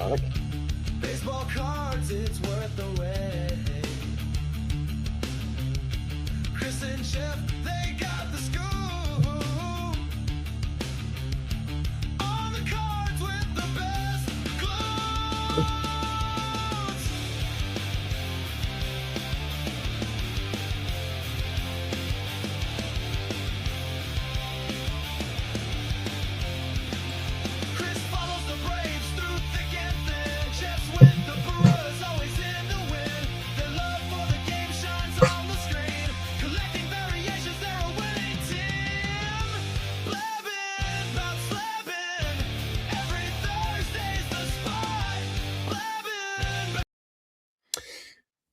ironic. Baseball cards, it's worth the wait. Chris and Jeff, they got the scoop. On the cards with the best clues. Chris follows the Braves through thick and thin. Jeff's with the Brewers, always in the win. Their love for the game shines on the screen. Collecting variations, they're a winning team. Blabbin, about slabbin. Every Thursday's the spot. Blabbin.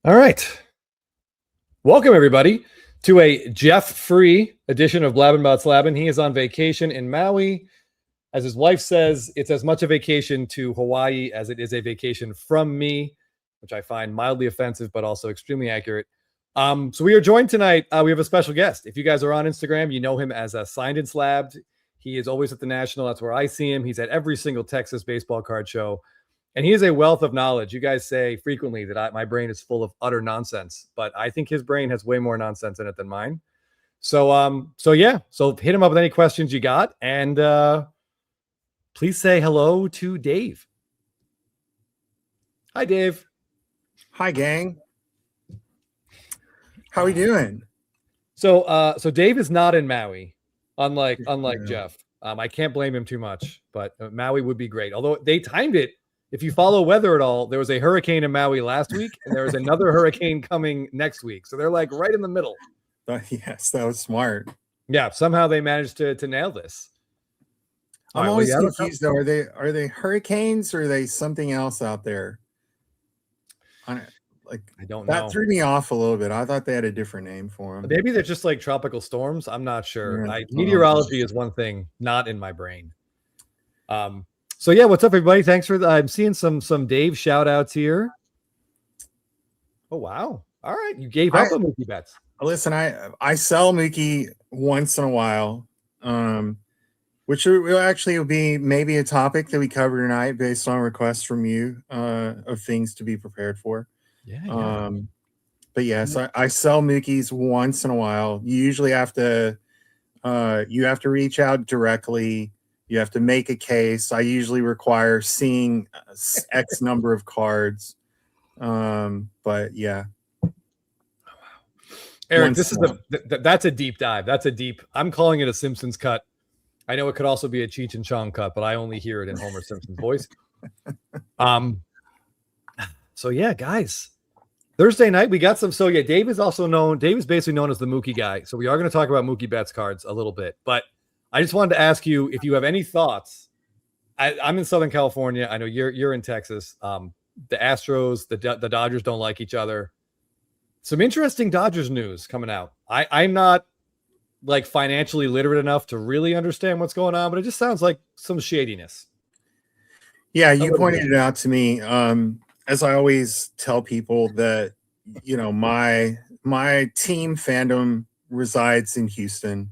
All right. Welcome, everybody, to a Jeff-free edition of Blabbin' About Slabbin'. He is on vacation in Maui. As his wife says, it's as much a vacation to Hawaii as it is a vacation from me, which I find mildly offensive, but also extremely accurate. So we are joined tonight. We have a special guest. If you guys are on Instagram, you know him as Signed and Slabbed. He is always at the National. That's where I see him. He's at every single Texas baseball card show. And he is a wealth of knowledge. You guys say frequently that my brain is full of utter nonsense, but I think his brain has way more nonsense in it than mine. So hit him up with any questions you got. And please say hello to Dave. Hi, Dave. Hi, gang. How we doing? So Dave is not in Maui, unlike Jeff. I can't blame him too much, but Maui would be great. Although they timed it. If you follow weather at all, there was a hurricane in Maui last week, and there is another hurricane coming next week. So they're like right in the middle. Yes, that was smart. Yeah, somehow they managed to nail this. I'm always confused though. Are they hurricanes or are they something else out there? I don't know. That threw me off a little bit. I thought they had a different name for them. Maybe they're just like tropical storms. I'm not sure. Yeah, meteorology is one thing, not in my brain. So yeah, what's up, everybody? Thanks for I'm seeing some Dave shout outs here. Oh wow! All right, you gave up on Mookie Betts. Listen, I sell Mookie once in a while, which will actually be maybe a topic that we cover tonight based on requests from you of things to be prepared for. Yeah. But yes, I sell Mookies once in a while. You usually have to reach out directly. You have to make a case. I usually require seeing X number of cards. But yeah. Eric, that's a deep dive. I'm calling it a Simpsons cut. I know it could also be a Cheech and Chong cut, but I only hear it in Homer Simpson's voice. So yeah, guys, Thursday night we got some. So yeah, Dave is basically known as the Mookie guy. So we are going to talk about Mookie Betts cards a little bit, but I just wanted to ask you if you have any thoughts. I'm in Southern California. I know you're in Texas. The Astros, the Dodgers don't like each other. Some interesting Dodgers news coming out. I'm not like financially literate enough to really understand what's going on, but it just sounds like some shadiness. Yeah, you pointed it out to me. As I always tell people that, you know, my team fandom resides in Houston.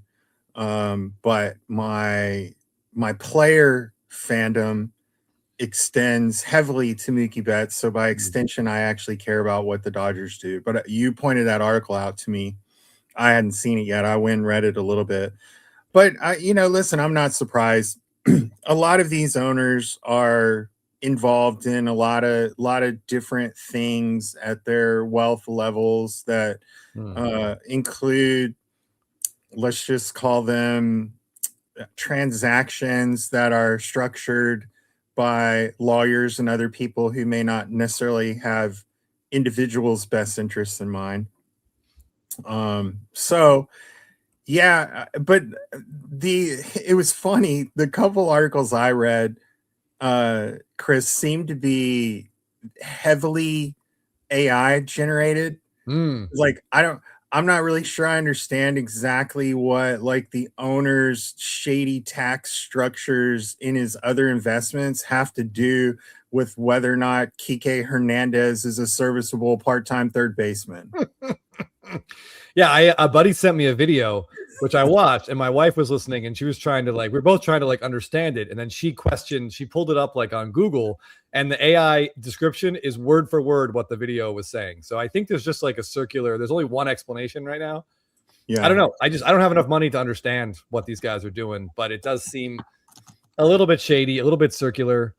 But my player fandom extends heavily to Mookie Betts. So by extension, I actually care about what the Dodgers do. But you pointed that article out to me. I hadn't seen it yet. I went and read it a little bit. But listen, I'm not surprised. A lot of these owners are involved in a lot of different things at their wealth levels that include, let's just call them transactions that are structured by lawyers and other people who may not necessarily have individuals' best interests in mind. So yeah, but it was funny. The couple articles I read, Chris, seemed to be heavily AI generated. Like, I'm not really sure I understand exactly what like the owner's shady tax structures in his other investments have to do with whether or not Kike Hernandez is a serviceable part-time third baseman. Yeah, a buddy sent me a video which I watched, and my wife was listening, and she was trying to we're both trying to understand it, and then she pulled it up on Google, and the AI description is word for word what the video was saying. So I think there's just there's only one explanation right now. Yeah, I don't know. I don't have enough money to understand what these guys are doing, but it does seem a little bit shady, a little bit circular.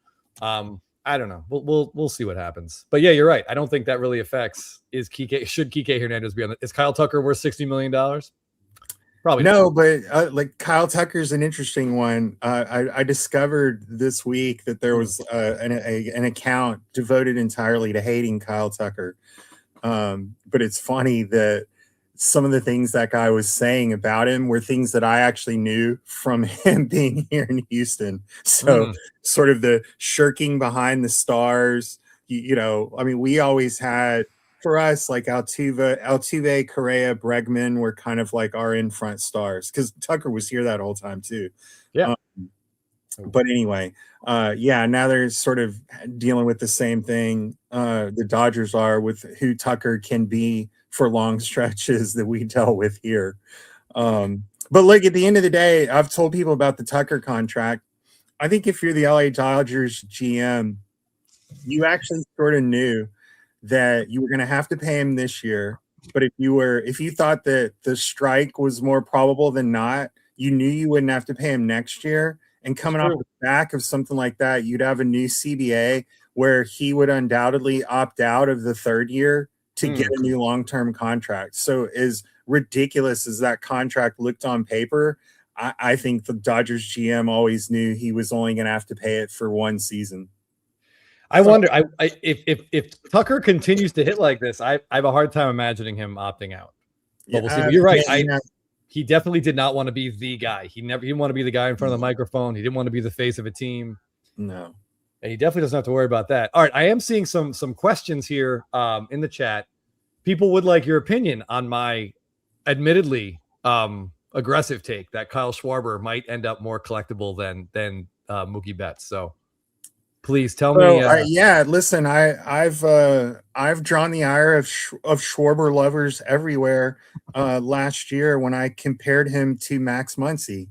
I don't know. We'll see what happens. But yeah, you're right. I don't think that really affects should Kike Hernandez be on is Kyle Tucker worth $60 million? Probably no, not. but Kyle Tucker's an interesting one. I discovered this week that there was an account devoted entirely to hating Kyle Tucker. But it's funny that some of the things that guy was saying about him were things that I actually knew from him being here in Houston. So sort of the shirking behind the stars, I mean, we always had, for us, Altuve, Correa, Bregman were kind of like our in front stars because Tucker was here that whole time too. Yeah. But anyway, now they're sort of dealing with the same thing the Dodgers are with who Tucker can be for long stretches that we dealt with here. But look, at the end of the day, I've told people about the Tucker contract. I think if you're the LA Dodgers GM, you actually sort of knew that you were going to have to pay him this year. But if you thought that the strike was more probable than not, you knew you wouldn't have to pay him next year. And coming off the back of something like that, you'd have a new CBA where he would undoubtedly opt out of the third year to get a new long-term contract. So as ridiculous as that contract looked on paper, I think the Dodgers GM always knew he was only going to have to pay it for one season. I wonder if Tucker continues to hit like this, I have a hard time imagining him opting out. But we'll see. But you're right. He definitely did not want to be the guy. He didn't want to be the guy in front of the microphone. He didn't want to be the face of a team. No. And he definitely doesn't have to worry about that. All right. I am seeing some questions here in the chat. People would like your opinion on my admittedly aggressive take that Kyle Schwarber might end up more collectible than Mookie Betts. So please tell me. Listen, I've drawn the ire of Schwarber lovers everywhere last year when I compared him to Max Muncy.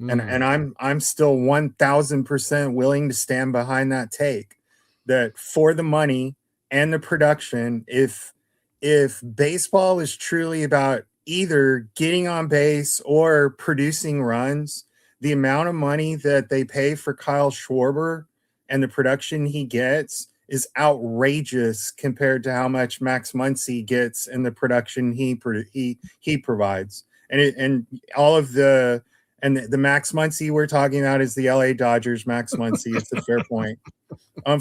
And I'm still 1,000% willing to stand behind that take that for the money and the production, if baseball is truly about either getting on base or producing runs, the amount of money that they pay for Kyle Schwarber and the production he gets is outrageous compared to how much Max Muncy gets and the production he provides. And all of the Max Muncy we're talking about is the LA Dodgers Max Muncy. It's a fair point.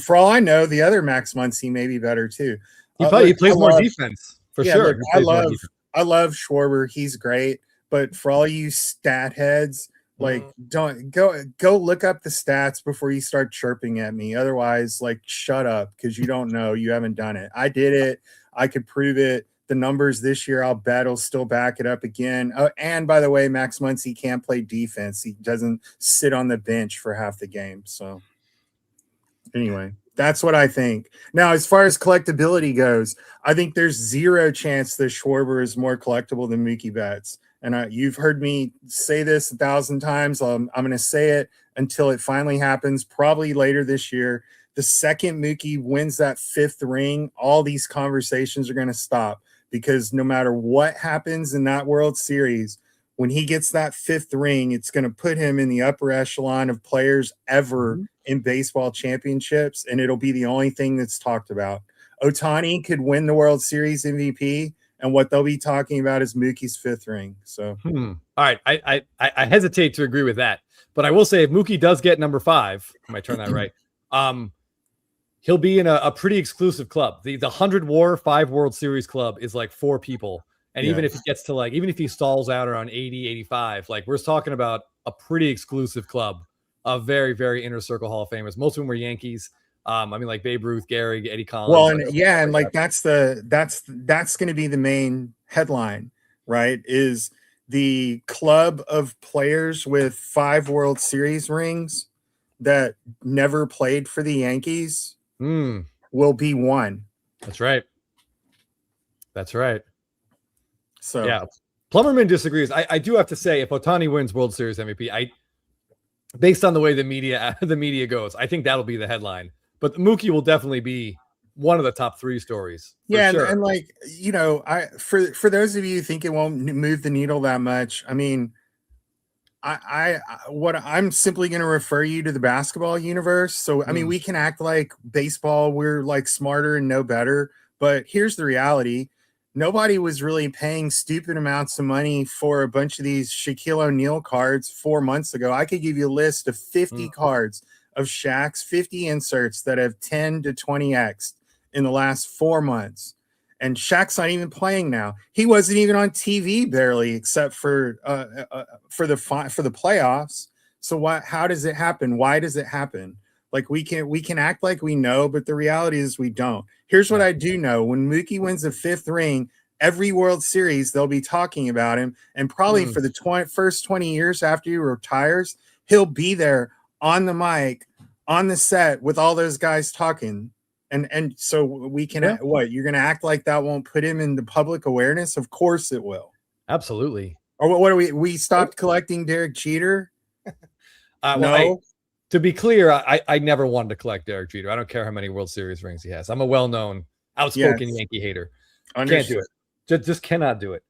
For all I know, the other Max Muncy may be better too. He plays more defense for sure. Look, I love Schwarber. He's great. But for all you stat heads, don't go look up the stats before you start chirping at me. Otherwise, shut up because you don't know. You haven't done it. I did it. I could prove it. The numbers this year, I'll bet will still back it up again. And by the way, Max Muncy can't play defense. He doesn't sit on the bench for half the game. So anyway, that's what I think. Now, as far as collectability goes, I think there's zero chance that Schwarber is more collectible than Mookie Betts. And you've heard me say this 1,000 times. I'm going to say it until it finally happens, probably later this year. The second Mookie wins that fifth ring, all these conversations are going to stop because no matter what happens in that World Series, when he gets that fifth ring, it's going to put him in the upper echelon of players ever in baseball championships, and it'll be the only thing that's talked about. Ohtani could win the World Series MVP, and what they'll be talking about is Mookie's fifth ring. So, all right, I hesitate to agree with that, but I will say if Mookie does get number 5, I might turn that right. He'll be in a pretty exclusive club. The 100 WAR 5 World Series club is 4 people, and even if he gets to even if he stalls out around 80, 85, we're talking about a pretty exclusive club of very, very inner circle Hall of Famers. Most of them were Yankees. I mean, Babe Ruth, Gehrig, Eddie Collins. Well, that's going to be the main headline, right? Is the club of players with 5 World Series rings that never played for the Yankees will be 1. That's right. So Plummerman disagrees. I do have to say, if Ohtani wins World Series MVP, based on the way the media goes, I think that'll be the headline. But Mookie will definitely be one of the top 3 stories. Yeah, sure. and like, you know, for those of you who think it won't move the needle that much, I mean, what I'm simply going to refer you to the basketball universe. So I mean, we can act like baseball, we're like smarter and know better, but here's the reality. Nobody was really paying stupid amounts of money for a bunch of these Shaquille O'Neal cards 4 months ago. I could give you a list of 50 cards of Shaq's 50 inserts that have 10 to 20x in the last 4 months. And Shaq's not even playing now. He wasn't even on TV barely, except for the playoffs. So how does it happen? Why does it happen? Like we can act like we know, but the reality is we don't. Here's what I do know: when Mookie wins the 5th ring, every World Series they'll be talking about him, and probably for the first 20 years after he retires, he'll be there on the mic, on the set with all those guys talking. And so we can what you're going to act like that won't put him in the public awareness? Of course it will. Absolutely. Or what are we stopped collecting Derek Jeter? No. To be clear, I never wanted to collect Derek Jeter. I don't care how many World Series rings he has. I'm a well-known, outspoken Yankee hater. Can't do it. Just cannot do it.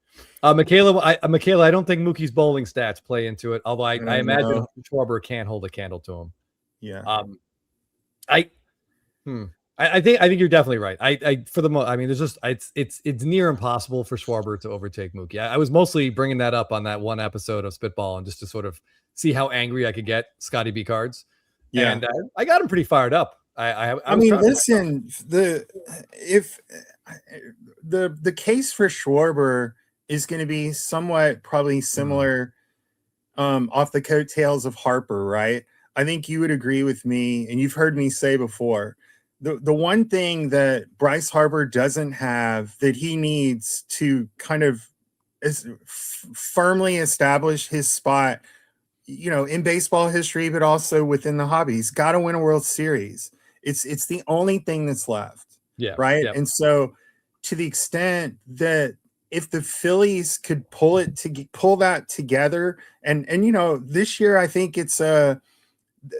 Michaela, I don't think Mookie's bowling stats play into it. Although I imagine Schwarber can't hold a candle to him. Yeah. I think you're definitely right. There's just it's near impossible for Schwarber to overtake Mookie. I was mostly bringing that up on that one episode of Spitball, and just to sort of see how angry I could get Scotty B cards. Yeah, and I got him pretty fired up. I mean, listen, the case for Schwarber is going to be somewhat probably similar off the coattails of Harper, right? I think you would agree with me, and you've heard me say before, the one thing that Bryce Harper doesn't have that he needs to kind of firmly establish his spot, you know, in baseball history, but also within the hobby. He's got to win a World Series. It's the only thing that's left. Yeah. Right. Yeah. And so to the extent that if the Phillies could pull that together and, you know, this year, I think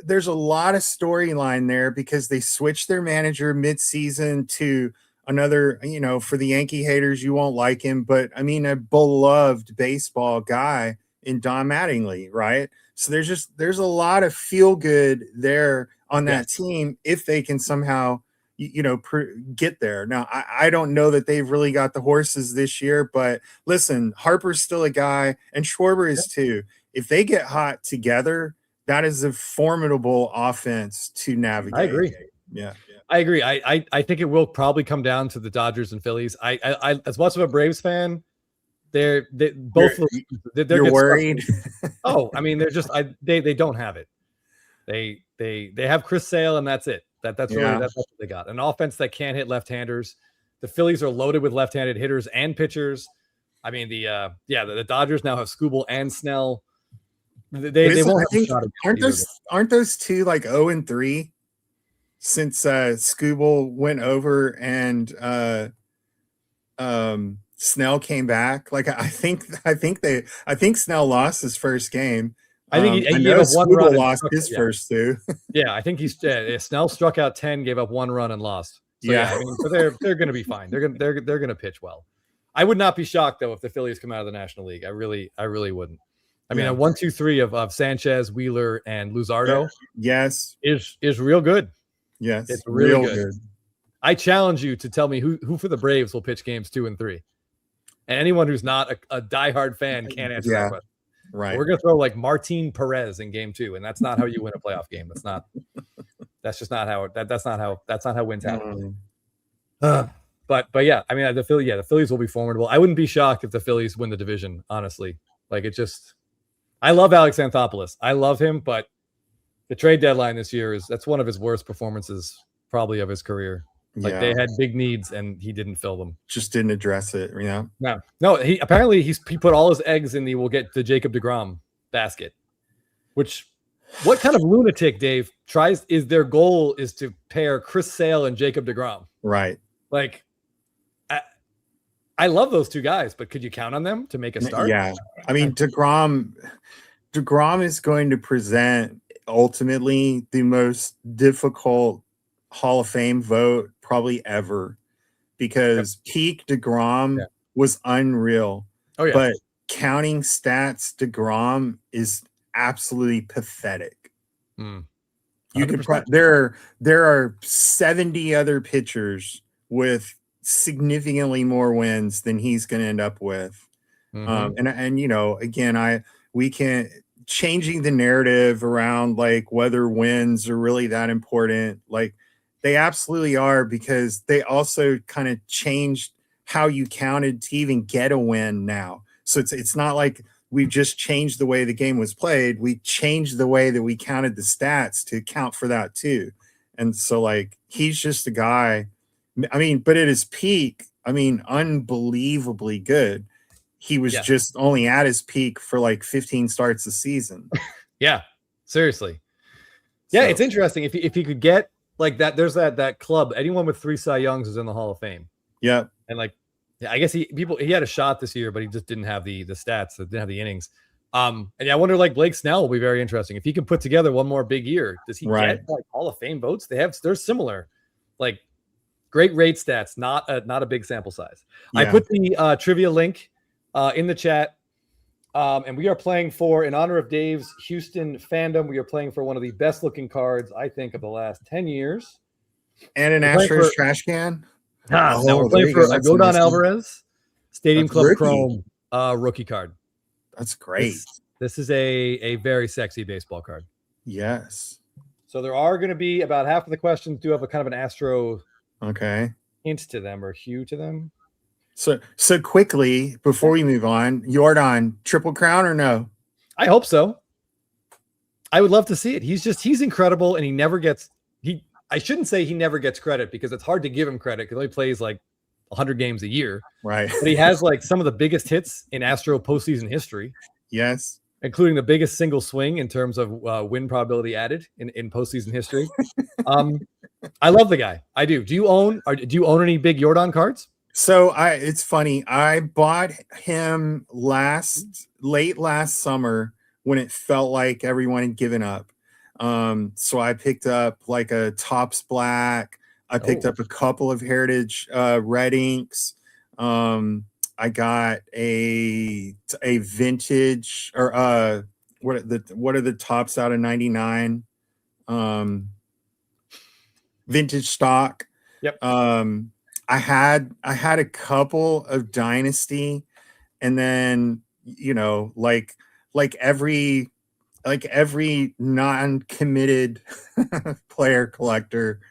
there's a lot of storyline there because they switched their manager mid-season to another, you know, for the Yankee haters, you won't like him, but I mean, a beloved baseball guy in Don Mattingly, right? So there's a lot of feel good there on that team if they can somehow, you know, get there. Now, I don't know that they've really got the horses this year, but listen, Harper's still a guy and Schwarber is too. If they get hot together, that is a formidable offense to navigate. I agree. Yeah. I agree. I think it will probably come down to the Dodgers and Phillies. I as much of a Braves fan, they're worried. Oh, I mean, they're just they don't have it. They have Chris Sale and that's it. That's what they got. An offense that can't hit left-handers. The Phillies are loaded with left-handed hitters and pitchers. I mean, the Dodgers now have Skubal and Snell. They won't have a shot at aren't those two like 0-3 since Skubal went over and Snell came back? Like I think Snell lost his first game. I think I know Skubal lost his first two. Yeah, I think Snell struck out 10, gave up 1 run and lost. So, I mean, so they're going to be fine. They're going to pitch well. I would not be shocked though if the Phillies come out of the National League. I really wouldn't. I mean, a 1-2-3 of Sanchez, Wheeler, and Luzardo, yes, is real good. Yes, it's really good. I challenge you to tell me who for the Braves will pitch games 2 and 3, and anyone who's not a diehard fan can't answer that question. Right, we're gonna throw like Martin Perez in game 2, and that's not how you win a playoff game. That's not. That's just not how. That's not how wins happen. But yeah, I mean the Phillies will be formidable. I wouldn't be shocked if the Phillies win the division. Honestly, like it just. I love Alex Anthopoulos. I love him, but the trade deadline this year that's one of his worst performances probably of his career. Like they had big needs and he didn't fill them. Just didn't address it, you know? No. He apparently he put all his eggs in the we'll get the Jacob deGrom basket. Which what kind of lunatic, Dave, their goal is to pair Chris Sale and Jacob deGrom. Right. Like I love those two guys, but could you count on them to make a start? Yeah. I mean, DeGrom is going to present ultimately the most difficult Hall of Fame vote probably ever, because peak DeGrom was unreal. Oh yeah. But counting stats, DeGrom is absolutely pathetic. You could there are 70 other pitchers with significantly more wins than he's going to end up with. And you know, again, we can't changing the narrative around like whether wins are really that important. Like they absolutely are, because they also kind of changed how you counted to even get a win now. So it's not like we just changed the way the game was played. We changed the way that we counted the stats to account for that too. And so like he's just a guy. I mean, but at his peak, I mean, unbelievably good. He was just only at his peak for like 15 starts a season. Yeah, seriously. Yeah, so it's interesting. If he could get like that, there's that club. Anyone with 3 Cy Youngs is in the Hall of Fame. Yeah. And like, I guess he had a shot this year, but he just didn't have the stats, didn't have the innings. And yeah, I wonder, like Blake Snell will be very interesting. If he can put together one more big year, does he get like Hall of Fame votes? They're similar, like great rate stats, not a big sample size. Yeah. I put the trivia link in the chat. And we are playing for, in honor of Dave's Houston fandom, we are playing for one of the best looking cards, I think, of the last 10 years. And an Astros trash can. Now we're playing for a Rodon Alvarez Stadium Club Chrome rookie card. That's great. This is a very sexy baseball card. Yes. So there are going to be about half of the questions do have a kind of an Astro hint to them or hue to them. So quickly before we move on, Jordan, Triple Crown or no? I hope so. I would love to see it. He's incredible, and he never gets I shouldn't say he never gets credit, because it's hard to give him credit because he plays like 100 games a year. Right. But he has like some of the biggest hits in Astro postseason history. Yes. Including the biggest single swing in terms of win probability added in postseason history. I love the guy. I do. Do you own any big Jordan cards? So it's funny. I bought him late last summer when it felt like everyone had given up. So I picked up like a Topps Black. I picked up a couple of Heritage red inks. I got a vintage or what are the tops out of 99? Vintage stock. Yep. I had a couple of Dynasty, and then you know, like every non-committed player collector,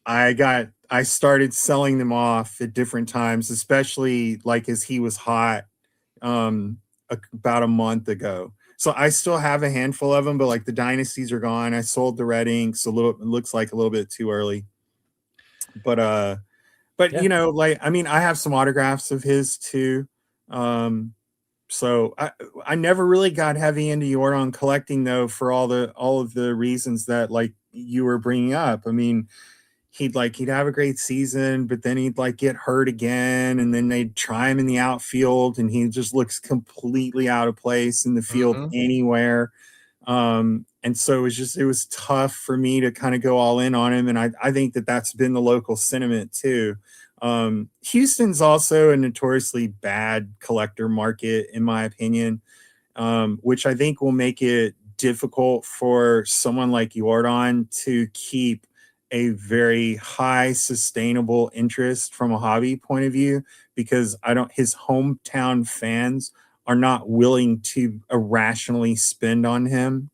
I started selling them off at different times, especially like as he was hot about a month ago. So I still have a handful of them, but like the Dynasties are gone. I sold the red inks it looks like a little bit too early. But yeah. You know, like, I mean, I have some autographs of his too. So I never really got heavy into Jordan collecting though, for all of the reasons that like you were bringing up. I mean, he'd have a great season, but then he'd like get hurt again, and then they'd try him in the outfield, and he just looks completely out of place in the field anywhere. And so it was tough for me to kind of go all in on him. And I think that's been the local sentiment too. Houston's also a notoriously bad collector market, in my opinion, which I think will make it difficult for someone like Jordan to keep a very high sustainable interest from a hobby point of view, because his hometown fans are not willing to irrationally spend on him.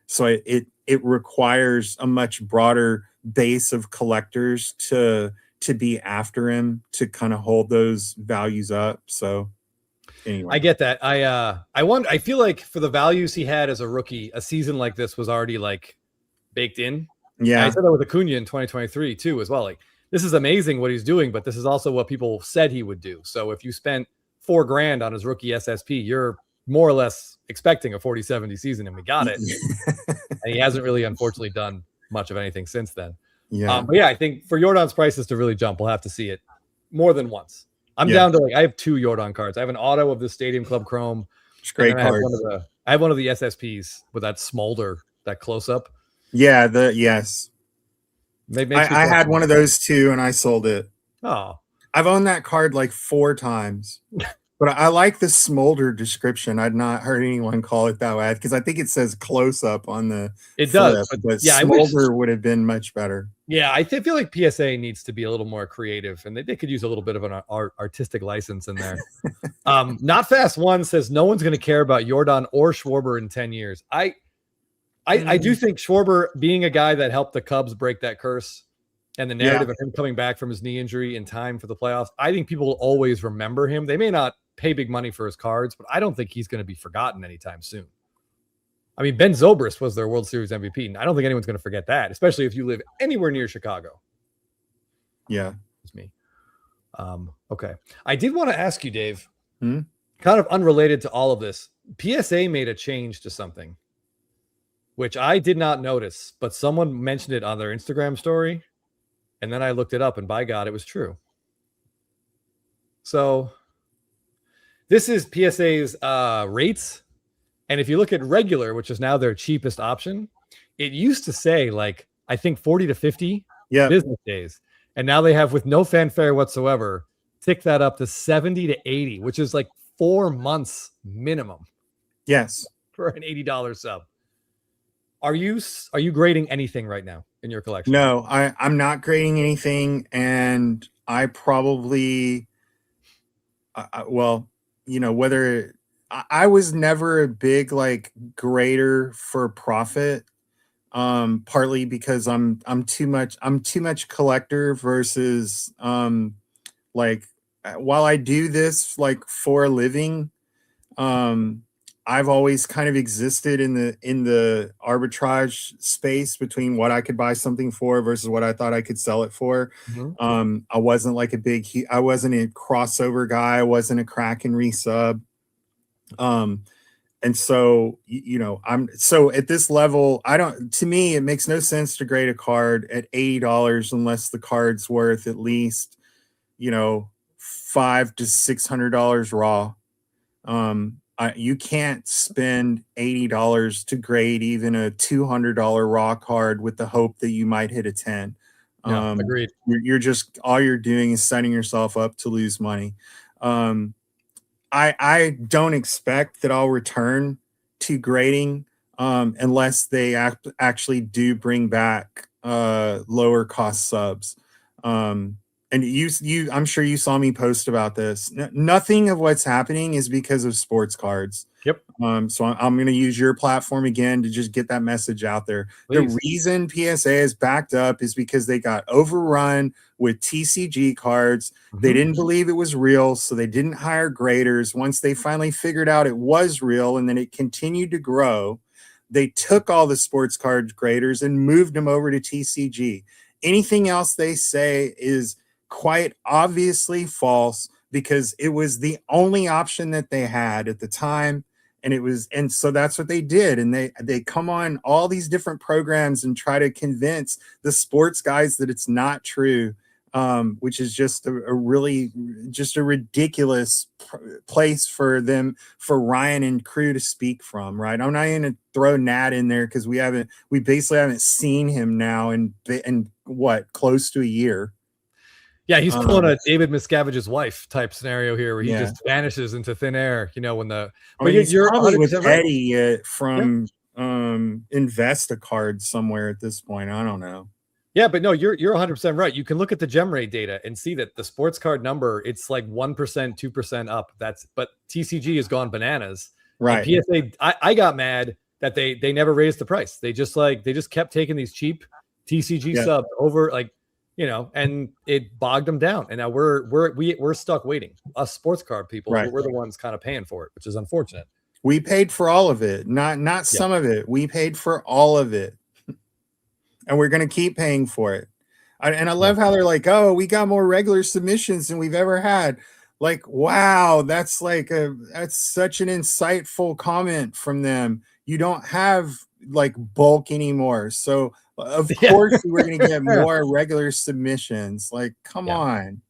So it requires a much broader base of collectors to be after him to kind of hold those values up. So anyway, I get that. I feel like for the values he had as a rookie, a season like this was already like baked in. Yeah. And I said that with Acuna in 2023 too, as well. Like, this is amazing what he's doing, but this is also what people said he would do. So if you spent $4,000 on his rookie SSP, you're more or less expecting a 40-70 season, and we got it. And he hasn't really, unfortunately, done much of anything since then. Yeah. But yeah, I think for Jordan's prices to really jump, we'll have to see it more than once. I'm Yeah. down to I have 2 Jordan cards. I have an auto of the Stadium Club Chrome. It's great I have cards. one of the SSPs with that smolder, that close up. Yeah, yes. I had one of those too, and I sold it. Oh, I've owned that card like 4 times. But I like the smolder description. I'd not heard anyone call it that way because I think it says close up on the it flip, does. but yeah, smolder would have been much better. Yeah, I feel like PSA needs to be a little more creative, and they could use a little bit of an artistic license in there. Not Fast One says no one's going to care about Jordan or Schwarber in 10 years. I do think Schwarber, being a guy that helped the Cubs break that curse, and the narrative of him coming back from his knee injury in time for the playoffs, I think people will always remember him. They may not pay big money for his cards, but I don't think he's going to be forgotten anytime soon. I mean, Ben Zobrist was their World Series MVP, and I don't think anyone's going to forget that, especially if you live anywhere near Chicago. Yeah. It's me. Okay. I did want to ask you, Dave, kind of unrelated to all of this. PSA made a change to something, which I did not notice, but someone mentioned it on their Instagram story, and then I looked it up, and by God, it was true. So this is PSA's rates. And if you look at regular, which is now their cheapest option, it used to say I think 40 to 50 business days. And now they have, with no fanfare whatsoever, tick that up to 70 to 80, which is 4 months minimum. Yes. For an $80 sub. Are you grading anything right now in your collection? No, I'm not grading anything. And I probably, whether I was never a big grader for profit, partly because I'm too much collector versus while I do this for a living, I've always kind of existed in the arbitrage space between what I could buy something for versus what I thought I could sell it for. Mm-hmm. I wasn't I wasn't a crossover guy. I wasn't a crack and resub. And so, so at this level, to me, it makes no sense to grade a card at $80 unless the card's worth at least, $500 to $600 raw. You can't spend $80 to grade even a $200 raw card with the hope that you might hit a 10. Agreed. You're just, all you're doing is setting yourself up to lose money. I don't expect that I'll return to grading unless they actually do bring back lower cost subs. And I'm sure you saw me post about this. Nothing of what's happening is because of sports cards. Yep. So I'm going to use your platform again to just get that message out there. Please. The reason PSA is backed up is because they got overrun with TCG cards. Mm-hmm. They didn't believe it was real, so they didn't hire graders. Once they finally figured out it was real, and then it continued to grow, they took all the sports card graders and moved them over to TCG. Anything else they say is quite obviously false because it was the only option that they had at the time. And so that's what they did. And they come on all these different programs and try to convince the sports guys that it's not true, which is just a ridiculous place for Ryan and crew to speak from. Right. I'm not going to throw Nat in there because we basically haven't seen him now in close to a year. Yeah, he's pulling a David Miscavige's wife type scenario here, where he just vanishes into thin air. When you're probably with Eddie from Investacard somewhere at this point. I don't know. Yeah, but no, you're 100% right. You can look at the gem rate data and see that the sports card number, it's 1%, 2% up. But TCG has gone bananas. Right. And PSA, I got mad that they never raised the price. They just kept taking these cheap TCG subs over and it bogged them down. And now we're stuck waiting. Us sports card people, we're the ones kind of paying for it, which is unfortunate. We paid for all of it, not some of it. We paid for all of it, and we're going to keep paying for it. And I love how they're like, "Oh, we got more regular submissions than we've ever had." Wow, that's such an insightful comment from them. You don't have bulk anymore, so. Of course, we're going to get more regular submissions. Come on.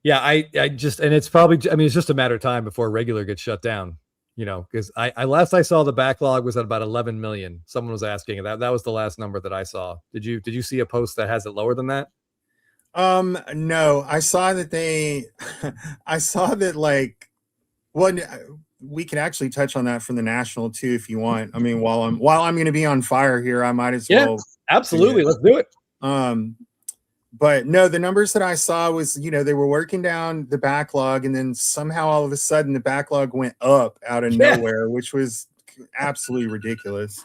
Yeah, I just, and it's probably, I mean, it's just a matter of time before regular gets shut down, you know, because I last I saw the backlog was at about 11 million. Someone was asking that. That was the last number that I saw. Did you see a post that has it lower than that? No, I saw that I saw that like, well, we can actually touch on that from the national too, if you want. I mean, while I'm going to be on fire here, I might as Yeah, well. absolutely. Let's do it. But no, the numbers that I saw was, they were working down the backlog, and then somehow all of a sudden the backlog went up out of Yeah. nowhere, which was absolutely ridiculous.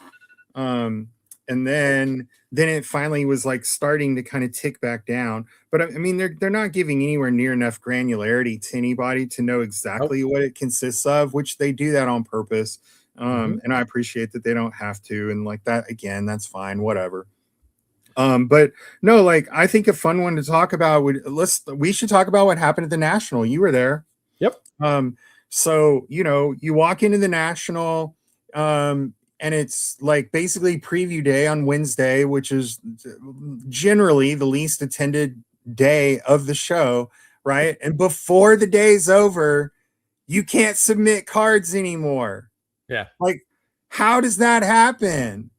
And then it finally was like starting to kind of tick back down. But I mean, they're not giving anywhere near enough granularity to anybody to know exactly what it consists of, which they do that on purpose. And I appreciate that they don't have to, and like that again, that's fine, whatever. But no, like I think a fun one to talk about we should talk about what happened at the National. You were there. Yep. So you walk into the National, and it's like basically preview day on Wednesday, which is generally the least attended day of the show, right? And before the day's over, you can't submit cards anymore. Yeah. Like, how does that happen?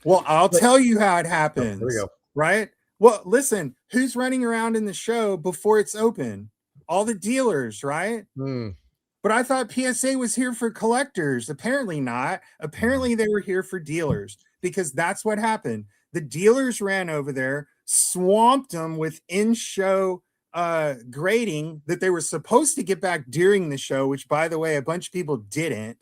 Well, I'll tell you how it happens. There we go. Right? Well, listen, who's running around in the show before it's open? All the dealers, right? But I thought PSA was here for collectors. Apparently not. Apparently they were here for dealers, because that's what happened. The dealers ran over there, swamped them with in-show grading that they were supposed to get back during the show, which, by the way, a bunch of people didn't.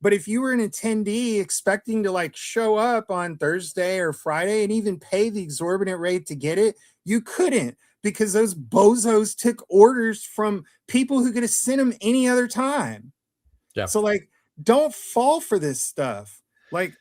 But if you were an attendee expecting to like show up on Thursday or Friday and even pay the exorbitant rate to get it, you couldn't, because those bozos took orders from people who could have sent them any other time. Yeah. So like, don't fall for this stuff. Like,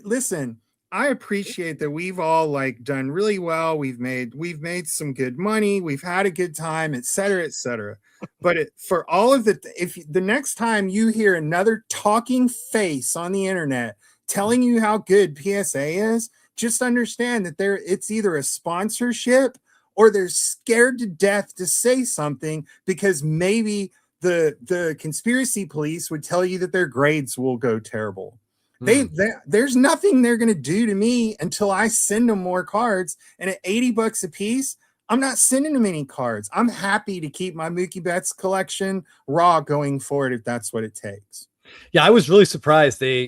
listen, I appreciate that we've all like done really well. We've made some good money. We've had a good time, et cetera, et cetera. But for all of if the next time you hear another talking face on the internet telling you how good PSA is, just understand that it's either a sponsorship or they're scared to death to say something, because maybe the conspiracy police would tell you that their grades will go terrible. There's nothing they're going to do to me until I send them more cards. And at $80 a piece, I'm not sending them any cards. I'm happy to keep my Mookie Betts collection raw going forward if that's what it takes. Yeah, I was really surprised. How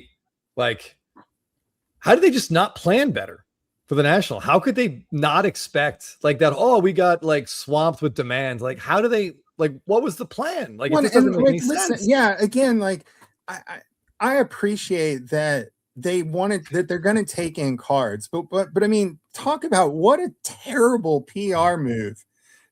did they just not plan better for the National? How could they not expect like that? Oh, we got like swamped with demand. Like, how do they, like, what was the plan? Like, it just doesn't make any sense. Yeah, again, like I appreciate that they wanted that they're going to take in cards, but I mean, talk about what a terrible PR move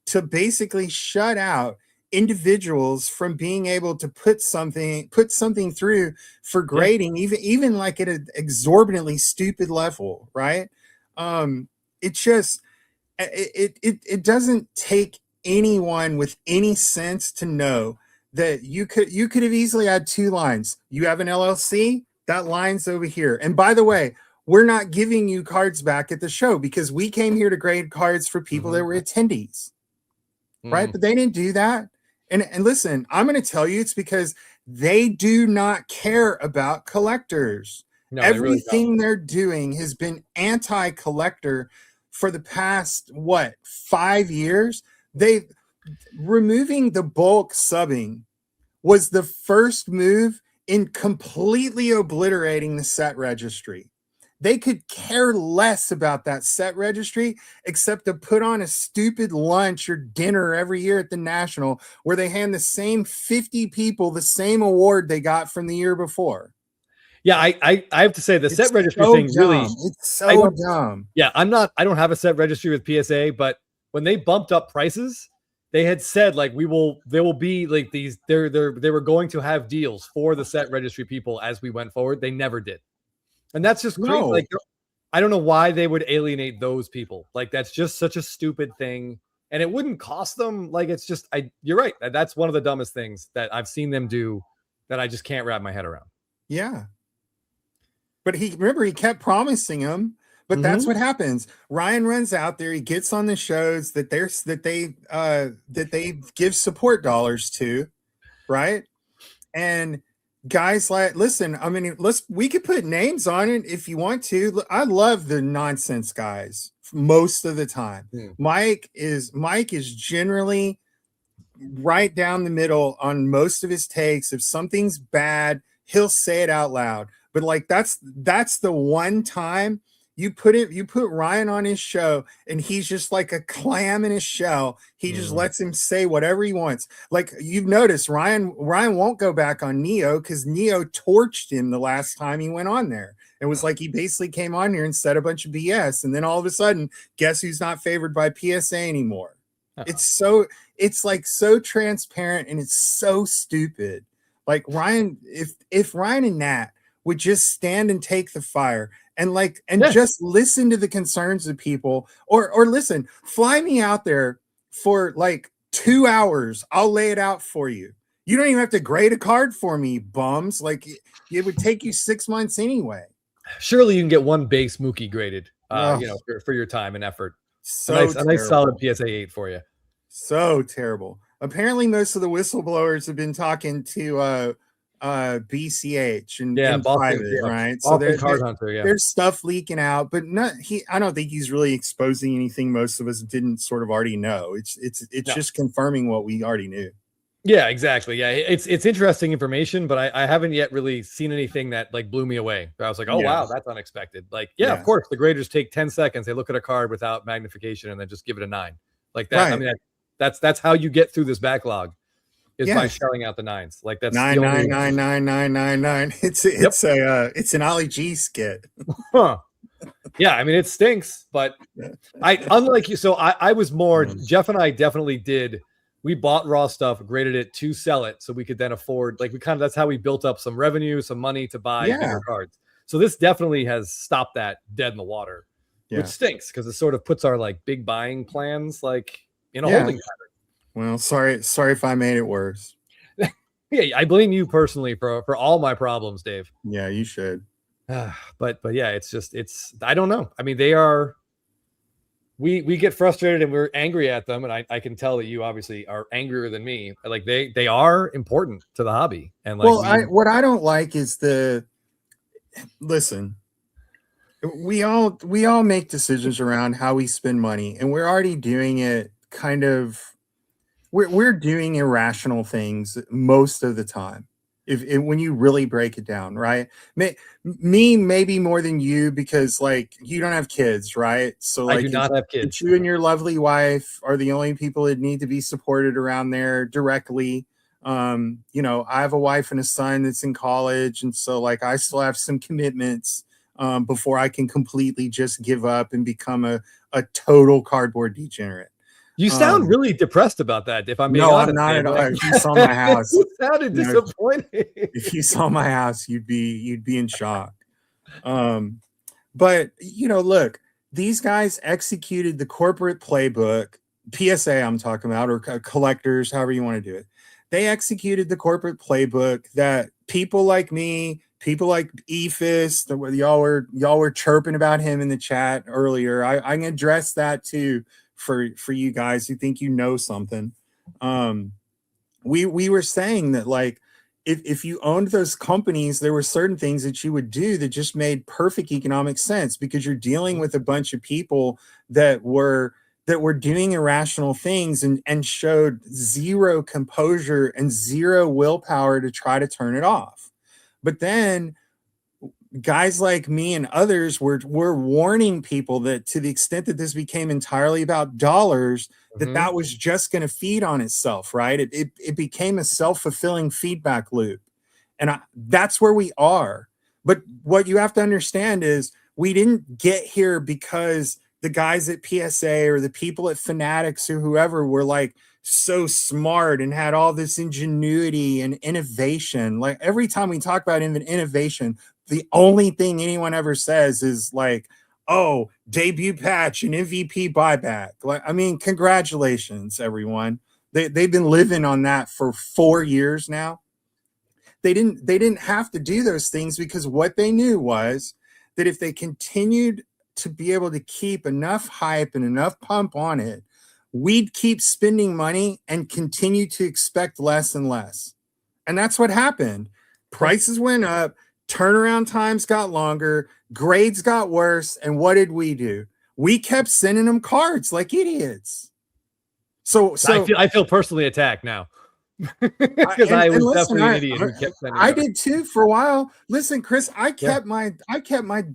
to basically shut out individuals from being able to put something through for grading, even like at an exorbitantly stupid level, right? It just it doesn't take anyone with any sense to know that you could have easily had two lines. You have an LLC, that line's over here. And by the way, we're not giving you cards back at the show because we came here to grade cards for people that were attendees. Right? But they didn't do that. And listen, I'm going to tell you, it's because they do not care about collectors. No, everything they're doing has been anti-collector for the past 5 years. Removing the bulk subbing was the first move in completely obliterating the set registry. They could care less about that set registry except to put on a stupid lunch or dinner every year at the National where they hand the same 50 people the same award they got from the year before. Yeah, I have to say the set registry thing really, it's so dumb. Yeah, I don't have a set registry with PSA, but when they bumped up prices, they had said like there will be like these, they were going to have deals for the set registry people as we went forward. They never did. And that's just crazy. No. Like, I don't know why they would alienate those people. Like, that's just such a stupid thing. And it wouldn't cost them. Like, it's just, you're right. That's one of the dumbest things that I've seen them do that I just can't wrap my head around. Yeah. But he kept promising them. But that's Mhm. what happens. Ryan runs out there. He gets on the shows that they give support dollars to, right? And guys like, listen, I mean, we could put names on it if you want to. I love the nonsense guys most of the time. Mm. Mike is generally right down the middle on most of his takes. If something's bad, he'll say it out loud. But like that's the one time you put Ryan on his show and he's just like a clam in his shell. He just lets him say whatever he wants. Like you've noticed, Ryan won't go back on Neo because Neo torched him the last time he went on there. It was like he basically came on here and said a bunch of BS, and then all of a sudden, guess who's not favored by PSA anymore? It's like so transparent and it's so stupid. Like Ryan, if Ryan and Nat would just stand and take the fire and just listen to the concerns of people, or listen, fly me out there for like 2 hours. I'll lay it out for you. You don't even have to grade a card for me, bums. Like it would take you 6 months anyway. Surely you can get one base Mookie graded, for your time and effort. So a nice solid PSA 8 for you. So terrible. Apparently, most of the whistleblowers have been talking to BCH and in private, right? So there's stuff leaking out, but I don't think he's really exposing anything most of us didn't sort of already know. It's just confirming what we already knew. Yeah, exactly. Yeah, it's interesting information, but I haven't yet really seen anything that like blew me away. I was like, oh wow, that's unexpected. Like, of course, the graders take 10 seconds. They look at a card without magnification and then just give it a 9. Like that. Right. I mean, that's how you get through this backlog is by shelling out the 9s. Like that's 9. It's an Ollie G skit. Huh. Yeah, I mean it stinks, but unlike you, so I was more Jeff and I definitely did. We bought raw stuff, graded it to sell it so we could then afford, like that's how we built up some revenue, some money to buy bigger cards. So this definitely has stopped that dead in the water, which stinks because it sort of puts our like big buying plans like in a holding pattern. Well, sorry if I made it worse. Yeah, I blame you personally for all my problems, Dave. Yeah, you should. But yeah, it's I don't know. I mean, they are. We get frustrated and we're angry at them, and I can tell that you obviously are angrier than me. Like they are important to the hobby, and like what I don't like is listen. We all make decisions around how we spend money, and we're already doing it kind of. We're doing irrational things most of the time. If when you really break it down, right? Me maybe more than you because like you don't have kids, right? So like I do not have kids. You and your lovely wife are the only people that need to be supported around there directly. I have a wife and a son that's in college, and so like I still have some commitments before I can completely just give up and become a total cardboard degenerate. You sound really depressed about that. If I'm being honest, I'm not at all. If you saw my house, you sounded disappointed. If you saw my house, you'd be in shock. But look, these guys executed the corporate playbook, PSA I'm talking about, or collectors, however you want to do it. They executed the corporate playbook that people like me, people like Ephus, y'all were chirping about him in the chat earlier. I can address that too. For you guys who think you know something, we were saying that like if you owned those companies, there were certain things that you would do that just made perfect economic sense because you're dealing with a bunch of people that were doing irrational things and showed zero composure and zero willpower to try to turn it off. But then guys like me and others were warning people that to the extent that this became entirely about dollars, that was just going to feed on itself, right? It became a self-fulfilling feedback loop. And that's where we are. But what you have to understand is we didn't get here because the guys at PSA or the people at Fanatics or whoever were like so smart and had all this ingenuity and innovation. Like every time we talk about innovation, the only thing anyone ever says is like, oh, debut patch and MVP buyback. Like, I mean, congratulations, everyone. They've been living on that for 4 years now. They didn't have to do those things because what they knew was that if they continued to be able to keep enough hype and enough pump on it, we'd keep spending money and continue to expect less and less. And that's what happened. Prices went up, turnaround times got longer, grades got worse, and what did we do? We kept sending them cards like idiots. So I feel personally attacked now. Because I was definitely an idiot who kept sending I cards. did too for a while. Listen, Chris, I kept my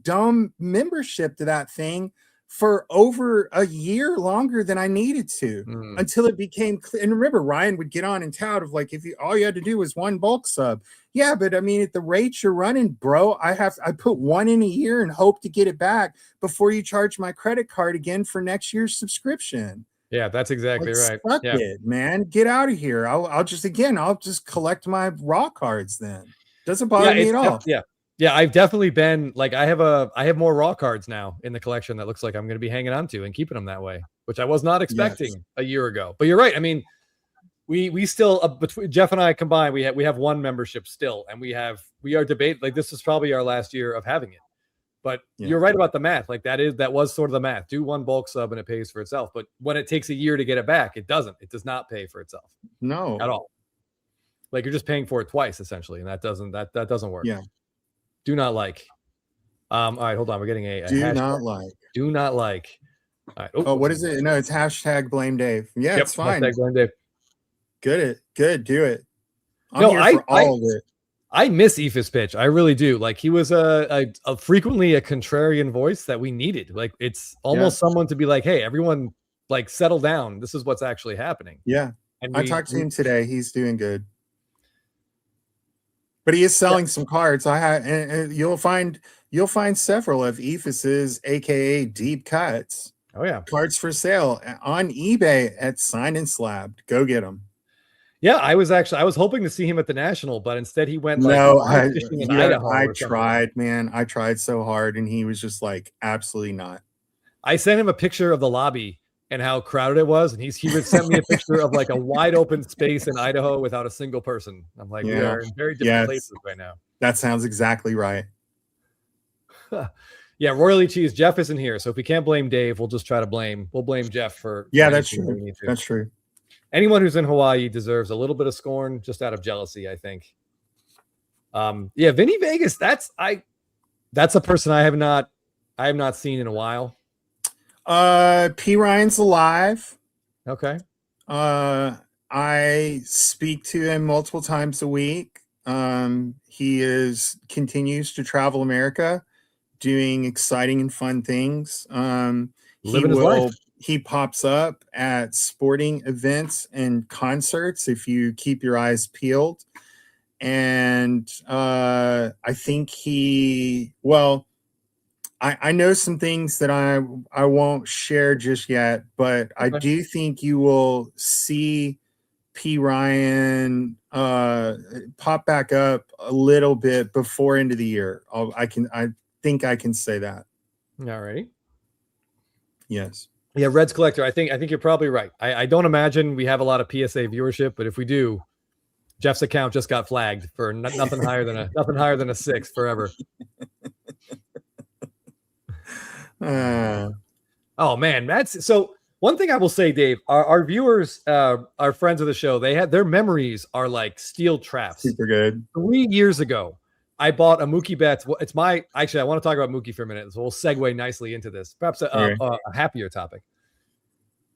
dumb membership to that thing for over a year longer than I needed to until it became clear. And remember, Ryan would get on and tout of like, if you all you had to do was one bulk sub. Yeah, but I mean, at the rate you're running, bro, I put one in a year and hope to get it back before you charge my credit card again for next year's subscription. Yeah, that's exactly right. Fuck it, man. Get out of here. I'll just collect my raw cards then. Doesn't bother me at all. Yeah, I've definitely been like I have more raw cards now in the collection that looks like I'm going to be hanging on to and keeping them that way, which I was not expecting a year ago. But you're right. I mean, we still between Jeff and I combined, we have one membership still, and we are debating like this is probably our last year of having it. But you're right about the math. Like that was sort of the math. Do one bulk sub and it pays for itself. But when it takes a year to get it back, it doesn't. It does not pay for itself. No, at all. Like you're just paying for it twice essentially, and that doesn't work. Yeah. Do not like. All right, hold on. We're getting a do hashtag. not like. Do not like. All right. Oh, what is it? No, it's hashtag blame Dave. Yeah, it's fine. Hashtag blame Dave. Good. Do it. I'm here for all of it. I miss Ephus pitch. I really do. Like he was a frequently a contrarian voice that we needed. Like it's almost someone to be like, hey, everyone, like settle down. This is what's actually happening. Yeah. And I talked to him today. He's doing good. But he is selling some cards. And you'll find several of Ephus's, aka deep cuts. Oh yeah, cards for sale on eBay at Signed and Slabbed. Go get them. Yeah, I was hoping to see him at the National, but instead he went. I tried, man. I tried so hard, and he was just like, absolutely not. I sent him a picture of the lobby and how crowded it was, and he would send me a picture of like a wide open space in Idaho without a single person. I'm like, we are in very different places right now. That sounds exactly right. Yeah, Royally Cheese. Jeff isn't here, so if we can't blame Dave, we'll just try to blame Jeff for. Yeah, that's true. That's true. Anyone who's in Hawaii deserves a little bit of scorn just out of jealousy, I think. Yeah, Vinny Vegas, that's a person I have not seen in a while. P. Ryan's alive. Okay. I speak to him multiple times a week. He continues to travel America, doing exciting and fun things. Living his life. He pops up at sporting events and concerts if you keep your eyes peeled. And I think I know some things that I won't share just yet, but I do think you will see P. Ryan pop back up a little bit before end of the year. I think I can say that. All righty. Yes. Yeah, Reds Collector. I think you're probably right. I don't imagine we have a lot of PSA viewership, but if we do, Jeff's account just got flagged for nothing higher than a 6 forever. Oh man, that's so. One thing I will say, Dave, our viewers, our friends of the show, their memories are like steel traps. Super good. 3 years ago, I bought a Mookie Betts. Well, I want to talk about Mookie for a minute, so we'll segue nicely into this. Perhaps a happier topic.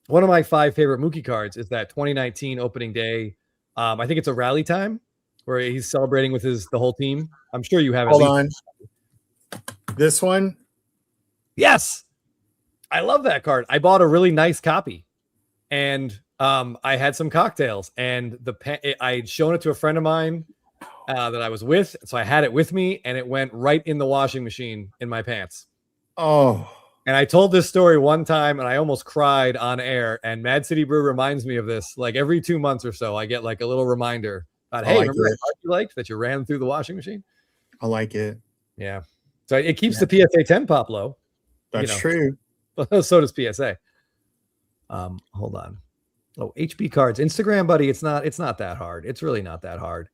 One of my 5 favorite Mookie cards is that 2019 opening day. I think it's a rally time where he's celebrating with the whole team. I'm sure you have it. Hold on. This one? Yes. I love that card. I bought a really nice copy, and I had some cocktails, and I had shown it to a friend of mine that I was with, so I had it with me, and it went right in the washing machine in my pants. Oh. And I told this story one time, and I almost cried on air. And Mad City Brew reminds me of this. Like every 2 months or so, I get like a little reminder about, hey, remember that card you liked that you ran through the washing machine? I like it. Yeah. So it keeps the PSA 10 pop low. That's true. So does PSA. Hold on. Oh, HB cards. Instagram, buddy. It's not that hard. It's really not that hard.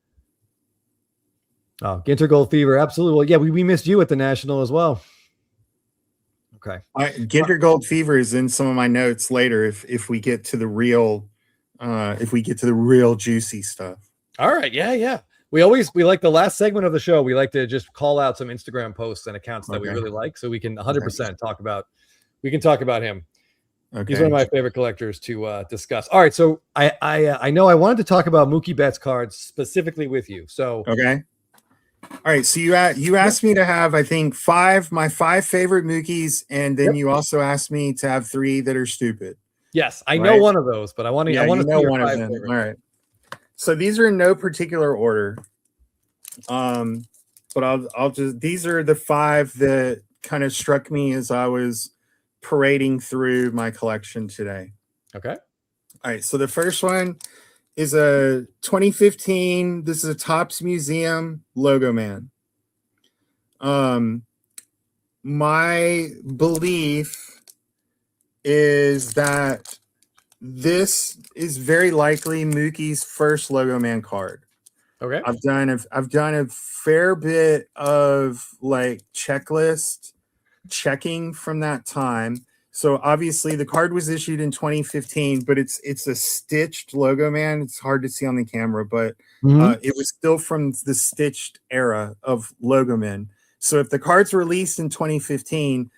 Oh, Ginter Gold Fever. Absolutely. Well, yeah, we missed you at the National as well. Okay. Ginter Gold Fever is in some of my notes later if we get to the real juicy stuff. All right. Yeah. Yeah. We like the last segment of the show. We like to just call out some Instagram posts and accounts that we Okay. really like, so we can 100% talk about. We can talk about him. Okay. He's one of my favorite collectors to discuss. All right. So I know I wanted to talk about Mookie Betts cards specifically with you. So Okay. All right. So you asked me to have, I think, my five favorite Mookies, and then you also asked me to have 3 that are stupid. yes, I know one of those, but I want to. Yeah, I want you to know see your one of 5 them. favorites. All right. So these are in no particular order. But I'll just, these are the 5 that kind of struck me as I was parading through my collection today. Okay. All right. So the first one is a 2015. This is a Topps Museum Logo Man. My belief is that this is very likely Mookie's first Logo Man card. Okay. I've done a fair bit of like checklist checking from that time. So obviously the card was issued in 2015, but it's a stitched Logo Man. It's hard to see on the camera, but it was still from the stitched era of Logo Man. So if the card's released in 2015,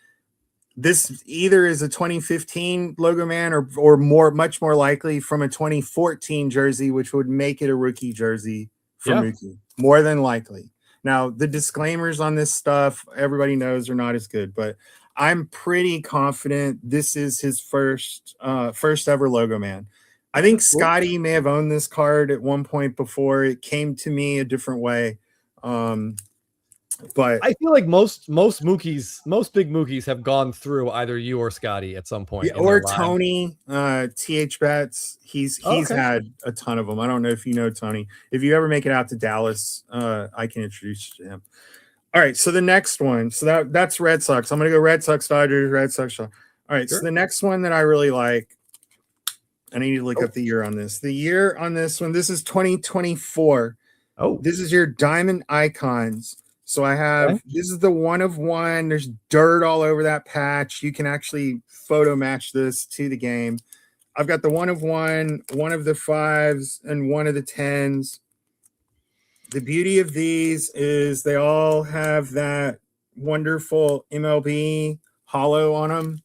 this either is a 2015 Logo Man or much more likely from a 2014 jersey, which would make it a rookie jersey for Mookie, more than likely. Now, the disclaimers on this stuff, everybody knows are not as good, but I'm pretty confident this is his first ever Logo Man. I think Scotty may have owned this card at one point before. It came to me a different way. But I feel like most big Mookies have gone through either you or Scotty at some point. or Tony, TH Betts. He's had a ton of them. I don't know if you know Tony. If you ever make it out to Dallas, I can introduce you to him. All right, so the next one. So that's Red Sox. I'm gonna go Red Sox, Dodgers, Red Sox. All right, so the next one that I really like, I need to look up the year on this. The year on this one, this is 2024. Oh, this is your Diamond Icons. So I have, this is the 1 of 1. There's dirt all over that patch. You can actually photo match this to the game. I've got the 1 of 1, 1 of the 5s, and 1 of the 10s. The beauty of these is they all have that wonderful MLB hollow on them.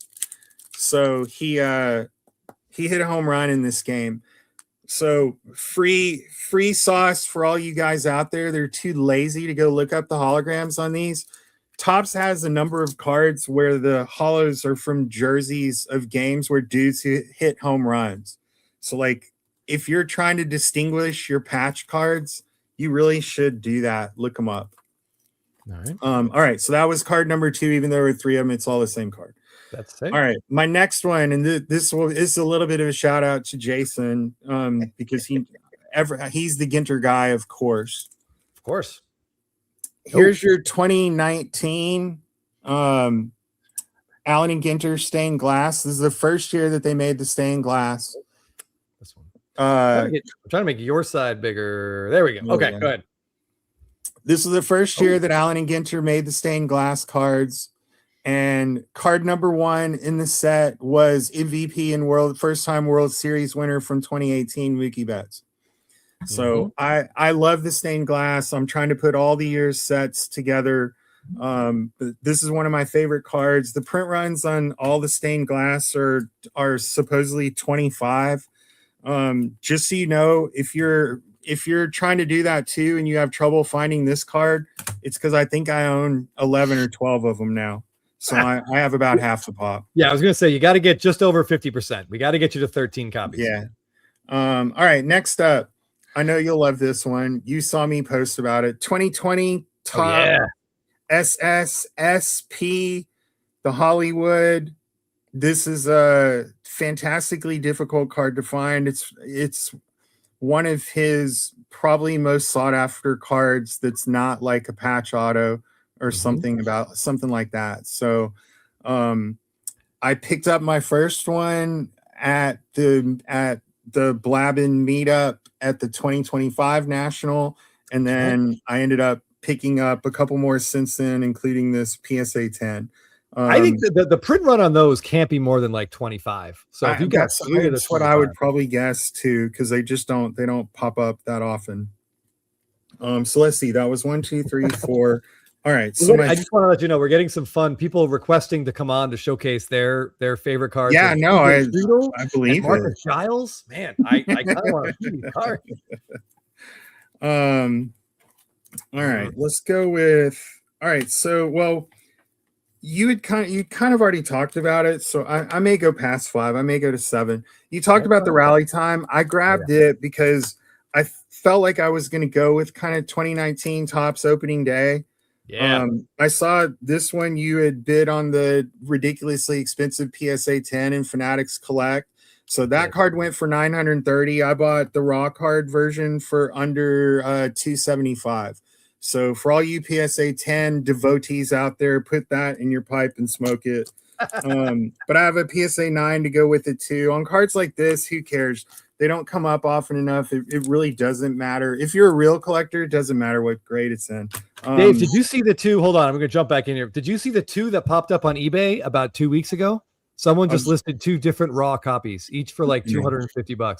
So he hit a home run in this game. So free sauce for all you guys out there. They're too lazy to go look up the holograms on these. Topps has a number of cards where the hollows are from jerseys of games where dudes hit home runs. So like if you're trying to distinguish your patch cards, you really should do that. Look them up. all right. All right. So that was card number 2. Even though there were 3 of them, it's all the same card. That's it. All right, my next one, and this is a little bit of a shout out to Jason, because he's the Ginter guy, of course. Of course. Here's your 2019 Allen and Ginter stained glass. This is the first year that they made the stained glass. This one. I'm I'm trying to make your side bigger. There we go. Okay, go ahead. This is the first year that Allen and Ginter made the stained glass cards. And card number 1 in the set was MVP and first time World Series winner from 2018, Mookie Betts. So I love the stained glass. I'm trying to put all the year's sets together. But this is one of my favorite cards. The print runs on all the stained glass are supposedly 25. Just so you know, if you're trying to do that too and you have trouble finding this card, it's because I think I own 11 or 12 of them now. So I have about half the pop. Yeah, I was going to say, you got to get just over 50%. We got to get you to 13 copies. Yeah. All right. Next up, I know you'll love this one. You saw me post about it. 2020 top SSSP, the Hollywood. This is a fantastically difficult card to find. It's one of his probably most sought after cards that's not like a patch auto or something like that. So I picked up my first one at the Blabbin meetup at the 2025 National, and then I ended up picking up a couple more since then, including this PSA 10. I think the print run on those can't be more than like 25. So if you got that's what I would probably guess too, because they don't pop up that often. So let's see. That was 1, 2, 3, 4. All right. So I just want to let you know we're getting some fun people requesting to come on to showcase their favorite cards. Yeah, no, I believe Marcus Giles. Man, I kind of want to see these cards. All right, let's go with. All right, so well, you kind of already talked about it, so I may go past 5. I may go to 7. You talked about the rally time. I grabbed it because I felt like I was going to go with kind of 2019 Topps opening day. Yeah. I saw this one you had bid on the ridiculously expensive PSA 10 and Fanatics Collect. So that card went for 930. I bought the raw card version for under 275. So for all you PSA 10 devotees out there, put that in your pipe and smoke it. But I have a PSA 9 to go with it too. On cards like this, who cares? They don't come up often enough. It really doesn't matter. If you're a real collector, it doesn't matter what grade it's in. Dave, did you see the 2? Hold on, I'm going to jump back in here. Did you see the 2 that popped up on eBay about 2 weeks ago? Someone just listed 2 different raw copies, each for like $250.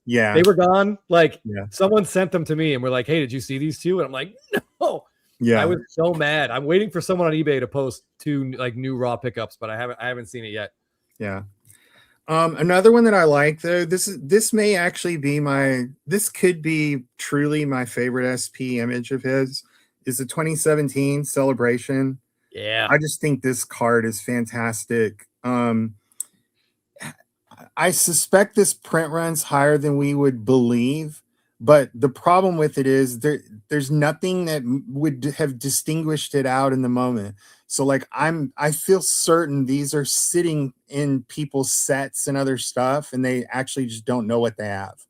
They were gone. Like someone sent them to me and we're like, "Hey, did you see these 2?" And I'm like, "No." Yeah, I was so mad. I'm waiting for someone on eBay to post 2 like new raw pickups, but I haven't seen it yet. Yeah. Another one that I like though, this may actually be this could be truly my favorite SP image of his, is the 2017 Celebration. Yeah. I just think this card is fantastic. I suspect this print run's higher than we would believe, but the problem with it is there's nothing that would have distinguished it out in the moment. So like I feel certain these are sitting in people's sets and other stuff, and they actually just don't know what they have.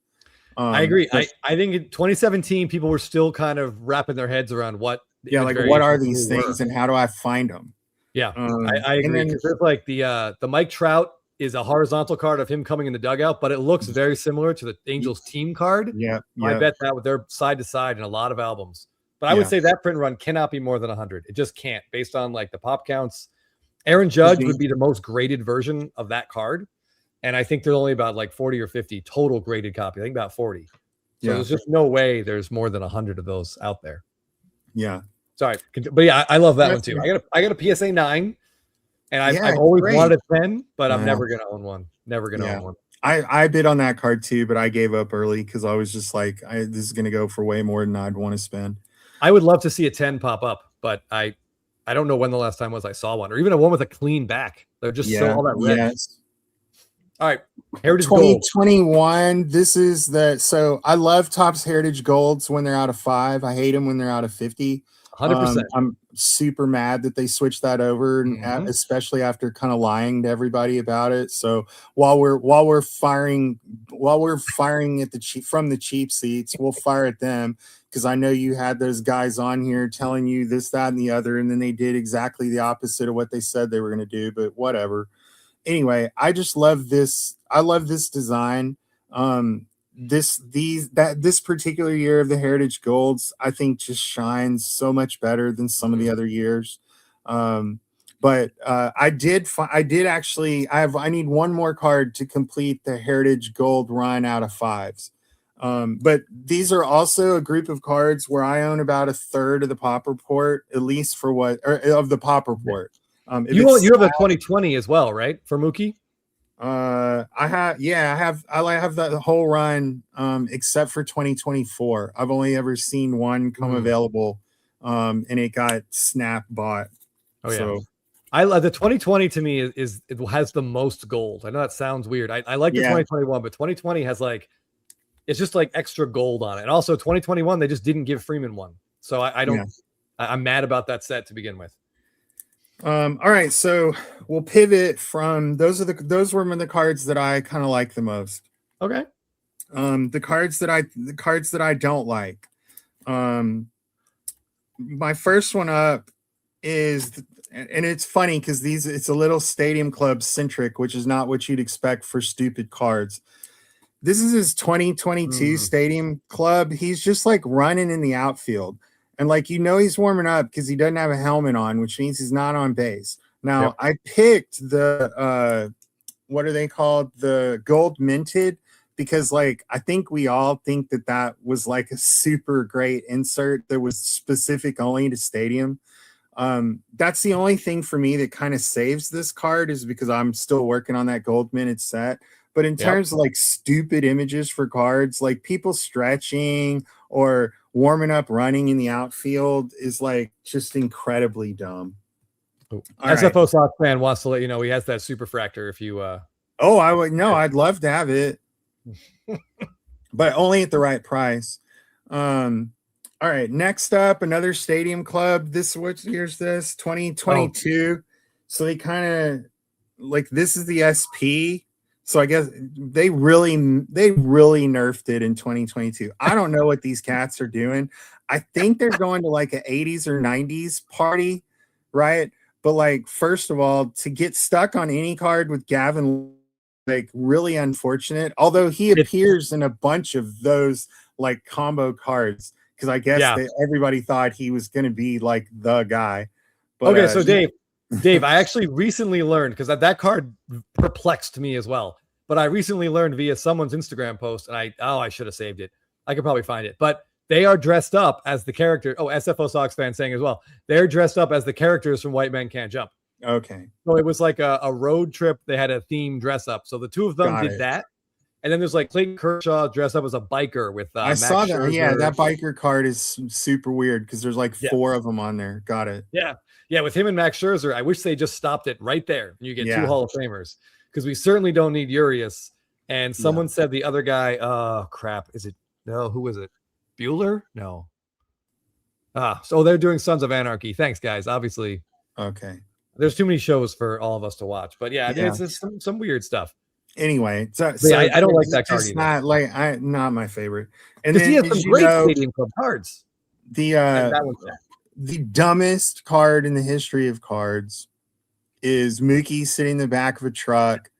I agree. I think in 2017 people were still kind of wrapping their heads around what what are these things and how do I find them? Yeah, I agree. Because there's like the Mike Trout is a horizontal card of him coming in the dugout, but it looks very similar to the Angels team card. Yeah. I bet that they're side to side in a lot of albums. But I would say that print run cannot be more than 100. It just can't, based on like the pop counts. Aaron Judge would be the most graded version of that card. And I think there's only about like 40 or 50 total graded copy. I think about 40. So there's just no way there's more than 100 of those out there. Yeah. Sorry. But yeah, I love that one too. I got a PSA 9. And I've always wanted a 10, but I'm never going to own one. Never going to own one. I bid on that card too, but I gave up early because I was just like, this is going to go for way more than I'd want to spend. I would love to see a 10 pop up, but I don't know when the last time was I saw one, or even a one with a clean back. They're just so all that red. Yes. All right, Heritage 2021. This is so I love Topps Heritage Golds when they're out of 5. I hate them when they're out of 50. 100%. I'm super mad that they switched that over, and especially after kind of lying to everybody about it. So while we're firing at from the cheap seats, we'll fire at them, because I know you had those guys on here telling you this, that, and the other, and then they did exactly the opposite of what they said they were going to do. But whatever. Anyway, I just love this. I love this design. This particular year of the Heritage Golds, I think, just shines so much better than some of the other years. But I need one more card to complete the Heritage Gold run out of 5s. But these are also a group of cards where I own about a third of the Pop Report, at least of the Pop Report. You have a 2020 as well, right? For Mookie? I have the whole run, except for 2024. I've only ever seen one come available, and it got snap bought. Oh yeah. So I love the 2020. To me is it has the most gold. I know that sounds weird. I like the 2021, but 2020 has like, it's just like extra gold on it. And also 2021, they just didn't give Freeman one. So I'm mad about that set to begin with. All right, so we'll pivot from those were the cards that I kind of like the most. Okay. The cards that I don't like. My first one up is, and it's funny because it's a little Stadium Club centric, which is not what you'd expect for stupid cards. This is his 2022 Stadium Club. He's just like running in the outfield. And he's warming up because he doesn't have a helmet on, which means he's not on base. Now Yep. I picked the what are they called? The gold minted, because like I think we all think that that was like a super great insert that was specific only to Stadium. That's the only thing for me that kind of saves this card, is because I'm still working on that gold minted set. But in Yep. terms of like stupid images for cards, like people stretching or warming up running in the outfield is like just incredibly dumb. All right. SFO Sox fan wants to let you know he has that super fractor if you Oh, I would no, I'd love to have it, but only at the right price. All right, next up, another Stadium Club. This what year's this? 2022. So they kind of like, this is the SP. So I guess they really nerfed it in 2022. I don't know what these cats are doing. I think they're going to like an 80s or 90s party, right? But like, first of all, to get stuck on any card with Gavin, like really unfortunate. Although he appears in a bunch of those like combo cards, because I guess everybody thought he was going to be like the guy. But, okay, so Dave, I actually recently learned, because that card perplexed me as well. But I recently learned via someone's Instagram post, and I should have saved it. I could probably find it, but they are dressed up as the character. Oh, SFO Sox fan saying as well. They're dressed up as the characters from White Men Can't Jump. Okay. So it was like a road trip. They had a theme dress up. So the two of them did that. And then there's like Clayton Kershaw dressed up as a biker with I Max saw that. Scherzer. Yeah, that biker card is super weird because there's like 4 of them on there. Got it. Yeah, with him and Max Scherzer. I wish they just stopped it right there. You get 2 Hall of Famers, because we certainly don't need Urias. And someone said the other guy, oh crap, who was it? Bueller? No. So they're doing Sons of Anarchy. Thanks, guys. Obviously. Okay. There's too many shows for all of us to watch. But yeah. It's just some weird stuff. Anyway, so I don't like that card either. Not my favorite. And then he has some great Stadium Club cards. The dumbest card in the history of cards is Mookie sitting in the back of a truck.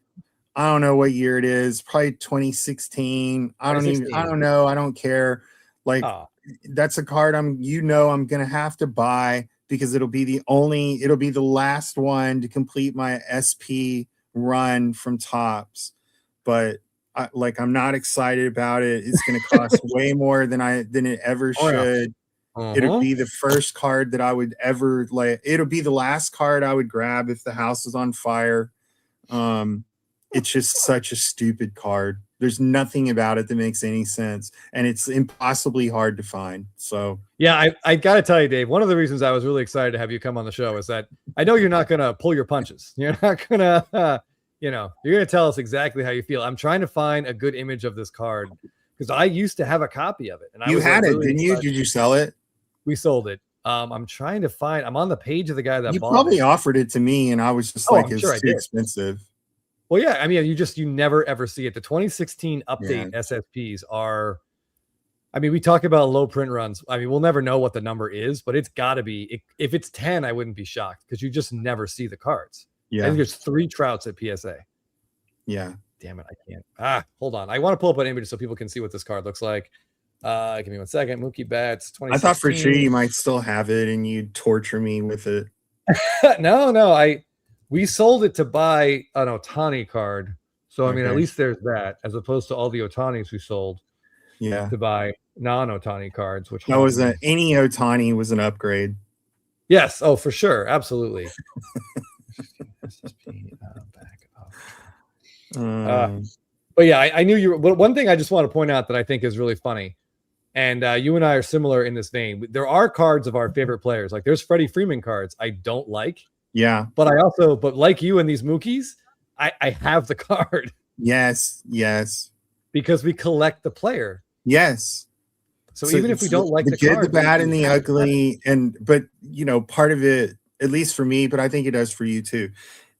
I don't know what year it is. Probably 2016. I don't know. I don't care. Like that's a card I'm gonna have to buy, because it'll be the last one to complete my SP run from Topps. But I'm not excited about it. It's gonna cost way more than it ever should. It'll be the first card that I would ever it'll be the last card I would grab if the house is on fire. It's just such a stupid card. There's nothing about it that makes any sense, and it's impossibly hard to find. So yeah, I gotta tell you, Dave, one of the reasons I was really excited to have you come on the show is that I know you're not gonna pull your punches. You're not gonna you're gonna tell us exactly how you feel. I'm trying to find a good image of this card, because I used to have a copy of it, and you had it, didn't you? Did you sell it? We sold it. I'm trying to find. I'm on the page of the guy that you bought probably it. Offered it to me, and I was just it's too expensive. Well, yeah, I mean, you never ever see it. The 2016 update SSPs are, I mean, we talk about low print runs. I mean, we'll never know what the number is, but it's got to be. If it's 10, I wouldn't be shocked, because you just never see the cards. Yeah, I think there's 3 Trouts at PSA. Yeah. Damn it, I can't. Hold on. I want to pull up an image so people can see what this card looks like. Give me 1 second. Mookie Betts. I thought for sure you might still have it and you'd torture me with it. No. We sold it to buy an Ohtani card. So, I mean, at least there's that, as opposed to all the Ohtanis we sold to buy non-Ohtani cards. Which was any Ohtani was an upgrade. Yes. Oh, for sure. Absolutely. But yeah, I knew you were. One thing I just want to point out that I think is really funny, and you and I are similar in this vein. There are cards of our favorite players. Like there's Freddie Freeman cards I don't like. Yeah. But like you and these Mookies, I have the card. Yes. Because we collect the player. Yes. So even if we don't like the good, card, the bad, and the ugly, but part of it, at least for me, but I think it does for you too.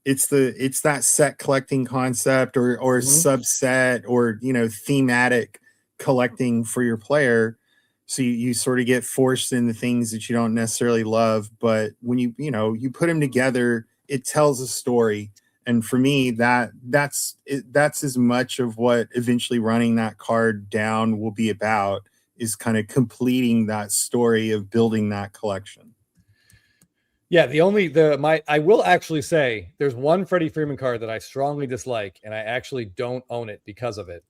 It's that set collecting concept or subset or thematic collecting for your player. So you sort of get forced into things that you don't necessarily love, but when you put them together, it tells a story. And for me, that's as much of what eventually running that card down will be about, is kind of completing that story of building that collection. Yeah, I will actually say there's one Freddie Freeman card that I strongly dislike, and I actually don't own it because of it.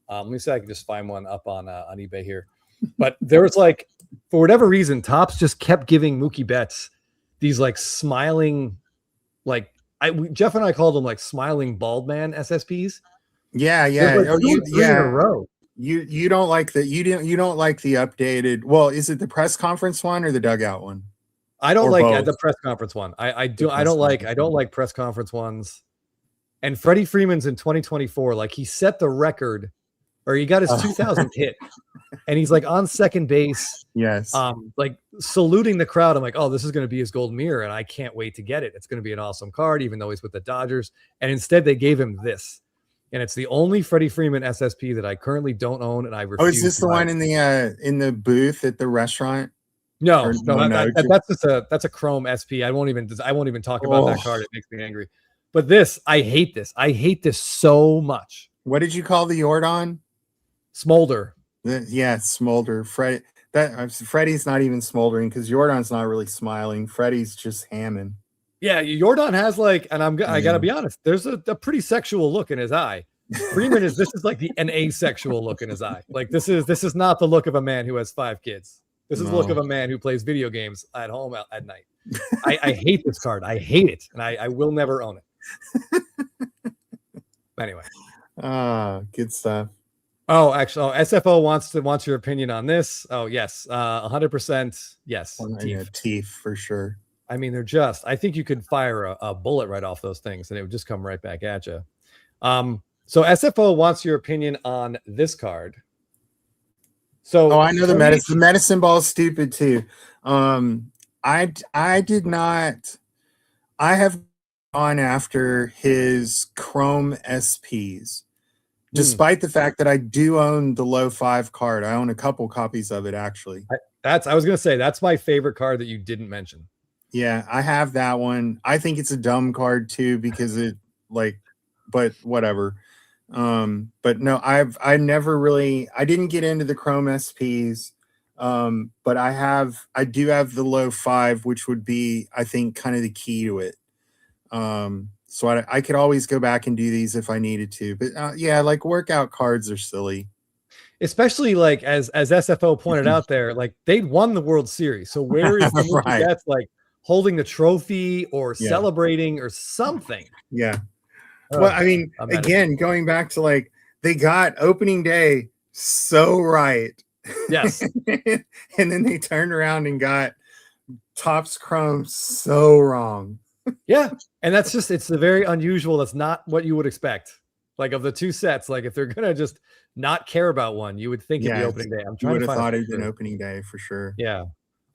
Let me see if I can just find one up on eBay here. But there was like, for whatever reason, Topps just kept giving Mookie Betts these like smiling, like Jeff and I called them like smiling bald man SSPs. Yeah, There's yeah. like Oh, two or three in a row. You don't like you don't like the updated. Well, is it the press conference one or the dugout one? I don't Or like both? the press conference one. I The press don't conference. like press conference ones. And Freddie Freeman's in 2024, like he set the record, or he got his 2000th hit, and he's like on second base, Yes. like saluting the crowd. I'm like, oh, this is going to be his golden mirror, and I can't wait to get it. It's going to be an awesome card, even though he's with the Dodgers. And instead, they gave him this, and it's the only Freddie Freeman SSP that I currently don't own, and I refuse. Oh, is this the one in the booth at the restaurant? No, Or- no, no, that's a Chrome SP. I won't even talk about that card. It makes me angry. But this, I hate this. I hate this so much. What did you call the Yordon? Smolder. Yeah, smolder. Freddie's not even smoldering because Jordan's not really smiling. Freddie's just hamming. Yeah, Jordan has like, and I gotta be honest, there's a pretty sexual look in his eye. Freeman this is like an asexual look in his eye. Like this is not the look of a man who has 5 kids. This is the look of a man who plays video games at home at night. I hate this card. I hate it, and I will never own it. Anyway. Good stuff. Oh, actually, SFO wants your opinion on this. Oh, yes, 100%. Yes, teeth for sure. I mean, I think you could fire a bullet right off those things, and it would just come right back at you. So SFO wants your opinion on this card. So, I know the medicine ball is stupid too. I did not. I have gone after his Chrome SPs. Despite the fact that I do own the low 5 card. I own a couple copies of it actually. I was gonna say that's my favorite card that you didn't mention. Yeah, I have that one. I think it's a dumb card too because but whatever. But no, I didn't get into the Chrome SPs. But I do have the low 5, which would be, I think, kind of the key to it. So I could always go back and do these if I needed to, but yeah, like workout cards are silly. Especially like as SFO pointed out there, like they'd won the World Series. So where is the Mookie Betts like holding the trophy or celebrating or something? Yeah. Well, I mean, again, going back to like they got opening day so right. Yes. And then they turned around and got Topps Chrome so wrong. Yeah. And it's very unusual. That's not what you would expect. Like of the 2 sets, like if they're going to just not care about one, you would think it'd be opening day. I'm trying to find thought it'd been opening day for sure. Yeah.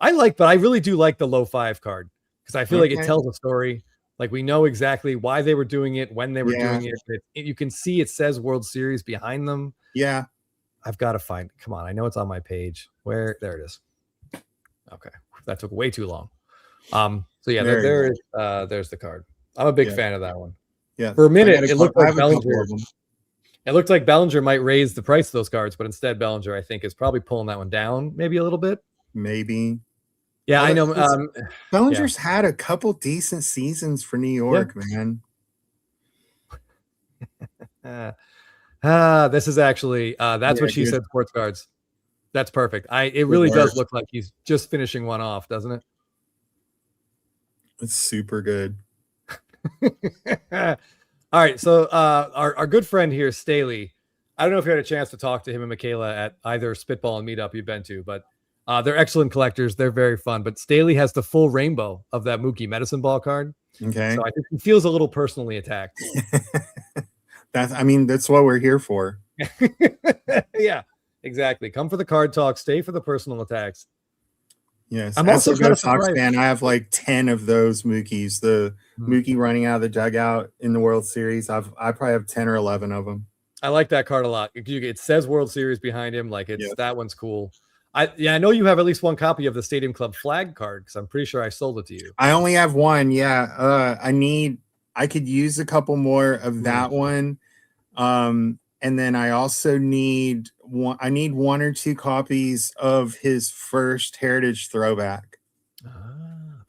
But I really do like the low 5 card because I feel like it tells a story. Like we know exactly why they were doing it, when they were doing it. You can see it says World Series behind them. Yeah. I've got to find it. Come on. I know it's on my page. There it is. Okay. That took way too long. So yeah, there's the card. I'm a big fan of that one. Yeah. For a minute, it looked like Bellinger. It looked like Bellinger might raise the price of those cards, but instead Bellinger, I think, is probably pulling that one down maybe a little bit. Maybe. Yeah, I know. Bellinger's had a couple decent seasons for New York, man. This is actually that's what she said. Sports cards. That's perfect. It really does look like he's just finishing one off, doesn't it? It's super good. All right. So our good friend here, Staley, I don't know if you had a chance to talk to him and Michaela at either Spitball and Meetup you've been to, but they're excellent collectors. They're very fun. But Staley has the full rainbow of that Mookie medicine ball card. Okay. So I think he feels a little personally attacked. That's what we're here for. Yeah, exactly. Come for the card talk, stay for the personal attacks. Yes. I'm also a Sox fan. I have like 10 of those Mookies. The Mookie running out of the dugout in the World Series. I probably have 10 or 11 of them. I like that card a lot. It says World Series behind him. Like that one's cool. I know you have at least one copy of the Stadium Club flag card because I'm pretty sure I sold it to you. I only have one. Yeah. I could use a couple more of that one. And then I also need one or two copies of his first Heritage throwback.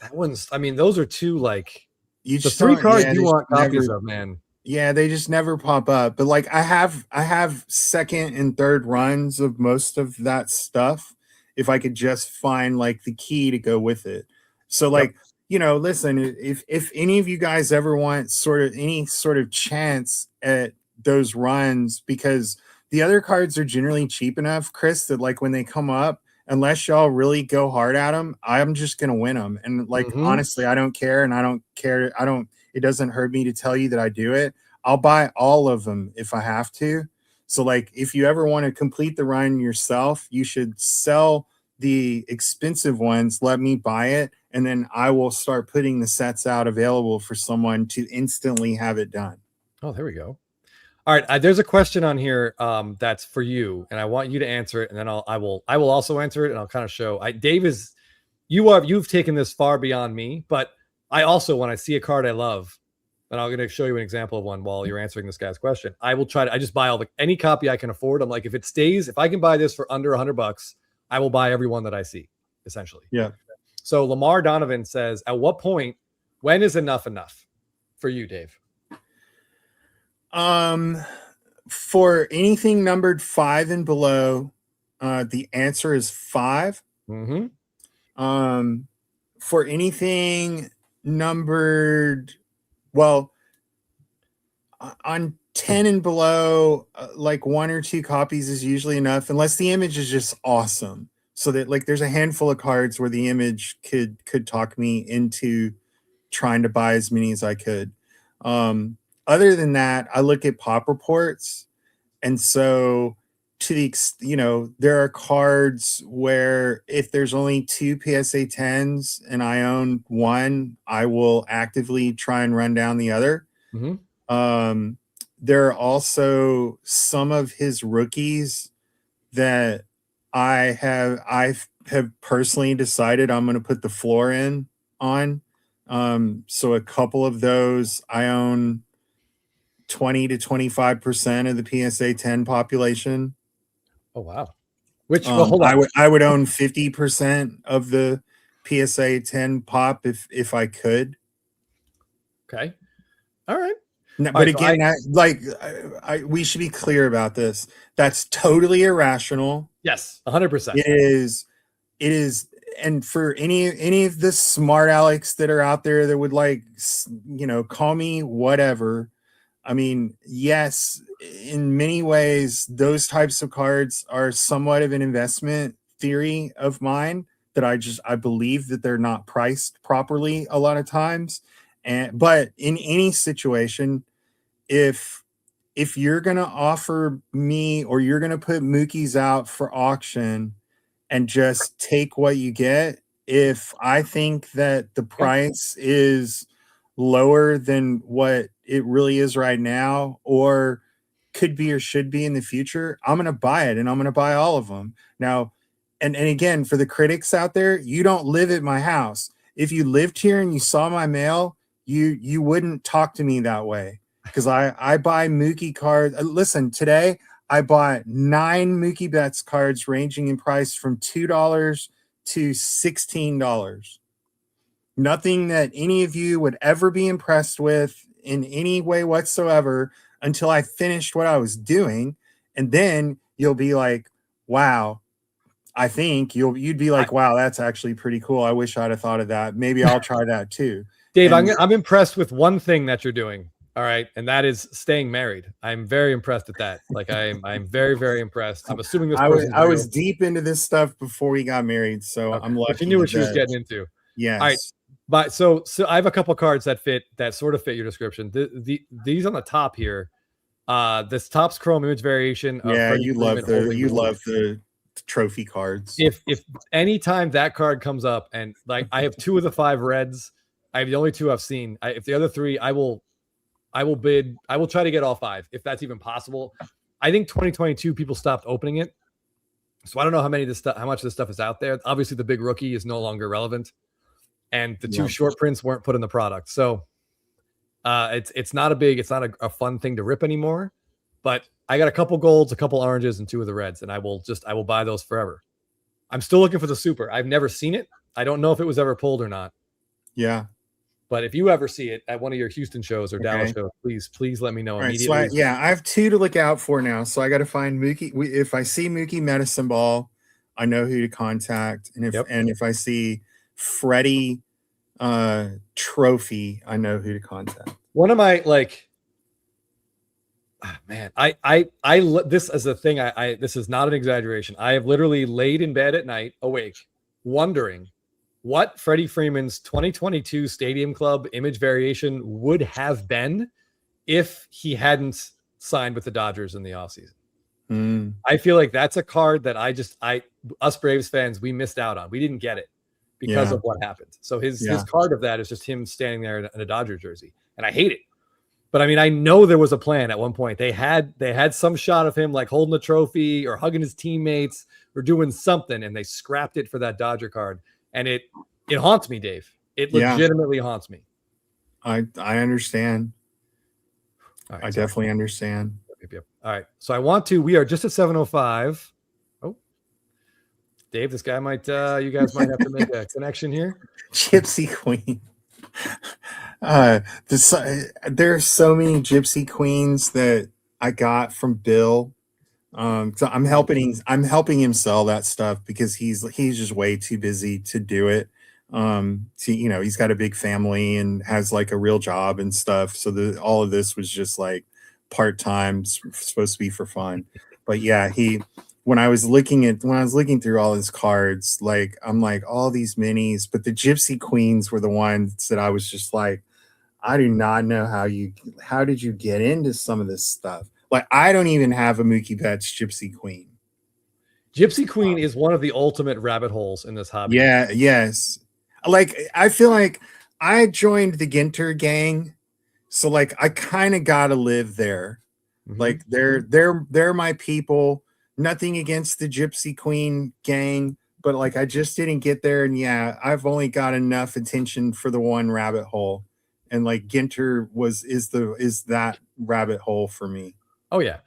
That one's. I mean, those are two like You the just three don't. cards Yeah, you they just want copies never. of, man. Yeah, they just never pop up. But like I have second and third runs of most of that stuff if I could just find like the key to go with it. So Yep. like, listen, if any of you guys ever want sort of any sort of chance at those runs, because the other cards are generally cheap enough, Chris, that like when they come up, unless y'all really go hard at them, I'm just gonna win them. And like Mhm. honestly, I don't care, and I don't care. It doesn't hurt me to tell you that I do it. I'll buy all of them if I have to. So like if you ever want to complete the run yourself, you should sell the expensive ones, let me buy it, and then I will start putting the sets out available for someone to instantly have it done. Oh, there we go. All right, there's a question on here that's for you, and I want you to answer it, and then I will also answer it, and I'll kind of show. Dave is you've taken this far beyond me, but I also, when I see a card I love, and I'm going to show you an example of one while you're answering this guy's question. I will try to. I just buy any copy I can afford. I'm like, if I can buy this for under $100, I will buy every one that I see. Essentially, Yeah. So Lamar Donovan says, at what point, when is enough for you, Dave? For anything numbered 5 and below, the answer is 5. Mm-hmm. For anything numbered, well, on 10 and below, like 1 or 2 copies is usually enough, unless the image is just awesome. So that like there's a handful of cards where the image could talk me into trying to buy as many as I could. Other than that, I look at pop reports, and so to the there are cards where if there's only 2 PSA 10s and I own one, I will actively try and run down the other. Mm-hmm. There are also some of his rookies that I have personally decided I'm going to put the floor in on. So a couple of those I own 20 to 25% of the PSA 10 population. Oh wow. Hold on. I would own 50% of the PSA 10 pop if I could. Okay. All right. No, but again, we should be clear about this. That's totally irrational. Yes, 100%. It is, and for any of the smart Alex that are out there that would call me whatever. I mean, yes, in many ways, those types of cards are somewhat of an investment theory of mine that I believe that they're not priced properly a lot of times. But in any situation, if you're going to offer me or you're going to put Mookie's out for auction and just take what you get, if I think that the price is lower than what it really is right now, or could be or should be in the future, I'm going to buy it, and I'm going to buy all of them. Now, and again, for the critics out there, you don't live at my house. If you lived here and you saw my mail, you wouldn't talk to me that way, because I buy Mookie cards. Listen, today I bought 9 Mookie Betts cards ranging in price from $2 to $16. Nothing that any of you would ever be impressed with in any way whatsoever until I finished what I was doing. And then you'll be like, wow, I think you'd be like, wow, that's actually pretty cool. I wish I'd have thought of that. Maybe I'll try that too. Dave, I'm impressed with one thing that you're doing. All right. And that is staying married. I'm very impressed at that. Like I'm very, very impressed. I'm assuming this person I was deep into this stuff before we got married. So I'm lucky. But you knew what she was getting into. Yes. All right. But so I have a couple cards that sort of fit your description. These on the top here, this Topps Chrome image variation. Yeah, you love the trophy cards. If anytime that card comes up, and like I have 2 of the 5 reds, I have the only 2 I've seen. If the other 3, I will bid. I will try to get all 5 if that's even possible. I think 2022 people stopped opening it, so I don't know how much of this stuff is out there. Obviously, the big rookie is no longer relevant, and the 2 short prints weren't put in the product. So it's not a fun thing to rip anymore. But I got a couple golds, a couple oranges, and 2 of the reds, and I will buy those forever. I'm still looking for the super. I've never seen it. I don't know if it was ever pulled or not. Yeah. But if you ever see it at one of your Houston shows or Dallas Okay. shows, please let me know All right. So immediately. I have two to look out for now. So I got to find Mookie. If I see Mookie Medicine Ball, I know who to contact. And Yep. if I see Freddie Trophy, I know who to contact. One of my man, this is a thing. This is not an exaggeration. I have literally laid in bed at night awake, wondering what Freddie Freeman's 2022 Stadium Club image variation would have been if he hadn't signed with the Dodgers in the offseason. I feel like that's a card that us Braves fans, we missed out on. We didn't get it because of what happened. So his card of that is just him standing there in a Dodger jersey, and I hate it. But I mean, I know there was a plan at one point. They had some shot of him like holding the trophy or hugging his teammates or doing something, and they scrapped it for that Dodger card. And it haunts me, Dave. It legitimately haunts me. I understand. Right, I definitely understand. Yep. All right. So we are just at 7:05. Oh, Dave, this guy you guys might have to make a connection here. Gypsy Queen. There's so many Gypsy Queens that I got from Bill. So I'm helping him sell that stuff because he's just way too busy to do it. He's got a big family and has like a real job and stuff. So all of this was just like part-time, supposed to be for fun. But yeah, when I was looking through all his cards, like I'm like all these minis, but the Gypsy Queens were the ones that I was just like, I do not know how did you get into some of this stuff? Like, I don't even have a Mookie Betts Gypsy Queen. Gypsy Queen is one of the ultimate rabbit holes in this hobby. Yeah, yes. Like, I feel like I joined the Ginter gang, so like I kind of gotta live there. Mm-hmm. Like they're my people. Nothing against the Gypsy Queen gang, but like I just didn't get there, and yeah, I've only got enough attention for the one rabbit hole, and like Ginter is that rabbit hole for me. Oh yeah.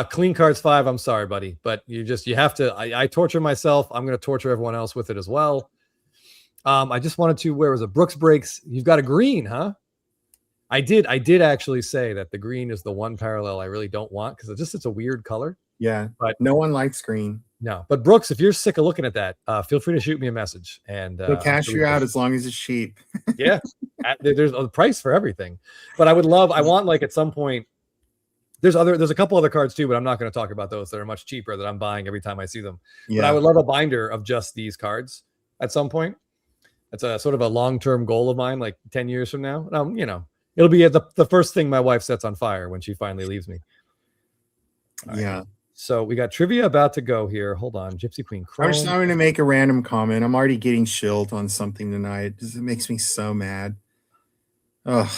Clean Cards 5. I'm sorry, buddy, but you have to. I torture myself. I'm going to torture everyone else with it as well. I just wanted to. Where was it? Brooks Breaks. You've got a green, huh? I did actually say that the green is the one parallel I really don't want because it's a weird color. Yeah, but no one likes green. No, but Brooks, if you're sick of looking at that, feel free to shoot me a message and they'll cash you out as long as it's cheap. Yeah, there's a price for everything. But I want like at some point. There's a couple other cards too, but I'm not going to talk about those that are much cheaper that I'm buying every time I see them. Yeah. But I would love a binder of just these cards at some point. That's a sort of a long-term goal of mine, like 10 years from now. It'll be the first thing my wife sets on fire when she finally leaves me. All yeah. Right. So we got trivia about to go here. Hold on. Gypsy Queen Chrome. I'm just going to make a random comment. I'm already getting shilled on something tonight. It makes me so mad. Ugh.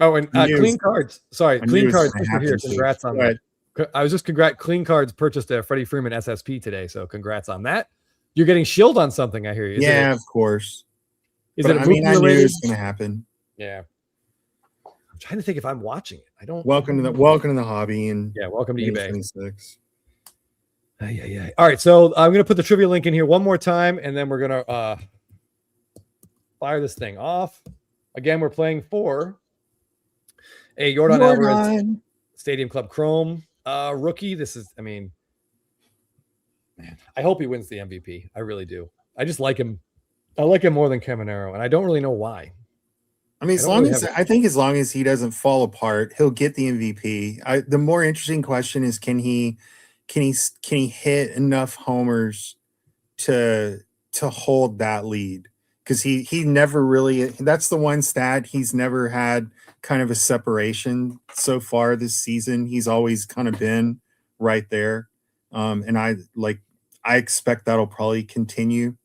Oh, and Clean Cards. Sorry, Clean Cards here. Congrats on that. I was just Clean Cards purchased a Freddie Freeman SSP today, so congrats on that. You're getting shilled on something, I hear you. Of course. Is it? I knew it was going to happen. Yeah. I'm trying to think if I'm watching it. I don't. Welcome to the hobby and welcome to eBay. 26. Yeah. All right, so I'm going to put the trivia link in here one more time, and then we're going to fire this thing off. Again, we're playing for a Jordan Alvarez Stadium Club Chrome rookie. This is, man, I hope he wins the MVP. I really do. I just like him. I like him more than Caminero, and I don't really know why. I mean, I think as long as he doesn't fall apart, he'll get the MVP. The more interesting question is, can he hit enough homers to hold that lead? Because he never really. That's the one stat he's never had kind of a separation so far this season. He's always kind of been right there, and I expect that'll probably continue.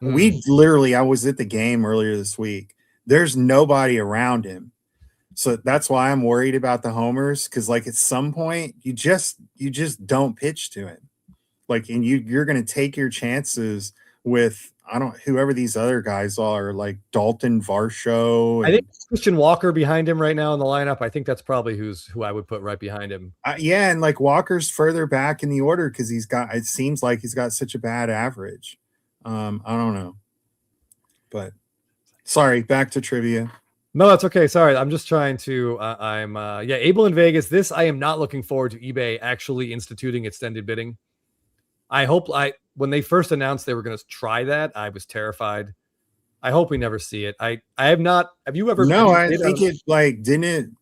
I was at the game earlier this week. There's nobody around him, so that's why I'm worried about the homers. Because like at some point, you just don't pitch to him, and you're going to take your chances with whoever these other guys are, like Dalton Varsho. I think Christian Walker behind him right now in the lineup. I think that's probably who I would put right behind him. And like Walker's further back in the order because it seems like he's got such a bad average. I don't know, but Sorry, back to trivia. No, that's okay. Sorry. I'm just trying to, Able in Vegas. This, I am not looking forward to eBay actually instituting extended bidding. When they first announced they were going to try that, I was terrified. I hope we never see it. I have not, have you ever? No, have you I think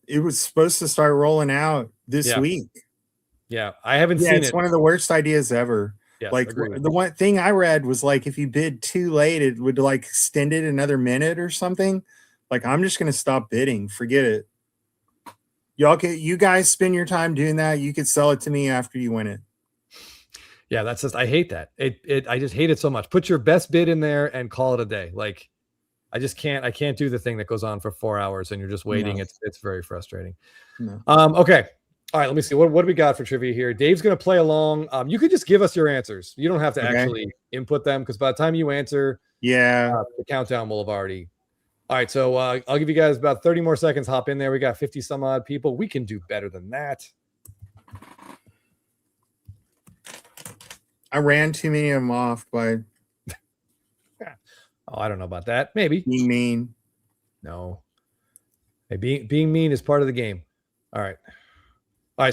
it was supposed to start rolling out this week. Yeah. I haven't Yeah, seen it's it. one of the worst ideas ever. Yes, Like agreed. the one thing I read was like, if you bid too late, it would like extend it another minute or something. Like, I'm just going to stop bidding. Forget it. You guys spend your time doing that. You could sell it to me after you win it. Yeah, that's just, I hate that. I just hate it so much. Put your best bid in there and call it a day. Like, I can't do the thing that goes on for 4 hours and you're just waiting. No. It's very frustrating. No. Okay. All right, let me see. What do we got for trivia here? Dave's going to play along. You could just give us your answers. You don't have to actually input them, because by the time you answer, the countdown will have already. All right, so I'll give you guys about 30 more seconds. Hop in there. We got 50 some odd people. We can do better than that. I ran too many of them off by I don't know about that. Maybe being mean. No. Hey, being mean is part of the game. All right.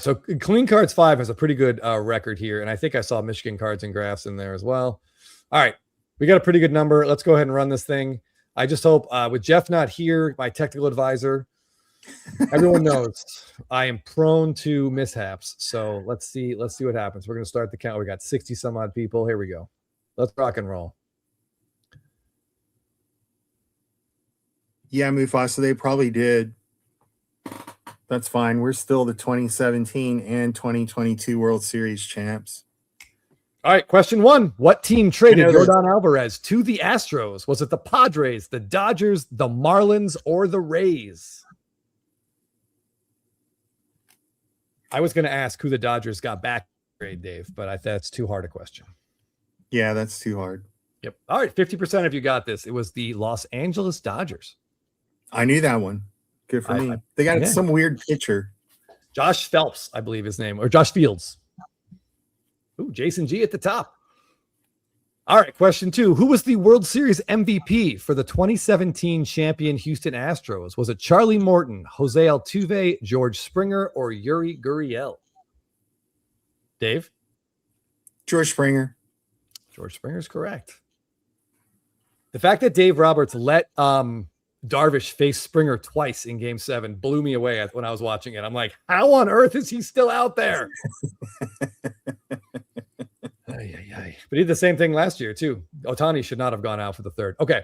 So Clean Cards 5 has a pretty good record here, and I think I saw Michigan Cards and Graphs in there as well. All right. We got a pretty good number. Let's go ahead and run this thing. I just hope, with Jeff not here, my technical advisor, everyone knows I am prone to mishaps. So let's see what happens. We're going to start the count. We got 60 some odd people. Here we go. Let's rock and roll. Yeah, Mufasa, they probably did. That's fine. We're still the 2017 and 2022 World Series champs. All right, question 1. What team traded that- Yordan Alvarez to the Astros? Was it the Padres, the Dodgers, the Marlins, or the Rays? I was going to ask who the Dodgers got back trade, Dave, but that's too hard a question. Yeah, that's too hard. Yep. All right, 50% of you got this. It was the Los Angeles Dodgers. I knew that one. Good for me. They got some weird pitcher. Josh Phelps, I believe his name, or Josh Fields. Ooh, Jason G at the top. All right, question 2. Who was the World Series MVP for the 2017 champion Houston Astros? Was it Charlie Morton, Jose Altuve, George Springer, or Yuri Gurriel? Dave? George Springer. George Springer's correct. The fact that Dave Roberts let Darvish face Springer twice in Game 7 blew me away when I was watching it. I'm like, how on earth is he still out there? But he did the same thing last year too. Ohtani should not have gone out for the third. Okay.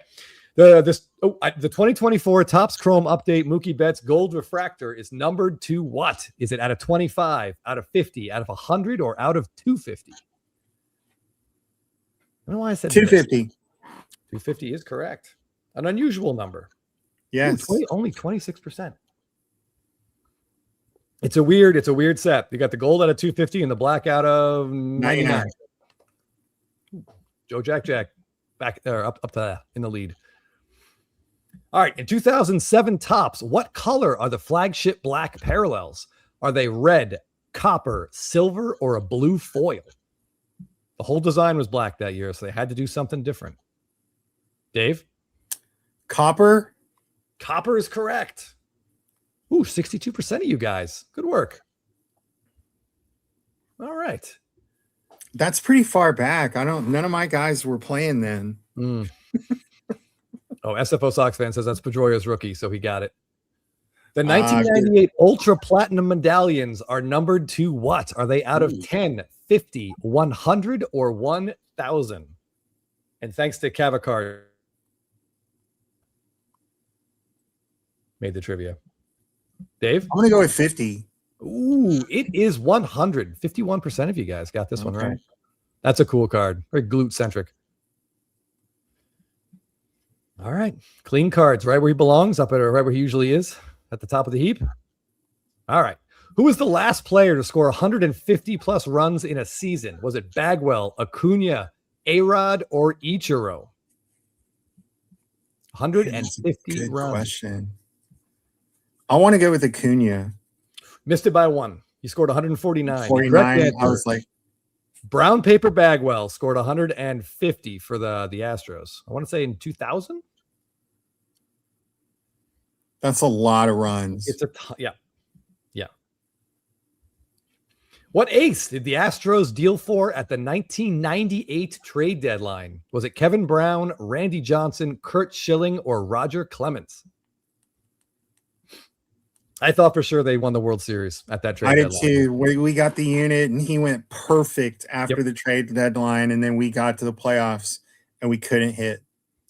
The 2024 Topps Chrome Update Mookie Betts Gold Refractor is numbered to what? Is it out of 25, out of 50, out of 100, or out of 250? I don't know why I said 250. 250 is correct. An unusual number. Yes. Ooh, only 26%. It's a weird set. You got the gold out of 250 and the black out of 99. Joe Jack back there up to in the lead. All right, in 2007 Topps, what color are the flagship black parallels? Are they red, copper, silver, or a blue foil? The whole design was black that year, so they had to do something different. Dave? Copper? Copper is correct. Ooh, 62% of you guys. Good work. All right. That's pretty far back. None of my guys were playing then. Oh, SFO Sox fan says that's Pedroia's rookie, so he got it. The 1998 Ultra Platinum medallions are numbered to what? Are they out of 10, 50, 100, or 1,000? And thanks to Cavacard, made the trivia. Dave? I'm going to go with 50. Ooh, it is 100. 51% of you guys got this one right. That's a cool card. Very glute-centric. All right. Clean Cards, right where he belongs, right where he usually is, at the top of the heap. All right. Who was the last player to score 150-plus runs in a season? Was it Bagwell, Acuna, A-Rod, or Ichiro? 150 runs. Question. I want to go with Acuna. Missed it by 1. He scored 149. 49. I was like, Brown Paper Bagwell scored 150 for the Astros. I want to say in 2000. That's a lot of runs. It's a yeah. What ace did the Astros deal for at the 1998 trade deadline? Was it Kevin Brown, Randy Johnson, Kurt Schilling, or Roger Clemens? I thought for sure they won the World Series at that trade I did deadline. too. We got the unit, and he went perfect after Yep. the trade deadline, and then we got to the playoffs, and we couldn't hit.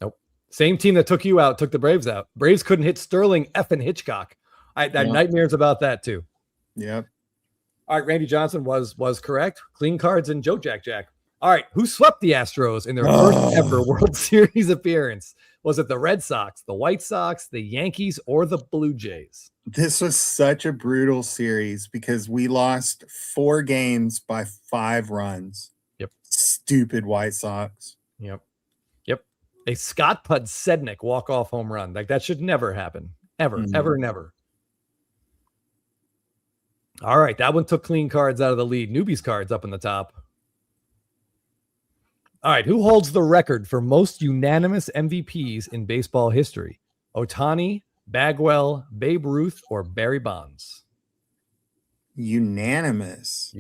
Nope. Same team that took you out took the Braves out. Braves couldn't hit Sterling, effing Hitchcock. I had nightmares about that too. Yep. All right, Randy Johnson was correct. Clean cards and Joe Jack. All right, who swept the Astros in their first ever World Series appearance? Was it the Red Sox, the White Sox, the Yankees, or the Blue Jays? This was such a brutal series because we lost 4 games by 5 runs. Yep. Stupid White Sox. Yep. A Scott Podsednik walk-off home run. Like that should never happen. Ever, ever, never. All right, that one took clean cards out of the lead. Newbies cards up in the top. All right, who holds the record for most unanimous MVPs in baseball history? Ohtani, Bagwell, Babe Ruth, or Barry Bonds? Unanimous.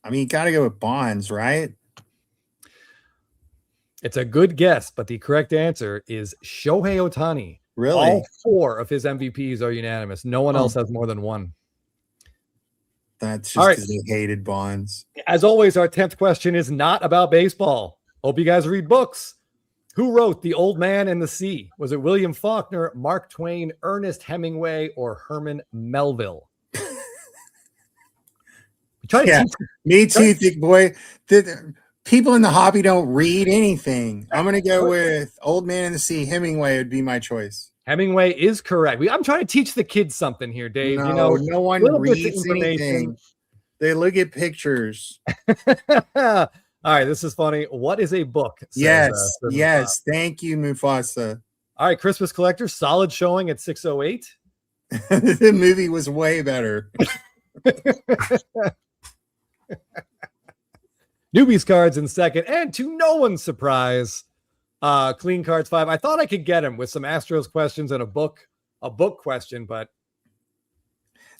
I mean, you got to go with Bonds, right? It's a good guess, but the correct answer is Shohei Ohtani. Really? All 4 of his MVPs are unanimous. No one else has more than one. That's just All right. because they hated Bonds. As always, our 10th question is not about baseball. Hope you guys read books. Who wrote The Old Man and the Sea? Was it William Faulkner, Mark Twain, Ernest Hemingway, or Herman Melville? Me too, thick boy. People in the hobby don't read anything. I'm going to go with Old Man and the Sea. Hemingway would be my choice. Hemingway is correct. I'm trying to teach the kids something here, Dave. No, no one reads anything. They look at pictures. All right, this is funny. What is a book? Says, yes. Thank you, Mufasa. All right, Christmas Collector, solid showing at 6:08. The movie was way better. Newbies cards in second, and to no one's surprise, clean cards 5. I thought I could get him with some Astros questions and a book question, but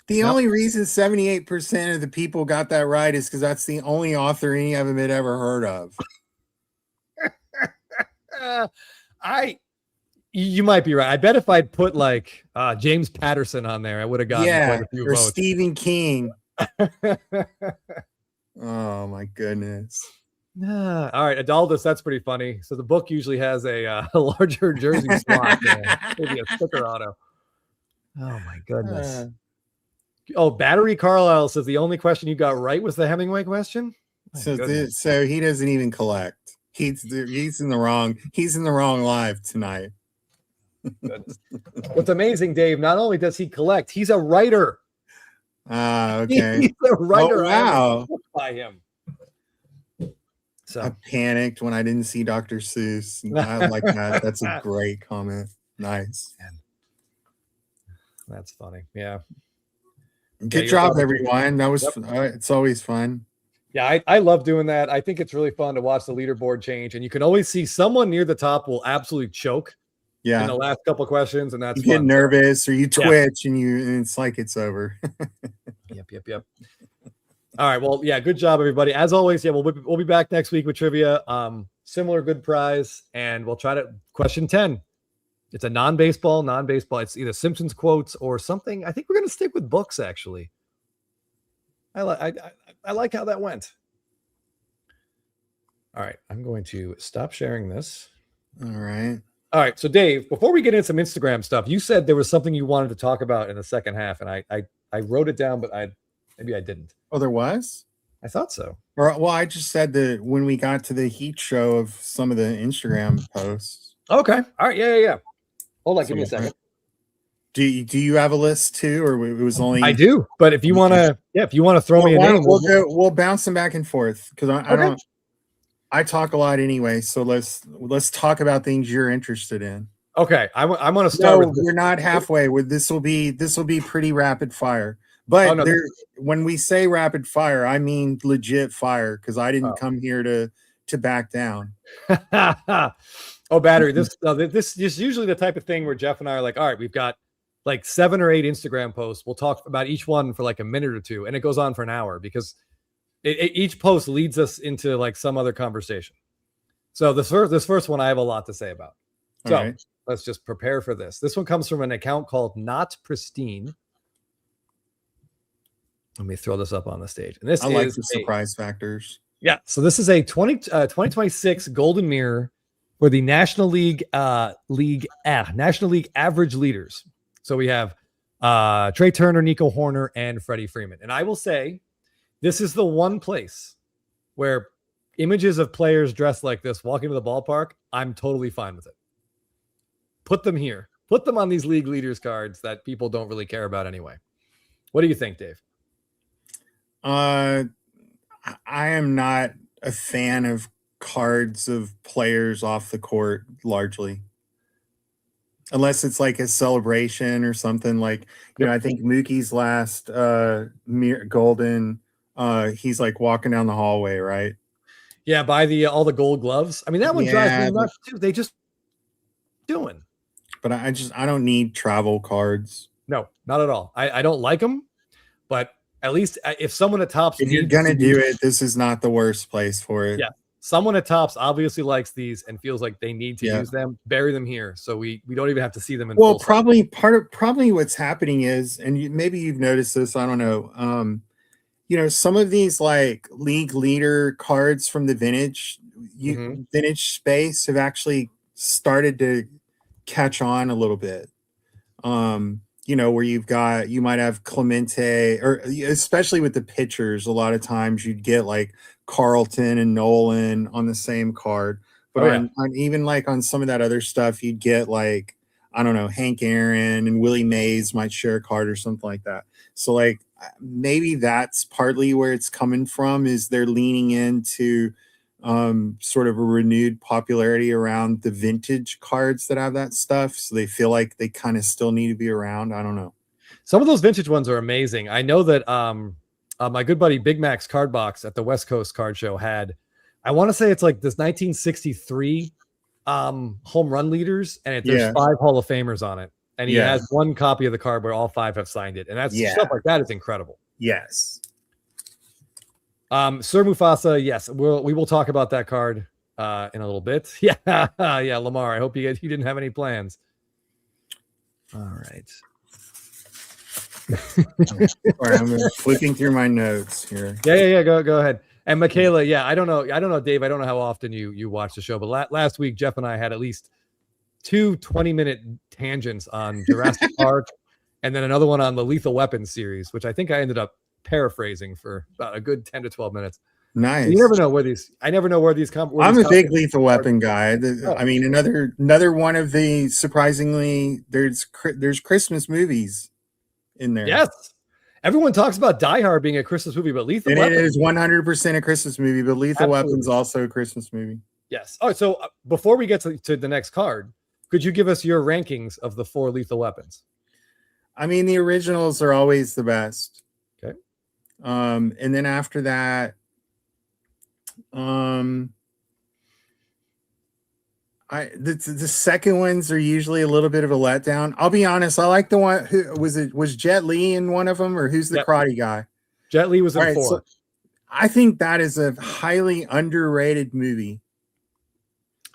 the only reason 78% of the people got that right is because that's the only author any of them had ever heard of. You might be right. I bet if I'd put like James Patterson on there, I would have gotten quite a few or votes. Stephen King. Oh my goodness. All right, Adaldus, that's pretty funny. So the book usually has a larger jersey slot, maybe a sticker auto. Oh my goodness. Battery Carlisle says the only question you got right was the Hemingway question. So he doesn't even collect. He's in the wrong live tonight. What's amazing, Dave, not only does he collect, he's a writer. Okay. He's a writer. Oh, wow. By him. So I panicked when I didn't see Dr. Seuss. I like that. That's a great comment. Nice. That's funny. Yeah. Good job, everyone. That was it's always fun. Yeah, I love doing that. I think it's really fun to watch the leaderboard change, and you can always see someone near the top will absolutely choke. Yeah. In the last couple questions, and that's you get nervous or you twitch and it's like it's over. Yep. All right. Well, yeah, good job, everybody. As always, yeah, we'll be back next week with trivia. Similar good prize, and we'll try to question 10. It's a non-baseball. It's either Simpsons quotes or something. I think we're gonna stick with books, actually. I like how that went. All right, I'm going to stop sharing this. All right, so Dave, before we get into some Instagram stuff, you said there was something you wanted to talk about in the second half, and I wrote it down, but maybe I didn't. Oh, there was? I thought so. Well, I just said that when we got to the heat show of some of the Instagram posts. Okay. All right. Yeah. Hold on, give me a second. Do you have a list too, or it was only? I do, but if you want to, throw me a name, we'll bounce them back and forth because I don't. I talk a lot anyway, so let's talk about things you're interested in. Okay, I'm going to start. No, we're not halfway. This will be pretty rapid fire. But when we say rapid fire, I mean legit fire because I didn't come here to back down. Oh, battery. This is usually the type of thing where Jeff and I are like, all right, we've got like 7 or 8 Instagram posts. We'll talk about each one for like a minute or two, and it goes on for an hour because each post leads us into like some other conversation. So this first one I have a lot to say about. So All right. let's just prepare for this. This one comes from an account called Not Pristine. Let me throw this up on the stage. And this I like is the surprise factors. Yeah. So this is a 2026 Golden Mirror for the National League National League average leaders. So we have Trey Turner, Nico Horner, and Freddie Freeman. And I will say, this is the one place where images of players dressed like this walking to the ballpark, I'm totally fine with it. Put them here. Put them on these league leaders cards that people don't really care about anyway. What do you think, Dave? I am not a fan of cards of players off the court largely. Unless it's like a celebration or something like, you know, I think Mookie's last Golden, he's like walking down the hallway, right? Yeah, buy all the gold gloves. I mean, that one drives me nuts too. They just doing. But I don't need travel cards. No, not at all. I don't like them, but at least if someone at Topps, if you're gonna do it, this is not the worst place for it. Yeah, someone at Topps obviously likes these and feels like they need to use them. Bury them here, so we don't even have to see them. Well, probably what's happening is, and maybe you've noticed this. I don't know. You know, some of these like league leader cards from the vintage space have actually started to catch on a little bit. You know, where you might have Clemente, or especially with the pitchers, a lot of times you'd get like Carlton and Nolan on the same card. But on even like on some of that other stuff, you'd get like, I don't know, Hank Aaron and Willie Mays might share a card or something like that. So like maybe that's partly where it's coming from, is they're leaning into sort of a renewed popularity around the vintage cards that have that stuff. So they feel like they kind of still need to be around. I don't know. Some of those vintage ones are amazing. I know that my good buddy Big Mac's Card Box at the West Coast Card Show had, I want to say it's like this 1963 home run leaders, and there's 5 Hall of Famers on it. And he has one copy of the card where all 5 have signed it. And that's stuff like that is incredible. Yes. Sir Mufasa, yes, we will talk about that card in a little bit. Yeah, Lamar. I hope you didn't have any plans. All right. All right, I'm flipping through my notes here. Yeah. Go ahead. And Michaela, I don't know, Dave. I don't know how often you watch the show, but last week Jeff and I had at least 2 20-minute tangents on Jurassic Park, and then another one on the Lethal Weapon series, which I think I ended up paraphrasing for about a good 10 to 12 minutes. Nice. You never know where these. I never know where these come. I'm a big Lethal Weapon guy. I mean, another one of the surprisingly there's Christmas movies in there. Yes, everyone talks about Die Hard being a Christmas movie, but Lethal Weapon, it is 100% a Christmas movie. But Lethal Weapon's also a Christmas movie. Yes. All right. So before we get to the next card, could you give us your rankings of the 4 Lethal Weapons? I mean, the originals are always the best. Okay. And then after that, the second ones are usually a little bit of a letdown. I'll be honest. I like the one was Jet Li in one of them, or who's the karate guy? Jet Li was in 4. So I think that is a highly underrated movie.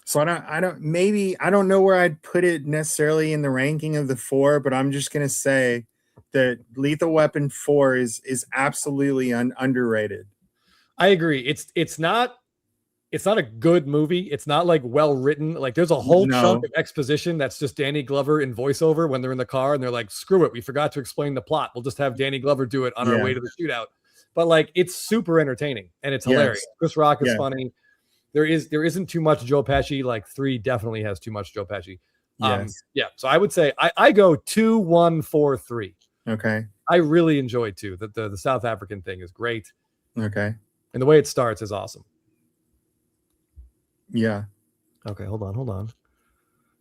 So I don't know where I'd put it necessarily in the ranking of the 4, but I'm just gonna say that Lethal Weapon 4 is absolutely underrated. I agree. It's not a good movie. It's not like well written. Like there's a whole chunk of exposition that's just Danny Glover in voiceover when they're in the car and they're like, screw it, we forgot to explain the plot. We'll just have Danny Glover do it on our way to the shootout. But like it's super entertaining and it's hilarious. Chris Rock is funny. There isn't too much Joe Pesci. Like 3 definitely has too much Joe Pesci. So I would say I go 2, 1, 4, 3. Okay. I really enjoyed 2. The South African thing is great. Okay. And the way it starts is awesome. Yeah. Okay, hold on.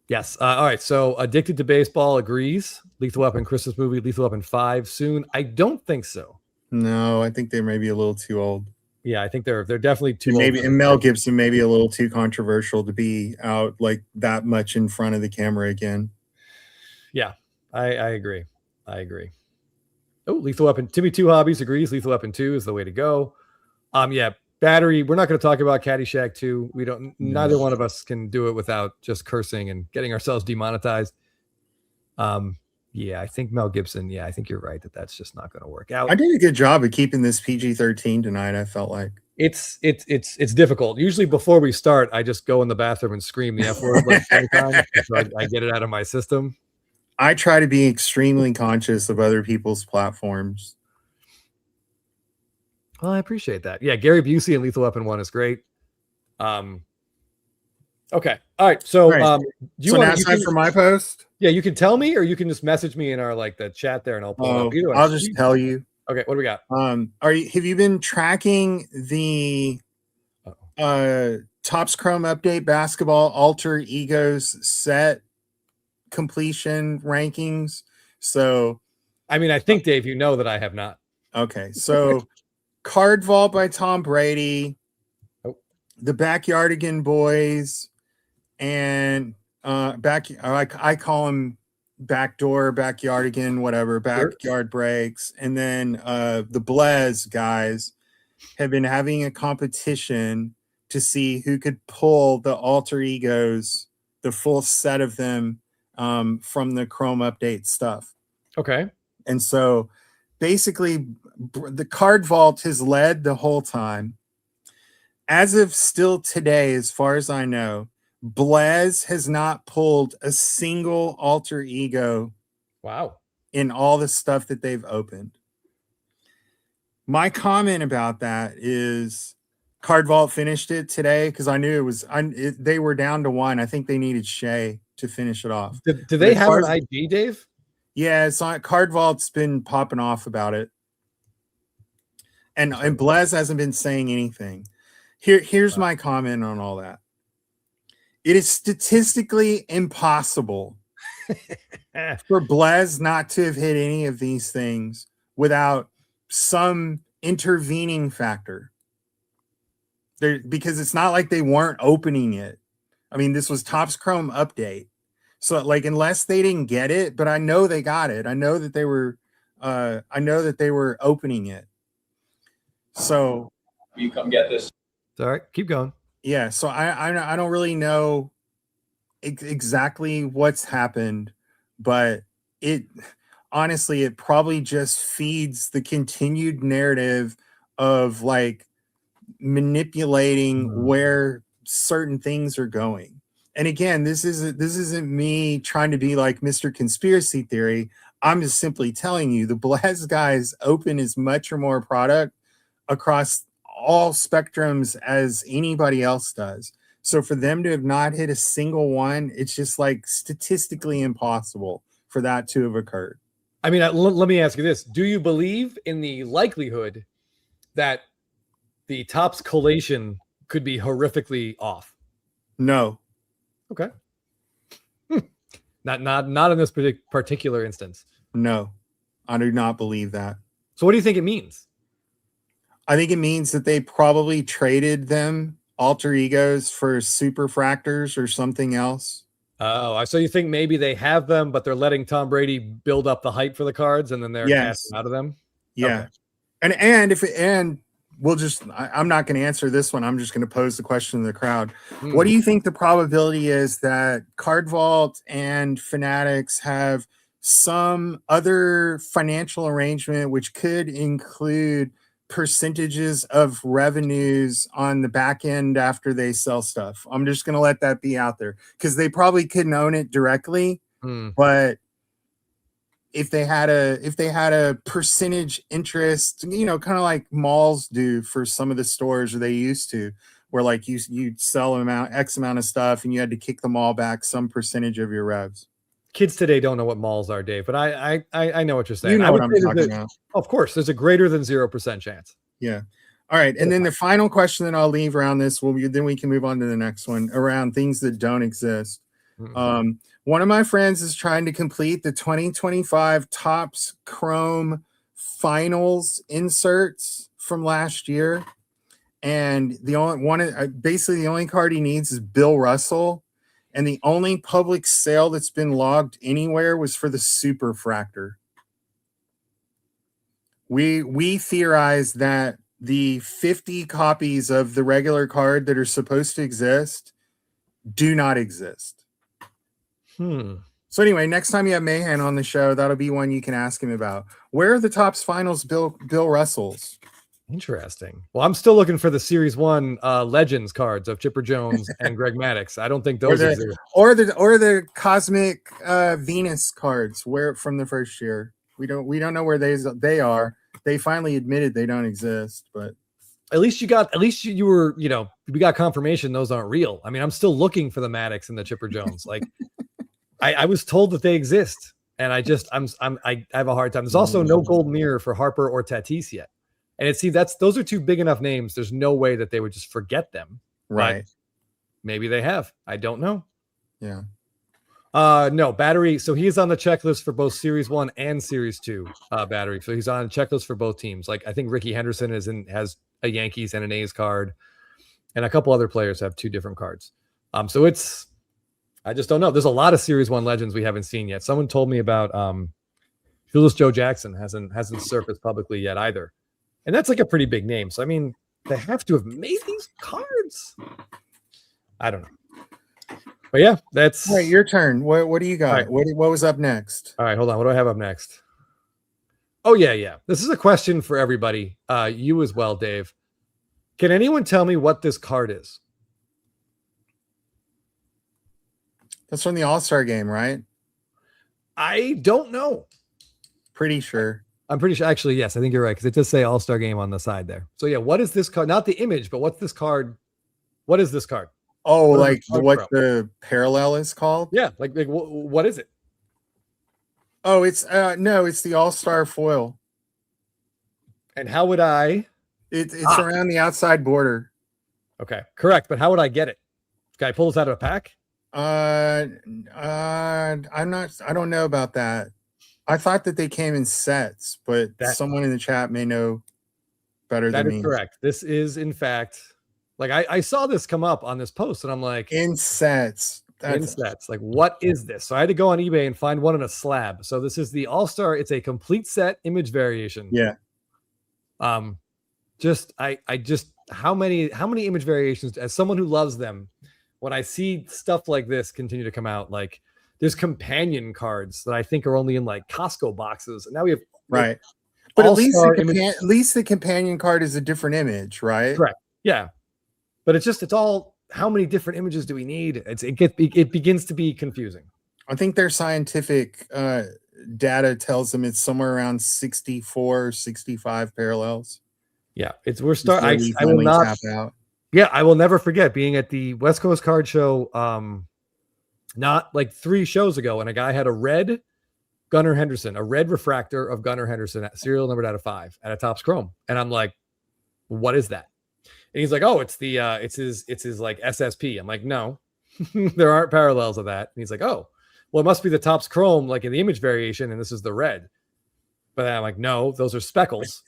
Yes. All right. So Addicted to Baseball agrees. Lethal Weapon Christmas movie, Lethal Weapon 5 soon. I don't think so. No, I think they may be a little too old. Yeah, I think they're definitely too And old. maybe, and Mel Gibson maybe a little too controversial to be out like that much in front of the camera again. Yeah, I agree. I agree. Oh, Lethal Weapon. Timmy Two Hobbies agrees. Lethal Weapon 2 is the way to go. Yeah, battery. We're not going to talk about Caddyshack 2. We don't. Neither one of us can do it without just cursing and getting ourselves demonetized. Yeah, I think Mel Gibson. Yeah, I think you're right that that's just not going to work out. I did a good job of keeping this PG-13 tonight. I felt like It's difficult. Usually before we start, I just go in the bathroom and scream the F word like 20 times, so I get it out of my system. I try to be extremely conscious of other people's platforms. Well, I appreciate that. Yeah, Gary Busey and Lethal Weapon 1 is great. Okay. All right. So, All right. do you So want now it's time for my post. Yeah, you can tell me, or you can just message me in our the chat there, and I'll pull it up. Either way. I'll just tell you. Okay, what do we got? Have you been tracking the Topps Chrome Update Basketball Alter Egos set completion rankings? So, I mean, I think Dave, you know that I have not. Okay, so Card Vault by Tom Brady, the Backyardigan Boys, and I call them Backdoor, Backyardigan, whatever, Backyard Breaks, and then the Blez guys have been having a competition to see who could pull the alter egos, the full set of them, from the Chrome Update stuff. Okay. And so basically the Card Vault has led the whole time. As of still today, as far as I know, Blez has not pulled a single alter ego. Wow. In all the stuff that they've opened. My comment about that is Card Vault finished it today because I knew they were down to one. I think they needed Shea to finish it off. Do they have an ID, Dave? Yeah, it's on Card Vault's been popping off about it. And Blez hasn't been saying anything. Here's my comment on all that. It is statistically impossible for Blez not to have hit any of these things without some intervening factor. Because it's not like they weren't opening it. I mean, this was Topps Chrome Update. So unless they didn't get it, but I know they got it. I know that they were opening it. So you come get this. All right, keep going. Yeah, so I don't really know exactly what's happened, but it probably just feeds the continued narrative of manipulating where certain things are going. And again, this isn't me trying to be like Mr. Conspiracy Theory. I'm just simply telling you the Blaz guys open as much or more product across all spectrums as anybody else does. So for them to have not hit a single one, it's just statistically impossible for that to have occurred. I mean, let me ask you this. Do you believe in the likelihood that the Topps collation could be horrifically off? No. Okay. Not in this particular instance. No, I do not believe that. So what do you think it means? I think it means that they probably traded them alter egos for superfractors or something else. Oh, so you think maybe they have them, but they're letting Tom Brady build up the hype for the cards, and then they're casting out of them? Yeah. Okay. And I'm not going to answer this one. I'm just going to pose the question to the crowd. What do you think the probability is that Card Vault and Fanatics have some other financial arrangement, which could include percentages of revenues on the back end after they sell stuff? I'm just going to let that be out there because they probably couldn't own it directly, but if they had a percentage interest, kind of like malls do for some of the stores, or they used to, where you'd sell X amount of stuff and you had to kick the mall back some percentage of your revs. Kids today don't know what malls are, Dave, but I know what you're saying. You know what I'm talking about. Of course, there's a greater than 0% chance. Yeah. All right. And then the final question that I'll leave around this then we can move on to the next one around things that don't exist. One of my friends is trying to complete the 2025 Topps Chrome finals inserts from last year. and the only one, basically the only card he needs is Bill Russell, and the only public sale that's been logged anywhere was for the Super Fractor. We theorize that the 50 copies of the regular card that are supposed to exist do not exist. So anyway, next time you have Mahan on the show, that'll be one you can ask him about. Where are the Topps Finals Bill Russells? Interesting. Well, I'm still looking for the Series 1 Legends cards of Chipper Jones and Greg Maddux. I don't think those exist. Or the Cosmic Venus cards where from the first year. We don't know where they are. They finally admitted they don't exist, but at least you were, we got confirmation those aren't real. I mean, I'm still looking for the Maddux and the Chipper Jones. Like I was told that they exist, and I have a hard time. There's also no gold mirror for Harper or Tatis yet. And those are two big enough names. There's no way that they would just forget them. Right. But maybe they have. I don't know. Yeah. No, Battery. So he is on the checklist for both Series 1 and Series 2 Battery. So he's on a checklist for both teams. Like I think Ricky Henderson has a Yankees and an A's card, and a couple other players have two different cards. So I just don't know. There's a lot of Series 1 legends we haven't seen yet. Someone told me about Phyllis Joe Jackson hasn't surfaced publicly yet either. And that's like a pretty big name. So I mean, they have to have made these cards. I don't know. But yeah, that's all right. Your turn. What do you got? Right. What was up next? All right, hold on. What do I have up next? Oh, yeah. This is a question for everybody. You as well, Dave. Can anyone tell me what this card is? That's from the All-Star game, right? I don't know. Pretty sure. I'm pretty sure. Actually, yes, I think you're right, because it does say All-Star game on the side there. So yeah, what is this card? Not the image, but what's this card? What is this card? Oh, like what the parallel is called? Yeah, like what is it? Oh, it's it's the All-Star foil. And how would I? It's around the outside border. Okay, correct. But how would I get it? Can I pull this out of a pack? I'm not. I don't know about that. I thought that they came in sets, but someone in the chat may know better than me. That is correct. This is in fact. Like I saw this come up on this post, and I'm like, in sets. Like, what is this? So I had to go on eBay and find one in a slab. So this is the All-Star. It's a complete set image variation. Yeah. Just how many image variations, as someone who loves them, when I see stuff like this continue to come out, like there's companion cards that I think are only in like Costco boxes, and now we have right. But at least the companion card is a different image, right? Correct. Yeah. But it's all, how many different images do we need? It begins to be confusing. I think their scientific data tells them it's somewhere around 64, 65 parallels. Yeah, I will not tap out. Yeah, I will never forget being at the West Coast Card Show, not like 3 shows ago, and a guy had a red Gunnar Henderson, a red refractor of Gunnar Henderson, serial numbered out of 5 at a Topps Chrome, and I'm like, what is that? And he's like, oh, it's his like SSP. I'm like, no, there aren't parallels of that. And he's like, oh, well, it must be the Topps Chrome, like in the image variation, and this is the red. But then I'm like, no, those are speckles.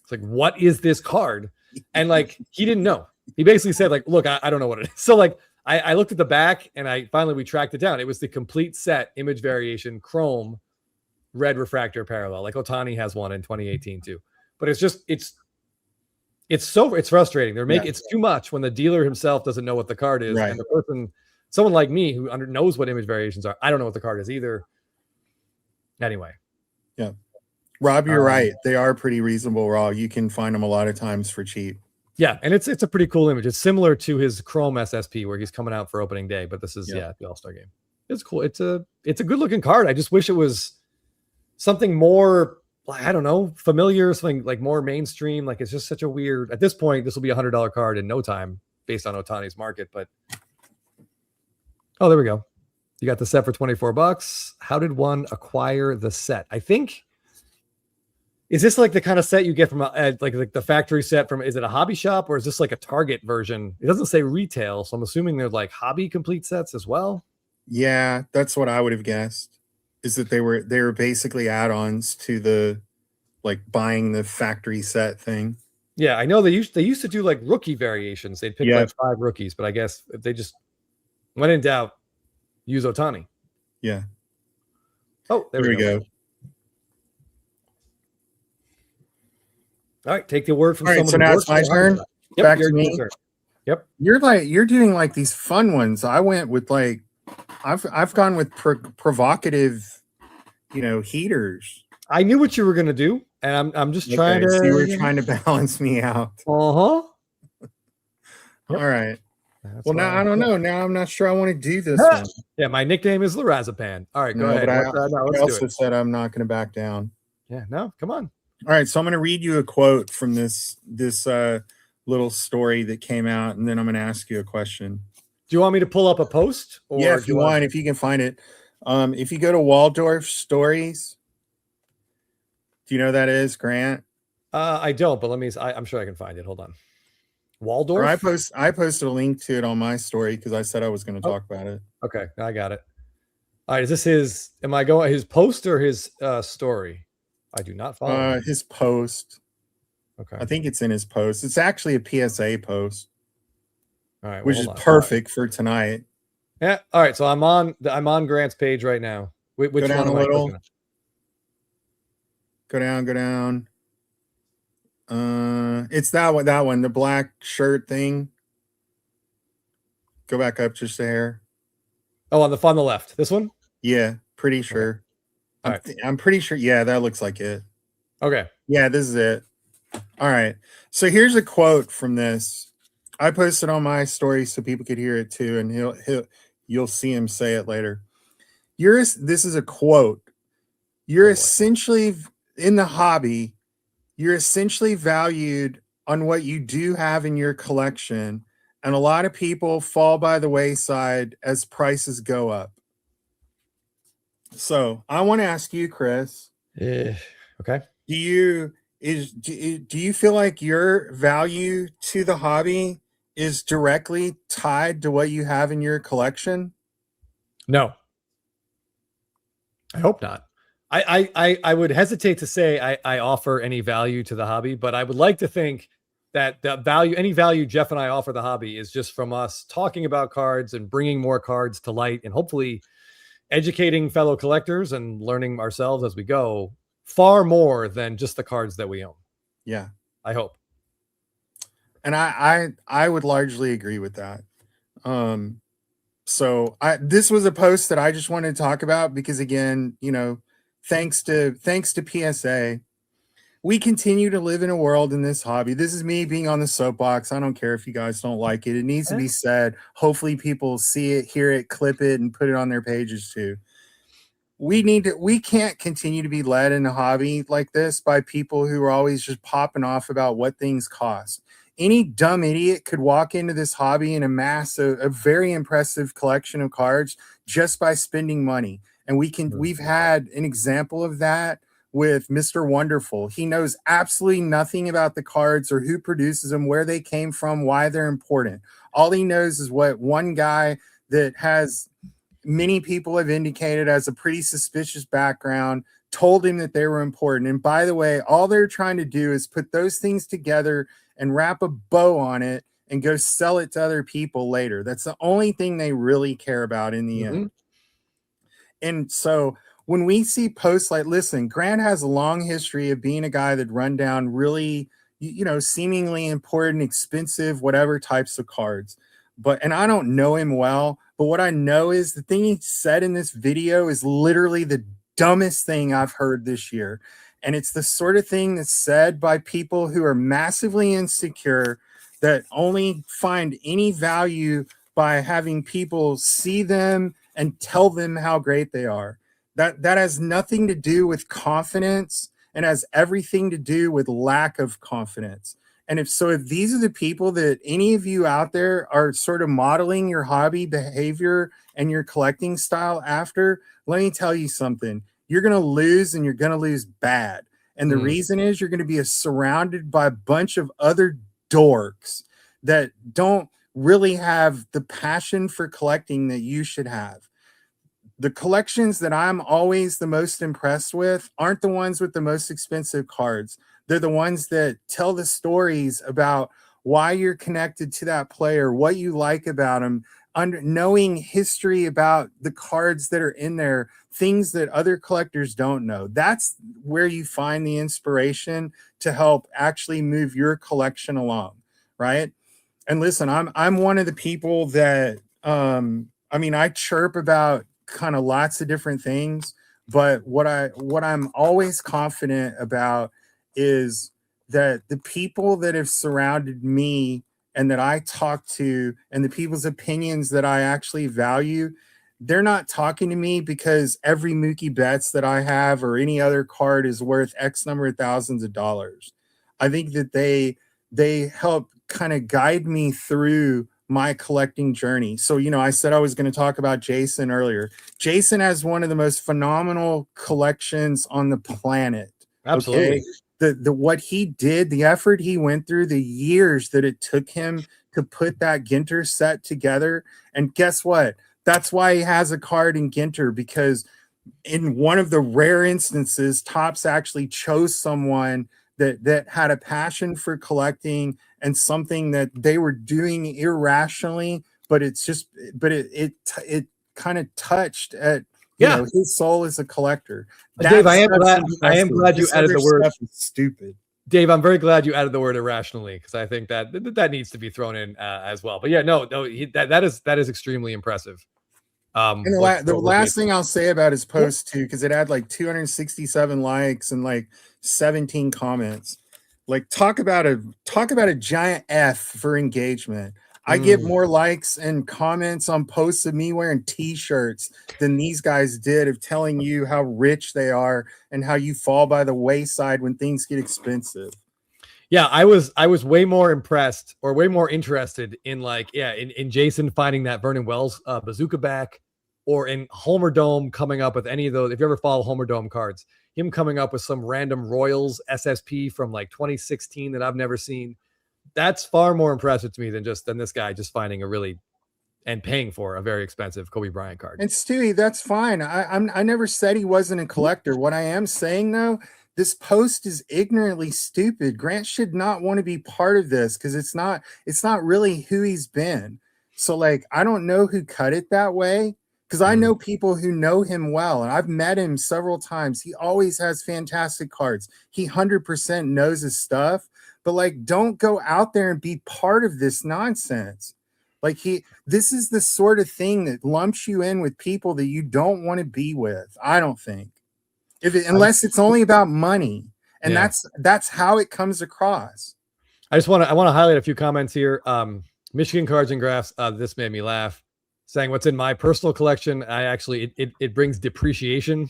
It's like, what is this card? And like, he didn't know. He basically said, like, look, I don't know what it is. So like, I looked at the back, and we tracked it down. It was the complete set image variation Chrome red refractor parallel. Like Ohtani has one in 2018 too. But it's frustrating. It's too much when the dealer himself doesn't know what the card is, right. And the person, someone like me who knows what image variations are, I don't know what the card is either. Anyway, yeah, Rob, you're right. They are pretty reasonable raw. You can find them a lot of times for cheap. Yeah, and it's a pretty cool image. It's similar to his Chrome SSP where he's coming out for opening day, but this is the All-Star game. It's cool. It's a good looking card. I just wish it was something more, I don't know, familiar, something like more mainstream. Like it's just such a weird, at this point, this will be $100 card in no time based on Ohtani's market, but oh, there we go. You got the set for $24. How did one acquire the set? I think, is this like the kind of set you get from like the factory set from, is it a hobby shop or is this like a Target version? It doesn't say retail, so I'm assuming they're like hobby complete sets as well. Yeah, that's what I would have guessed. Is that they were basically add-ons to the like buying the factory set thing. Yeah, I know they used to do like rookie variations. They'd pick Yeah. like 5 rookies, but I guess if they just when in doubt, use Otani. Yeah. Oh, there we go. All right, take the word from All right, someone so who now works it's my for the Hobby turn. Shop. Yep, Back to your me. turn. Yep. You're doing like these fun ones. I went with like I've gone with provocative, heaters. I knew what you were gonna do, and I'm just trying Okay, so you were to. trying to balance me out. Uh-huh. Yep. All right. That's Well, now why I don't know. Now I'm not sure I want to do this one. Yeah, my nickname is Lorazapan. All right, go No, ahead. but I No, let's do also it. said I'm not going to back down. Yeah, no, come on. All right, so I'm going to read you a quote from this little story that came out, and then I'm going to ask you a question. Do you want me to pull up a post? Or Yeah, if you want, if you can find it. If you go to Waldorf Stories, do you know what that is, Grant? I don't, but I'm sure I can find it. Hold on. Waldorf? Or I posted a link to it on my story because I said I was going to talk about it. Okay, I got it. All right, is this his post or his story? I do not follow him. His post. Okay. I think it's in his post. It's actually a PSA post. All right, which is perfect for tonight. Yeah. All right. So I'm on Grant's page right now. Which go down one a little. Go down. It's that one, the black shirt thing. Go back up just a hair. Oh, on the left. This one? Yeah, pretty sure. Okay. I'm pretty sure. Yeah, that looks like it. Okay. Yeah, this is it. All right. So here's a quote from this. I posted on my story so people could hear it too, and you'll see him say it later. This is a quote. You're essentially in the hobby. You're essentially valued on what you do have in your collection, and a lot of people fall by the wayside as prices go up. So I want to ask you, Chris. Okay. Do you feel like your value to the hobby is directly tied to what you have in your collection? No. I hope not. I would hesitate to say I offer any value to the hobby, but I would like to think that any value Jeff and I offer the hobby is just from us talking about cards and bringing more cards to light and hopefully educating fellow collectors and learning ourselves as we go far more than just the cards that we own. Yeah. I hope. And I would largely agree with that. So this was a post that I just wanted to talk about because again, thanks to PSA, we continue to live in a world in this hobby. This is me being on the soapbox. I don't care if you guys don't like it. It needs to be said. Hopefully people see it, hear it, clip it, and put it on their pages too. We can't continue to be led in a hobby like this by people who are always just popping off about what things cost. Any dumb idiot could walk into this hobby and amass a very impressive collection of cards just by spending money. And we've had an example of that with Mr. Wonderful. He knows absolutely nothing about the cards or who produces them, where they came from, why they're important. All he knows is what one guy that has many people have indicated as a pretty suspicious background told him that they were important. And by the way, all they're trying to do is put those things together and wrap a bow on it and go sell it to other people later. That's the only thing they really care about in the end. And so when we see posts like, listen, Grant has a long history of being a guy that run down really, seemingly important, expensive, whatever types of cards. And I don't know him well, but what I know is the thing he said in this video is literally the dumbest thing I've heard this year. And it's the sort of thing that's said by people who are massively insecure that only find any value by having people see them and tell them how great they are. That has nothing to do with confidence and has everything to do with lack of confidence. And if these are the people that any of you out there are sort of modeling your hobby behavior and your collecting style after, let me tell you something. You're going to lose and you're going to lose bad. And the reason is you're going to be surrounded by a bunch of other dorks that don't really have the passion for collecting that you should have. The collections that I'm always the most impressed with aren't the ones with the most expensive cards. They're the ones that tell the stories about why you're connected to that player, what you like about them, knowing history about the cards that are in there, things that other collectors don't know. That's where you find the inspiration to help actually move your collection along, right? And listen, I'm one of the people that I mean, I chirp about kind of lots of different things, but what I'm always confident about is that the people that have surrounded me and that I talk to and the people's opinions that I actually value, they're not talking to me because every Mookie Betts that I have or any other card is worth X number of thousands of dollars. I think that they help kind of guide me through my collecting journey. So, I said I was going to talk about Jason earlier. Jason has one of the most phenomenal collections on the planet. Absolutely. Okay? The what he did, the effort he went through, the years that it took him to put that Ginter set together. And guess what? That's why he has a card in Ginter, because in one of the rare instances, Topps actually chose someone that had a passion for collecting and something that they were doing irrationally, but it kind of touched at his soul as a collector. Dave, I am glad you added the word stupid. Dave, I'm very glad you added the word irrationally, because I think that needs to be thrown in as well. But yeah, that is extremely impressive. And the last thing I'll say about his post too, because it had like 267 likes and like 17 comments. Like talk about a giant F for engagement. I get more likes and comments on posts of me wearing t-shirts than these guys did of telling you how rich they are and how you fall by the wayside when things get expensive. Yeah, I was way more impressed or way more interested in in Jason finding that Vernon Wells bazooka back, or in Homer Dome coming up with any of those. If you ever follow Homer Dome cards, him coming up with some random Royals SSP from like 2016 that I've never seen. That's far more impressive to me than this guy just finding a really and paying for a very expensive Kobe Bryant card. And Stewie, that's fine. I never said he wasn't a collector. What I am saying though, this post is ignorantly stupid. Grant should not want to be part of this because it's not really who he's been. So like, I don't know who cut it that way, because I know people who know him well, and I've met him several times. He always has fantastic cards. He 100% knows his stuff, but like, don't go out there and be part of this nonsense. Like this is the sort of thing that lumps you in with people that you don't want to be with. I don't think, unless it's only about money, and that's how it comes across. I want to highlight a few comments here. Michigan Cards and Graphs. This made me laugh, saying what's in my personal collection. I actually it brings depreciation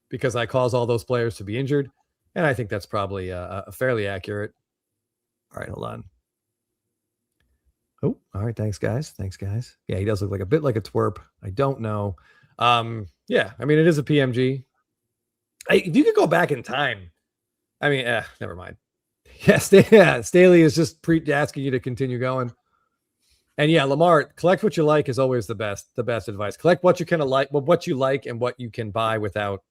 because I cause all those players to be injured, and I think that's probably fairly accurate. All right, hold on. Oh, all right. Thanks, guys. Yeah, he does look like a bit like a twerp. I don't know. Yeah, I mean, it is a PMG. If you could go back in time, I mean, never mind. Yeah, Staley is just asking you to continue going. And yeah, Lamar, collect what you like is always the best advice. Collect what you can what you like and what you can buy without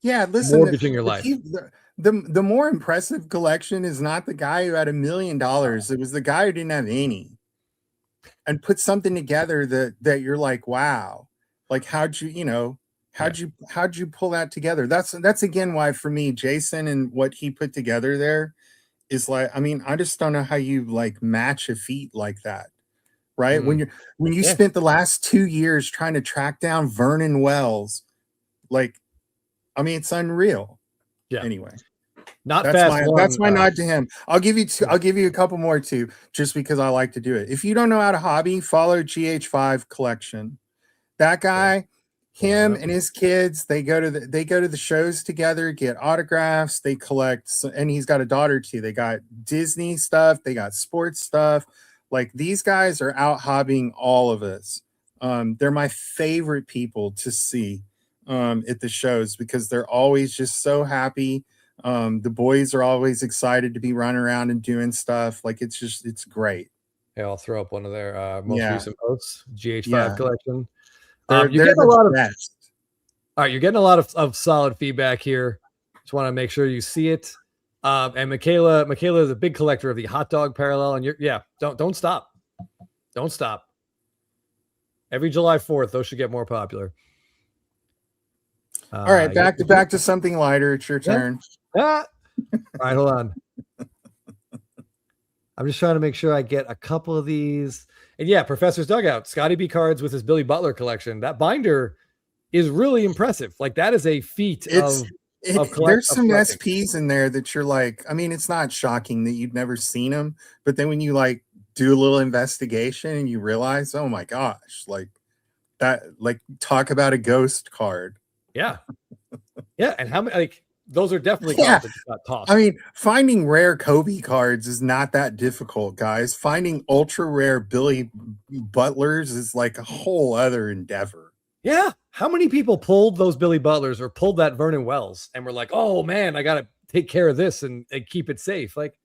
mortgaging your life. The more impressive collection is not the guy who had $1 million. It was the guy who didn't have any and put something together that you're like, wow, like how'd you pull that together? That's again why for me, Jason and what he put together there is like, I mean, I just don't know how you like match a feat like that, right? When you spent the last 2 years trying to track down Vernon Wells, like, I mean, it's unreal. Yeah. Anyway, that's my nod to him. I'll give you a couple more too, just because I like to do it. If you don't know how to hobby, follow GH5 Collection. That guy, him and his kids, they go to the shows together, get autographs, they collect, and he's got a daughter too. They got Disney stuff, they got sports stuff. Like, these guys are out hobbying all of us. They're my favorite people to see at the shows because they're always just so happy. The boys are always excited to be running around and doing stuff. Like, it's great. Yeah, I'll throw up one of their most recent posts, GH5 Collection. You're getting a lot of best. All right, you're getting a lot of solid feedback here. Just want to make sure you see it. And Michaela is a big collector of the hot dog parallel. And don't stop. Don't stop. Every July 4th, those should get more popular. All right, back to something lighter. It's your turn. All right, hold on. I'm just trying to make sure I get a couple of these. And yeah, Professor's Dugout, Scotty B cards with his Billy Butler collection. That binder is really impressive. Like that is a feat There's some SPs in there that you're like, I mean, it's not shocking that you've never seen them, but then when you like do a little investigation and you realize, oh my gosh, like that, like talk about a ghost card. Yeah. Yeah. And how many, like, those are definitely cards that just got tossed. I mean, finding rare Kobe cards is not that difficult, guys. Finding ultra rare Billy Butlers is like a whole other endeavor. Yeah. How many people pulled those Billy Butlers or pulled that Vernon Wells and were like, oh man, I got to take care of this and keep it safe? Like,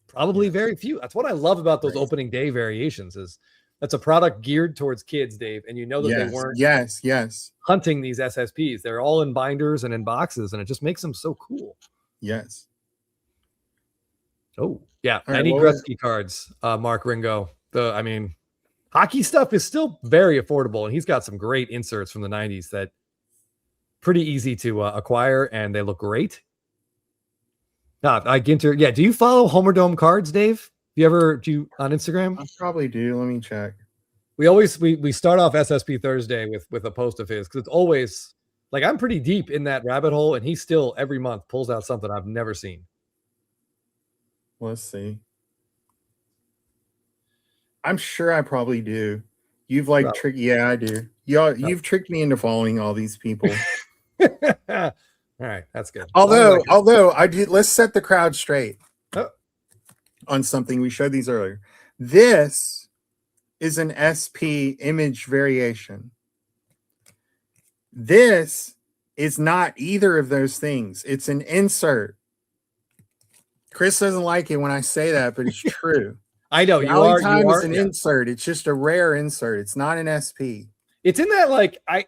probably very few. That's what I love about those opening day variations is that's a product geared towards kids, Dave. And you know that they weren't hunting these SSPs. They're all in binders and in boxes, and it just makes them so cool. Yes. Oh, yeah. I need Gretzky cards, Mark Ringo. I mean, hockey stuff is still very affordable, and he's got some great inserts from the 90s that pretty easy to acquire, and they look great. Ginter, yeah. Do you follow Homerdome Cards, Dave? Do you on Instagram? I probably do. Let me check. We start off SSP Thursday with a post of his because it's always like I'm pretty deep in that rabbit hole, and he still every month pulls out something I've never seen. Let's see. I'm sure I probably do. You've like tricked. Yeah, I do. You've tricked me into following all these people. All right, that's good. Although I did. Let's set the crowd straight on something. We showed these earlier. This is an SP image variation. This is not either of those things. It's an insert. Chris doesn't like it when I say that, but it's true. I know you are. It's an insert. It's just a rare insert. It's not an SP. It's in that like I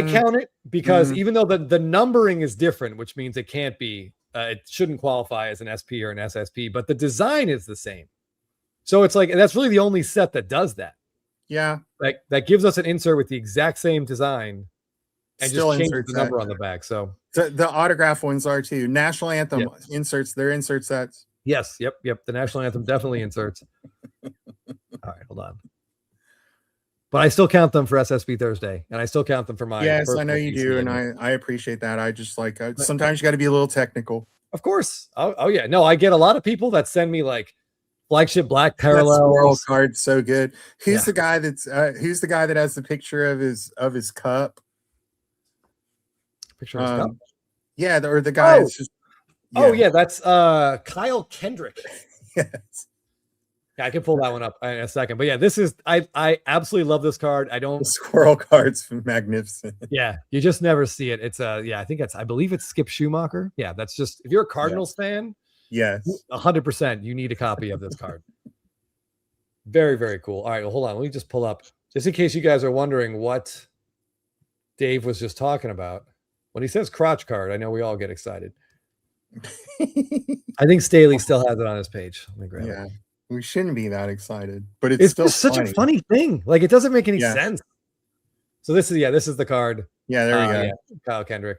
count it because even though the numbering is different, which means it can't be, it shouldn't qualify as an SP or an SSP, but the design is the same. So it's like, that's really the only set that does that. Yeah. Like that gives us an insert with the exact same design and still just changes the number on the back. So the autograph ones are too. National Anthem inserts, they're insert sets. Yes. Yep. The National Anthem definitely inserts. All right, hold on. But I still count them for SSP Thursday, and I still count them for my. Yes, I know you do, and I appreciate that. I just like sometimes you got to be a little technical. Of course. Oh yeah. No, I get a lot of people that send me like flagship black parallels. That swirl card, so good. Who's the guy that has the picture of his cup? Picture of his cup. Yeah, or the guy. That's just. Yeah. Oh yeah, that's Kyle Kendrick. Yes. Yeah, I can pull that one up in a second. But yeah, this is I absolutely love this card. The squirrel card's magnificent. Yeah, you just never see it. It's I believe it's Skip Schumacher. Yeah, that's just if you're a Cardinals fan, yes, 100% you need a copy of this card. Very, very cool. All right, well, hold on. Let me just pull up just in case you guys are wondering what Dave was just talking about. When he says crotch card, I know we all get excited. I think Staley still has it on his page. Let me grab it. We shouldn't be that excited, but it's still such a funny thing. Like it doesn't make any sense. So this is the card. Yeah, there we go. Yeah, Kyle Kendrick.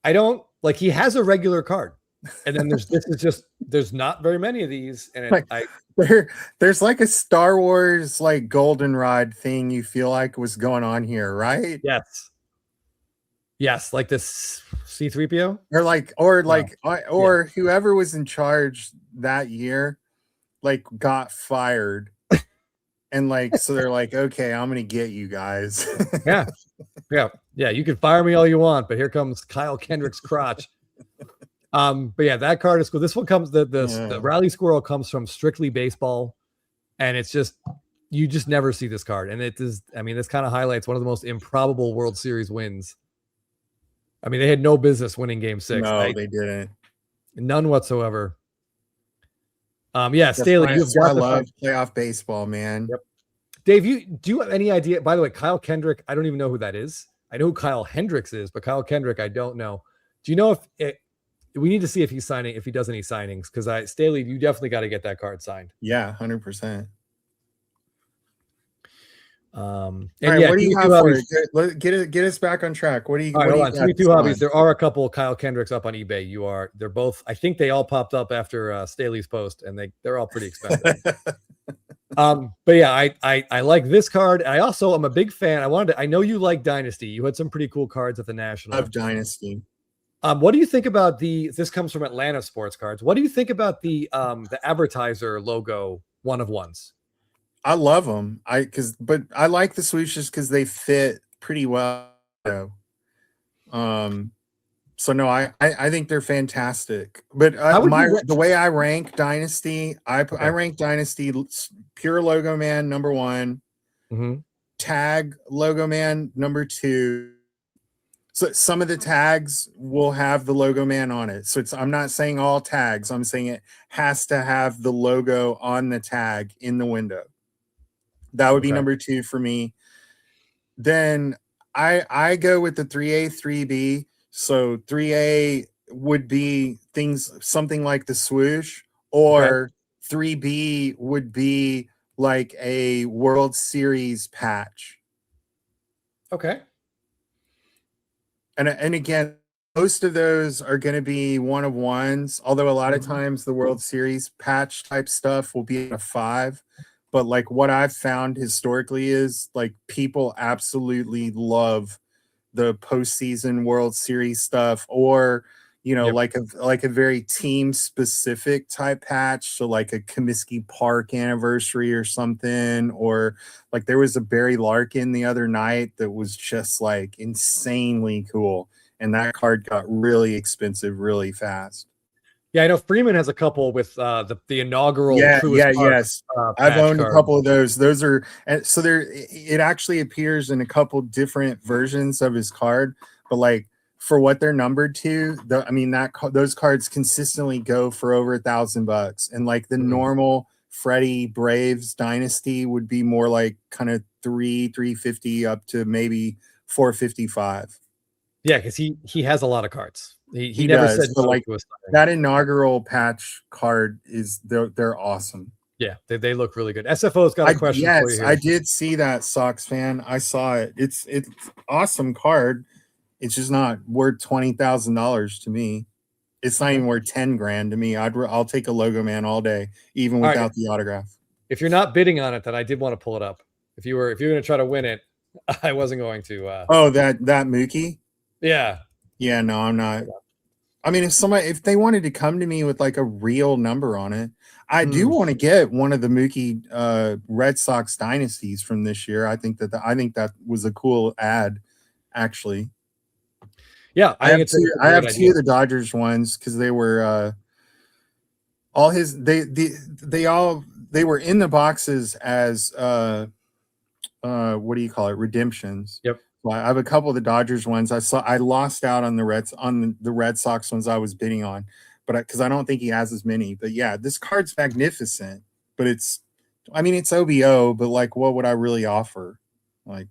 I don't like he has a regular card, and then there's not very many of these, and there's like a Star Wars like goldenrod thing you feel like was going on here, right? Yes, like this C-3PO, or whoever was in charge that year. Like got fired and like so they're like, okay, I'm gonna get you guys. yeah you can fire me all you want, but here comes Kyle Kendrick's crotch. But yeah, that card is cool. This one comes the Rally Squirrel comes from Strictly Baseball, and it's just you just never see this card, and it is this kind of highlights one of the most improbable World Series wins. I mean, they had no business winning Game 6. No, they didn't. None whatsoever. Staley, I love playoff baseball, man. Yep. Dave, do you have any idea? By the way, Kyle Kendrick, I don't even know who that is. I know who Kyle Hendricks is, but Kyle Kendrick, I don't know. Do you know if we need to see if he's signing, if he does any signings, because Staley, you definitely got to get that card signed. Yeah, 100%. And All right, yeah, what do you TV2 have for hobbies. it? Get us back on track. What do you? All right, What do hold you on. got TV2 this hobbies. month? There are a couple Kyle Kendricks up on eBay. They're both. I think they all popped up after Staley's post, and they're all pretty expensive. But yeah, I like this card. I also am a big fan. I know you like Dynasty. You had some pretty cool cards at the National. Of Dynasty. What do you think about this comes from Atlanta Sports Cards. What do you think about the advertiser logo one of ones? I love them. But I like the swooshes because they fit pretty well. So no, I think they're fantastic. But the way I rank Dynasty, I rank Dynasty pure logo man number 1, tag logo man number 2. So some of the tags will have the logo man on it. So I'm not saying all tags. I'm saying it has to have the logo on the tag in the window. That would be number 2 for me. Then I go with the 3A, 3B. So 3A would be something like the swoosh, or 3B would be like a World Series patch. Okay. And again, most of those are going to be one of ones, although a lot of times the World Series patch type stuff will be a 5. But like what I've found historically is like people absolutely love the postseason World Series stuff, or like a very team specific type patch. So like a Comiskey Park anniversary or something, or like there was a Barry Larkin the other night that was just like insanely cool, and that card got really expensive really fast. Yeah, I know Freeman has a couple with the inaugural yes. I've owned card. a couple of those. Those are so it actually appears in a couple different versions of his card, but like for what they're numbered to, those cards consistently go for over $1,000, and like the normal Freddie Braves Dynasty would be more like kind of $350 up to maybe $455. Yeah, because he has a lot of cards. He never does. said So like that inaugural patch card they're awesome. Yeah, they look really good. SFO's got a question for you here. I did see that, Sox fan. I saw it. It's awesome card. It's just not worth $20,000 to me. It's not even worth 10 grand to me. I'll take a logo man all day, even without the autograph. If you're not bidding on it, then I did want to pull it up. If you were going to try to win it, I wasn't going to. That Mookie. Yeah. Yeah. No, I'm not. I mean, if they wanted to come to me with like a real number on it, I do want to get one of the Mookie Red Sox dynasties from this year. I think that was a cool ad, actually. Yeah, I have two of the Dodgers ones because they were all his. They were in the boxes as what do you call it? Redemptions. Yep. Well, I have a couple of the Dodgers ones. I lost out on the Red Sox ones I was bidding on, but because I don't think he has as many. But yeah, this card's magnificent. But it's OBO. But like, what would I really offer? Like,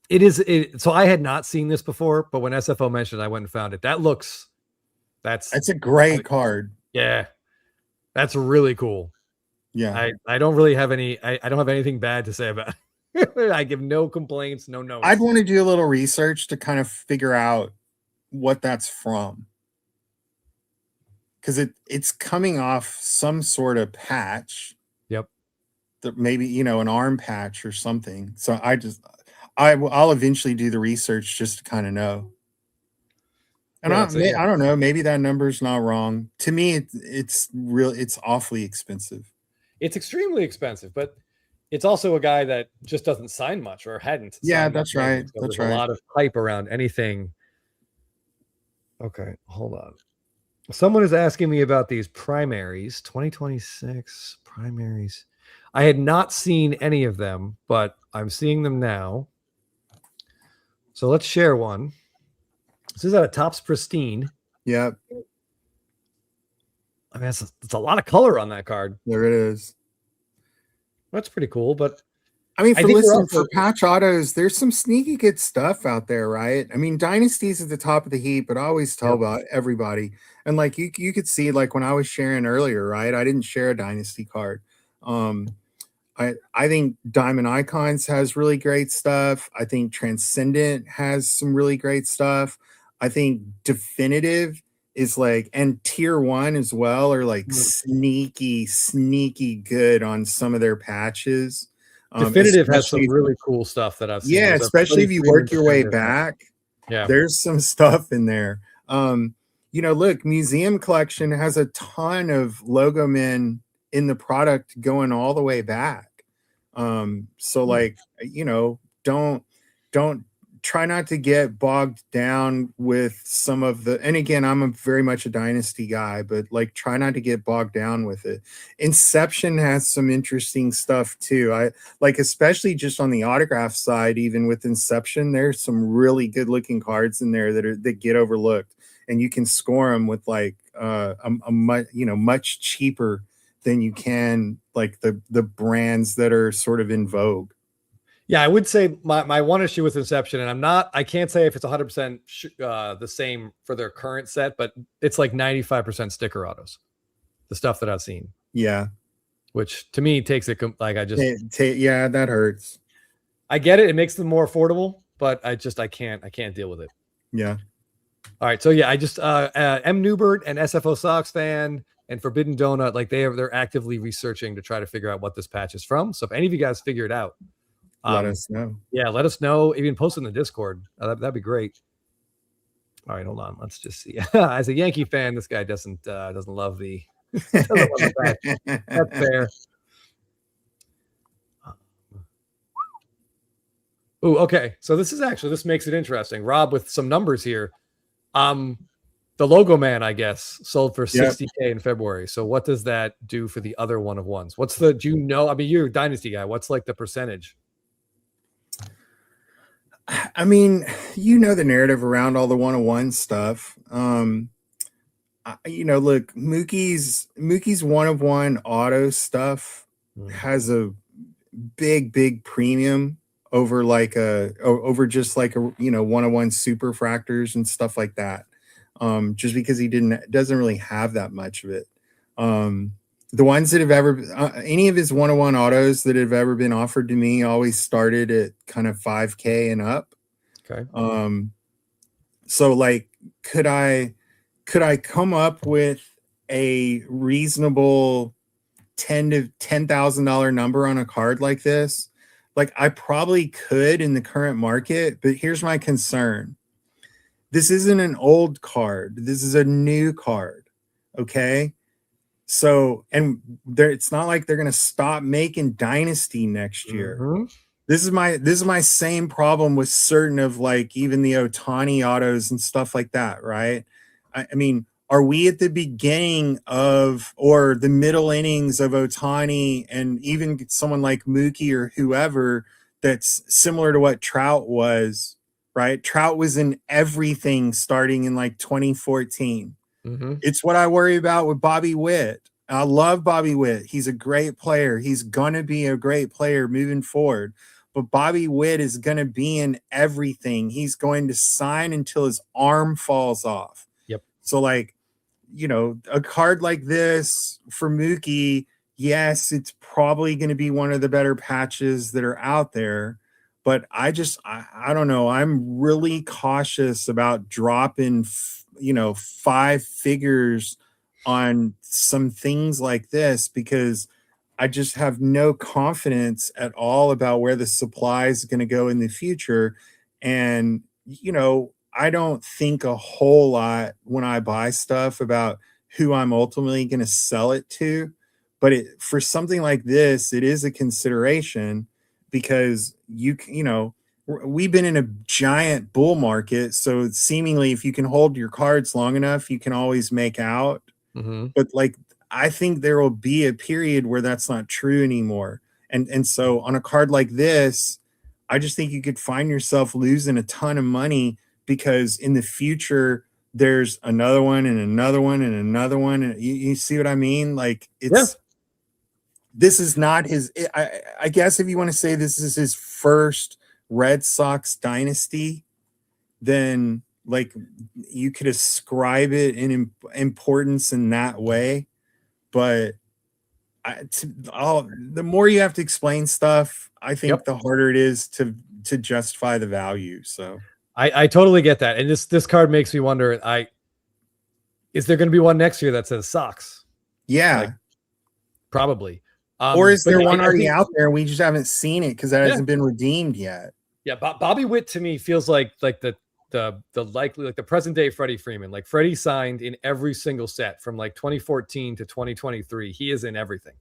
it is. So I had not seen this before, but when SFO mentioned it, I went and found it. That's a great card. Yeah, that's really cool. Yeah, I don't really have any. I don't have anything bad to say about it. I give no complaints, no notes. I'd want to do a little research to kind of figure out what that's from, because it's coming off some sort of patch. Yep. That maybe an arm patch or something. So I'll eventually do the research just to kind of know. And I don't know. Maybe that number's not wrong. To me, it's awfully expensive. It's extremely expensive, but it's also a guy that just doesn't sign much or hadn't. Yeah, that's right. So there's a lot of hype around anything. Okay, hold on. Someone is asking me about these primaries, 2026 primaries. I had not seen any of them, but I'm seeing them now. So let's share one. This is out of Topps Pristine. Yeah. I mean, it's a lot of color on that card. There it is. That's pretty cool, but I mean, I for think we're listen also for patch autos, there's some sneaky good stuff out there, right? I mean, Dynasty's at the top of the heap, but I always tell Yep. about everybody. And like you could see, like when I was sharing earlier, right? I didn't share a Dynasty card. Um, I think Diamond Icons has really great stuff. I think Transcendent has some really great stuff. I think Definitive is like, and Tier 1 as well are like Mm. sneaky good on some of their patches. Definitive has some Especially, really cool stuff that I've seen. yeah, There's a especially pretty if you premium work your way Definitive patch. back, Yeah. there's some stuff in there. Look, Museum Collection has a ton of logo men in the product going all the way back. So like, don't try not to get bogged down with some of the, and again, I'm very much a Dynasty guy, but like try not to get bogged down with it. Inception has some interesting stuff too. I like, especially just on the autograph side, even with Inception, there's some really good looking cards in there that get overlooked, and you can score them with like a much cheaper than you can like the brands that are sort of in vogue. Yeah, I would say my one issue with Inception, and I can't say if it's 100% the same for their current set, but it's like 95% sticker autos, the stuff that I've seen. Yeah. Which to me takes it like Yeah, that hurts. I get it. It makes them more affordable, but I can't deal with it. Yeah. All right. So yeah, I just M Newbert and SFO Sox fan and Forbidden Donut, like they're actively researching to try to figure out what this patch is from. So if any of you guys figure it out, let us know. Yeah, let us know. Even post in the Discord. That'd be great. All right, hold on. Let's just see. As a Yankee fan, this guy doesn't love the doesn't love the patch. That's fair. Oh, okay. So this makes it interesting. Rob with some numbers here. The logo man, I guess, sold for $60K in February. So what does that do for the other one of ones? Do you know? I mean, you're a Dynasty guy. What's like the percentage? I mean, you know the narrative around all the 101 stuff. Look, Mookie's 101 auto stuff has a big premium over over just like a 101 super fractors and stuff like that. Just because he doesn't really have that much of it. The ones that have ever any of his 101 autos that have ever been offered to me always started at kind of 5K and up. Okay. So like, could I come up with a reasonable $10,000 number on a card like this? Like, I probably could in the current market, but here's my concern. This isn't an old card. This is a new card. Okay. So, and it's not like they're going to stop making Dynasty next year. Mm-hmm. This is my same problem with certain of like even the Ohtani autos and stuff like that, right? I mean, are we at the beginning of or the middle innings of Ohtani and even someone like Mookie or whoever that's similar to what Trout was, right? Trout was in everything starting in like 2014. Mm-hmm. It's what I worry about with Bobby Witt. I love Bobby Witt. He's a great player. He's going to be a great player moving forward. But Bobby Witt is going to be in everything. He's going to sign until his arm falls off. Yep. So, like, a card like this for Mookie, yes, it's probably going to be one of the better patches that are out there. But I don't know. I'm really cautious about dropping, 5 figures on some things like this because I just have no confidence at all about where the supply is going to go in the future. And, I don't think a whole lot when I buy stuff about who I'm ultimately going to sell it to. But for something like this, it is a consideration because we've been in a giant bull market. So seemingly if you can hold your cards long enough, you can always make out. Mm-hmm. But like, I think there will be a period where that's not true anymore. And so on a card like this, I just think you could find yourself losing a ton of money because in the future, there's another one and another one and another one. And you see what I mean? Like this is not his. I guess if you want to say this is his first Red Sox dynasty, then like you could ascribe it in importance in that way. But the more you have to explain stuff, I think the harder it is to justify the value. So I totally get that. And this card makes me wonder, is there going to be one next year that says Sox? Yeah. Like, probably. Or is there one already out there and we just haven't seen it because that hasn't been redeemed yet? Yeah, Bobby Witt to me feels like the likely, like the present day Freddie Freeman. Like Freddie signed in every single set from like 2014 to 2023. He is in everything.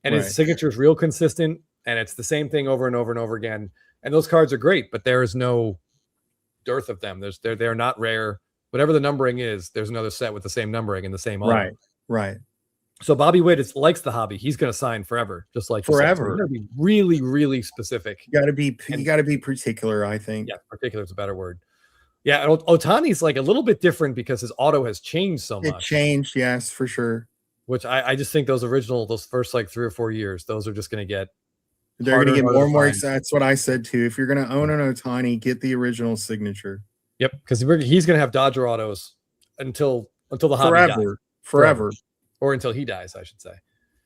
And his signature is real consistent, and it's the same thing over and over and over again. And those cards are great, but there is no dearth of them. They're not rare. Whatever the numbering is, there's another set with the same numbering and the same auto. Right. So Bobby Witt likes the hobby. He's going to sign forever, just like forever. He's going to be really, really specific. You got to be particular, I think. Yeah, particular is a better word. Yeah, and Ohtani's like a little bit different because his auto has changed so much. It changed, yes, for sure. Which I just think those first like 3 or 4 years, those are just going to get. They're going to get more and more. That's what I said too. If you're going to own an Ohtani, get the original signature. Yep, because he's going to have Dodger autos until the hobby dies. Forever. Or until he dies, I should say.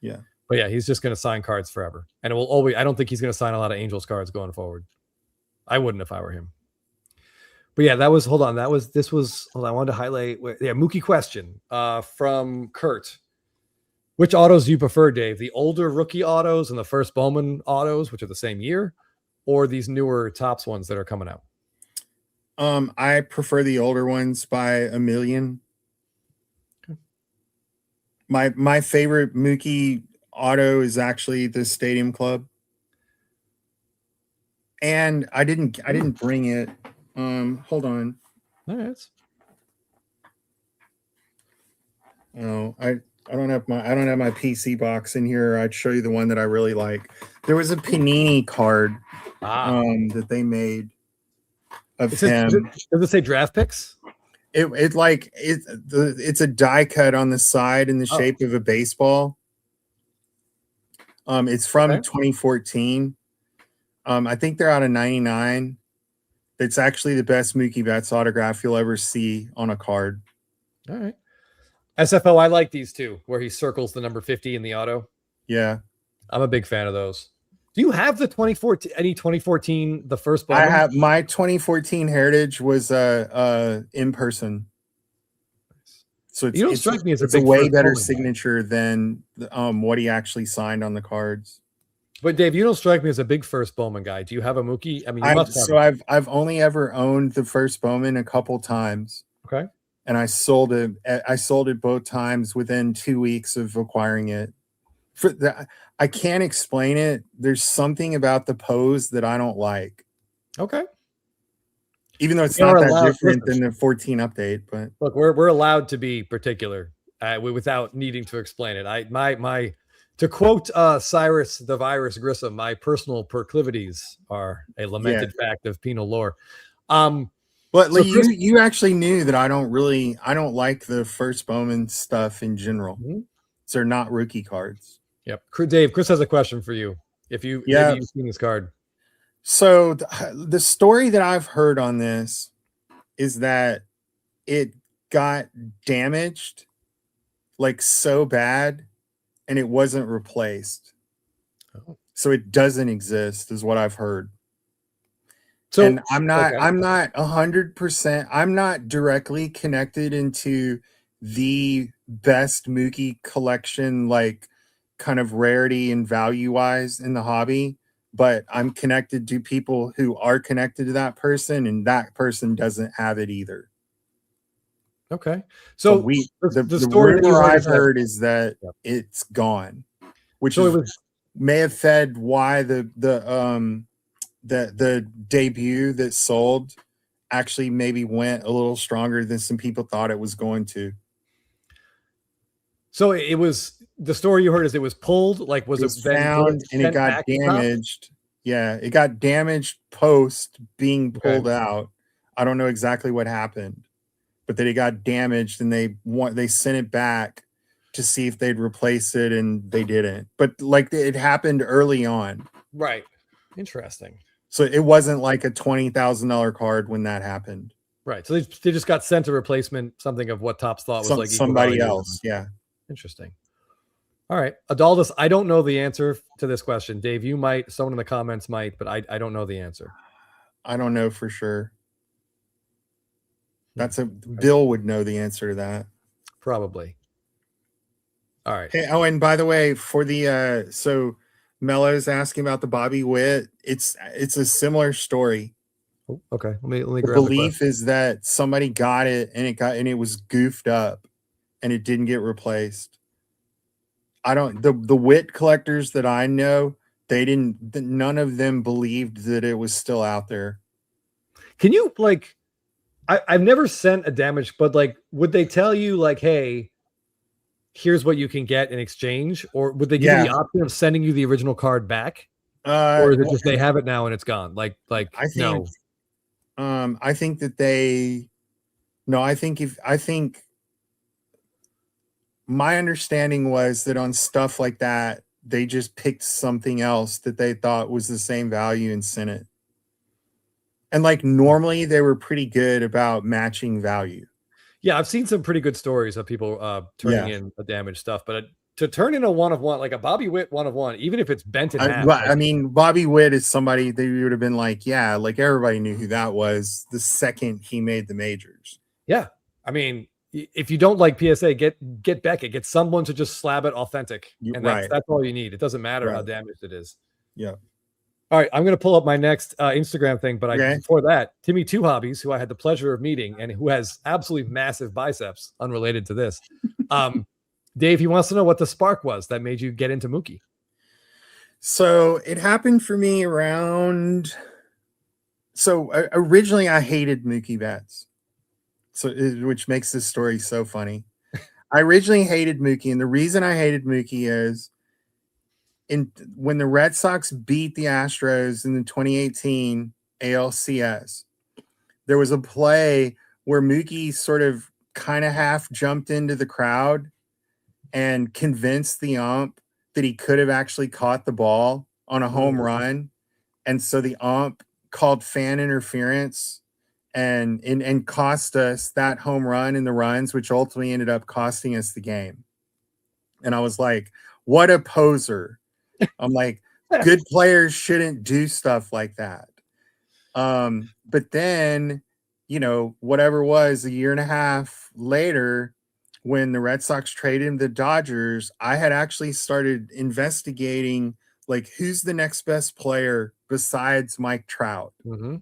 Yeah. But yeah, he's just going to sign cards forever. And it will always, I don't think he's going to sign a lot of Angels cards going forward. I wouldn't if I were him. But yeah, hold on. I wanted to highlight. Mookie question from Kurt. Which autos do you prefer, Dave? The older rookie autos and the first Bowman autos, which are the same year, or these newer Topps ones that are coming out? I prefer the older ones by a million. My favorite Mookie auto is actually the Stadium Club. And I didn't bring it. Hold on. All right. Oh, I don't have my PC box in here. I'd show you the one that I really like. There was a Panini card that they made of him. Does it say draft picks? It's a die cut on the side in the shape of a baseball. It's from 2014. I think they're out of 99. It's actually the best Mookie Betts autograph you'll ever see on a card. All right. SFO, I like these two, where he circles the number 50 in the auto. Yeah. I'm a big fan of those. Do you have the 2014, the first Bowman? I have my 2014 Heritage was in person. So you don't strike me as a way better signature than what he actually signed on the cards. But Dave, you don't strike me as a big first Bowman guy. Do you have a Mookie? I mean, you must have. So I've only ever owned the first Bowman a couple times. Okay. And I sold it. I sold it both times within 2 weeks of acquiring it. I can't explain it. There's something about the pose that I don't like. Okay. Even though it's not that different than the 14 update, but look, we're allowed to be particular without needing to explain it. My to quote Cyrus the Virus Grissom, my personal proclivities are a lamented fact of penal lore. But so you actually knew that I don't like the first Bowman stuff in general. Mm-hmm. So they're not rookie cards. Yep. Dave, Chris has a question for you. Maybe you've seen this card. So the story that I've heard on this is that it got damaged like so bad and it wasn't replaced. Oh. So it doesn't exist is what I've heard. So and I'm not 100%. I'm not directly connected into the best Mookie collection, like kind of rarity and value wise in the hobby, but I'm connected to people who are connected to that person, and that person doesn't have it either. Okay. So the story I've heard is that it's gone, which may have fed why the debut that sold actually maybe went a little stronger than some people thought it was going to. So it was the story you heard is it was pulled, like was it found and it got damaged? Yeah, it got damaged post being pulled out. I don't know exactly what happened, but that it got damaged and they sent it back to see if they'd replace it, and they didn't. But like it happened early on, Right. Interesting. so it wasn't like a $20,000 card when that happened. Right. So they just got sent a replacement, something of what Topps thought was like equal Somebody value. else, yeah. Interesting. All right. Adaldus, I don't know the answer to this question. Dave, you might, someone in the comments might, but I don't know the answer. I don't know for sure. Bill would know the answer to that. Probably. All right. Hey, oh, and by the way, for the so Mello's asking about the Bobby Witt. It's a similar story. Oh, okay. Let me The grab belief is that somebody got it and it was goofed up and it didn't get replaced. I don't the Witt collectors that I know, none of them believed that it was still out there. Can you like I've never sent a damage, but like would they tell you like, hey, here's what you can get in exchange, or would they give you the option of sending you the original card back? Or is it just they have it now and it's gone? Like I think no. I think that I think my understanding was that on stuff like that, they just picked something else that they thought was the same value and sent it. And like normally they were pretty good about matching value. Yeah, I've seen some pretty good stories of people turning in a damaged stuff, but to turn in a 1-of-1, like a Bobby Witt 1-of-1, even if it's bent in half. I mean, Bobby Witt is somebody that you would have been like, yeah, like everybody knew who that was the second he made the majors. Yeah. I mean, if you don't like PSA, get Beckett, get someone to just slab it authentic. And that's all you need. It doesn't matter how damaged it is. Yeah. All right, I'm going to pull up my next Instagram thing, but before that, Timmy Two Hobbies, who I had the pleasure of meeting and who has absolutely massive biceps, unrelated to this. Dave, he wants to know what the spark was that made you get into Mookie. So it happened for me around. So originally I hated Mookie Betts, which makes this story so funny. I originally hated Mookie, and the reason I hated Mookie is when the Red Sox beat the Astros in the 2018 ALCS, there was a play where Mookie sort of kind of half jumped into the crowd and convinced the ump that he could have actually caught the ball on a home run. And so the ump called fan interference and cost us that home run and the runs, which ultimately ended up costing us the game. And I was like, what a poser. I'm like, good players shouldn't do stuff like that. But then, whatever it was, a year and a half later, when the Red Sox traded him to the Dodgers, I had actually started investigating, like, who's the next best player besides Mike Trout. Mm-hmm.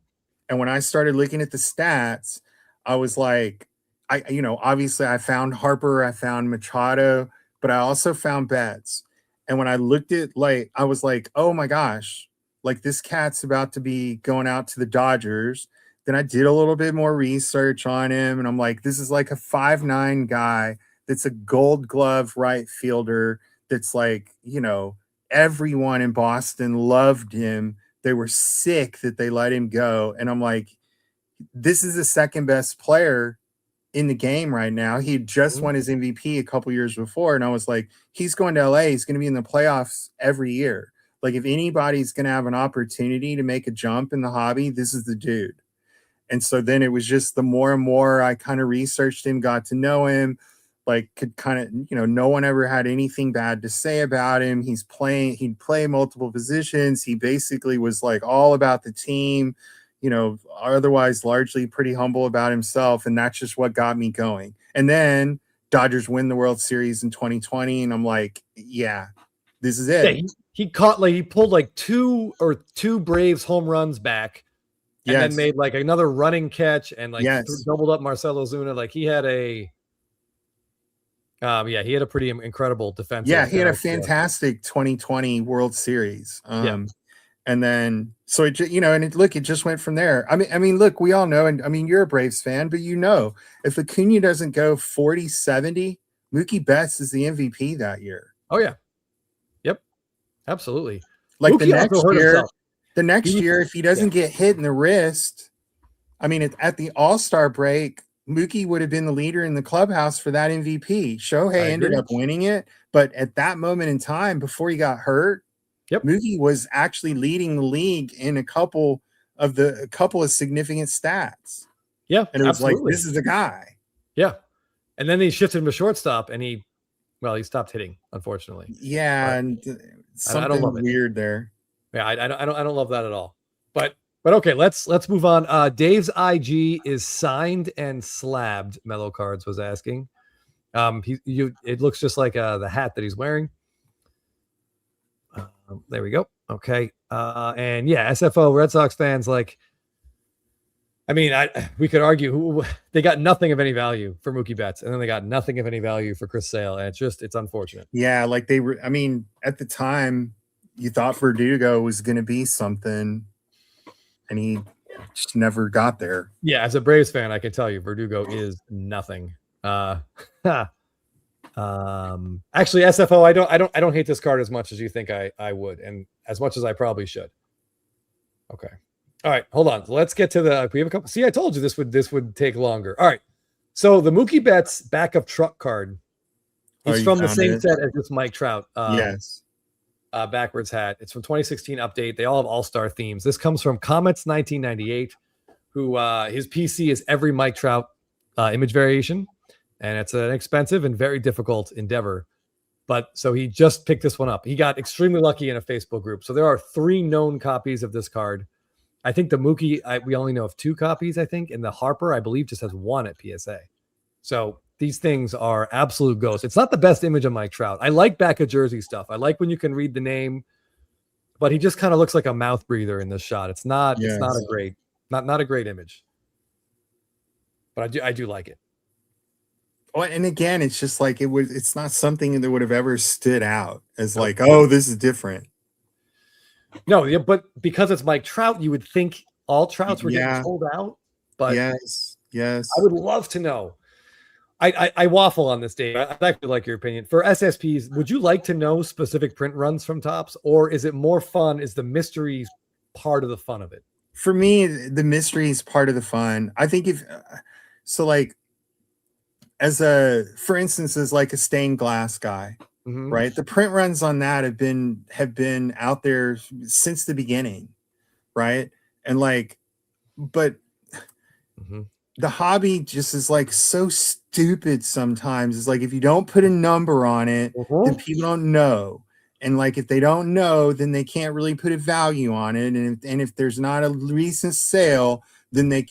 And when I started looking at the stats, I was like, obviously I found Harper, I found Machado, but I also found Betts. And when I looked at, like, I was like, oh my gosh, like this cat's about to be going out to the Dodgers. Then I did a little bit more research on him, and I'm like, this is like a 5'9" guy that's a Gold Glove right fielder that's like, everyone in Boston loved him. They were sick that they let him go. And I'm like, this is the second best player in the game right now. He had just won his MVP a couple years before. And I was like, he's going to LA. He's going to be in the playoffs every year. Like, if anybody's going to have an opportunity to make a jump in the hobby, this is the dude. And so then it was just the more and more I kind of researched him, got to know him, like could kind of, no one ever had anything bad to say about him. He'd play multiple positions. He basically was like all about the team, otherwise largely pretty humble about himself. And that's just what got me going. And then Dodgers win the World Series in 2020. And I'm like, yeah, this is it. Yeah, he caught, like, he pulled like two Braves home runs back. And then made like another running catch and like doubled up Marcelo Zuna. Like he had a pretty incredible defense. Yeah, he had a fantastic 2020 World Series. And then so it just went from there. I mean, look, we all know, and I mean, you're a Braves fan, but if Acuna doesn't go 40-70, Mookie Betts is the MVP that year. Oh yeah, yep, absolutely. Like Mookie the next year, if he doesn't get hit in the wrist, I mean, at the All-Star break, Mookie would have been the leader in the clubhouse for that MVP. I Shohei ended agree. up winning it, but at that moment in time, before he got hurt, Yep. Mookie was actually leading the league in a couple of significant stats. Yeah, And it was absolutely. like, this is a guy. Yeah. And then they shifted him to shortstop, and he stopped hitting, unfortunately. Yeah, But and I don't something love it. weird there. Yeah, I don't love that at all. But okay, let's move on. Dave's IG is signed and slabbed. Mellow Cards was asking. It looks just like the hat that he's wearing. There we go. Okay. And yeah, SFO Red Sox fans, like, I mean, we could argue they got nothing of any value for Mookie Betts, and then they got nothing of any value for Chris Sale, and it's unfortunate. Yeah, like they were. I mean, at the time, you thought Verdugo was going to be something, and he just never got there. Yeah, as a Braves fan, I can tell you Verdugo is nothing. Actually, SFO, I don't hate this card as much as you think I would, and as much as I probably should. Okay. All right, hold on. Let's get to we have a couple. See, I told you this would take longer. All right. So the Mookie Betts backup truck card is from the same set as this Mike Trout. Yes. Backwards hat. It's from 2016 update. They all have all-star themes. This comes from Comets 1998, who his PC is every Mike Trout image variation, and it's an expensive and very difficult endeavor. But so he just picked this one up. He got extremely lucky in a Facebook group. So there are 3 known copies of this card. I think the Mookie, we only know of 2 copies, I think, and the Harper, I believe, just has 1 at PSA. So these things are absolute ghosts. It's not the best image of Mike Trout. I like back of jersey stuff. I like when you can read the name, but he just kind of looks like a mouth breather in this shot. It's not. Yes. It's not a great, not a great image. But I do like it. Oh, and again, it's just like it's not something that would have ever stood out as like, oh, this is different. No, but because it's Mike Trout, you would think all Trouts were getting sold out. But yes, I would love to know. I waffle on this, Dave. I'd actually like your opinion. For SSPs, would you like to know specific print runs from Topps, or is it more fun? Is the mystery part of the fun of it? For me, the mystery is part of the fun. I think like for instance, as like a stained glass guy. Mm-hmm. Right. The print runs on that have been out there since the beginning. Right. And like, but the hobby just is like so stupid sometimes. It's like, if you don't put a number on it, then people don't know. And like, if they don't know, then they can't really put a value on it. And if there's not a recent sale, then they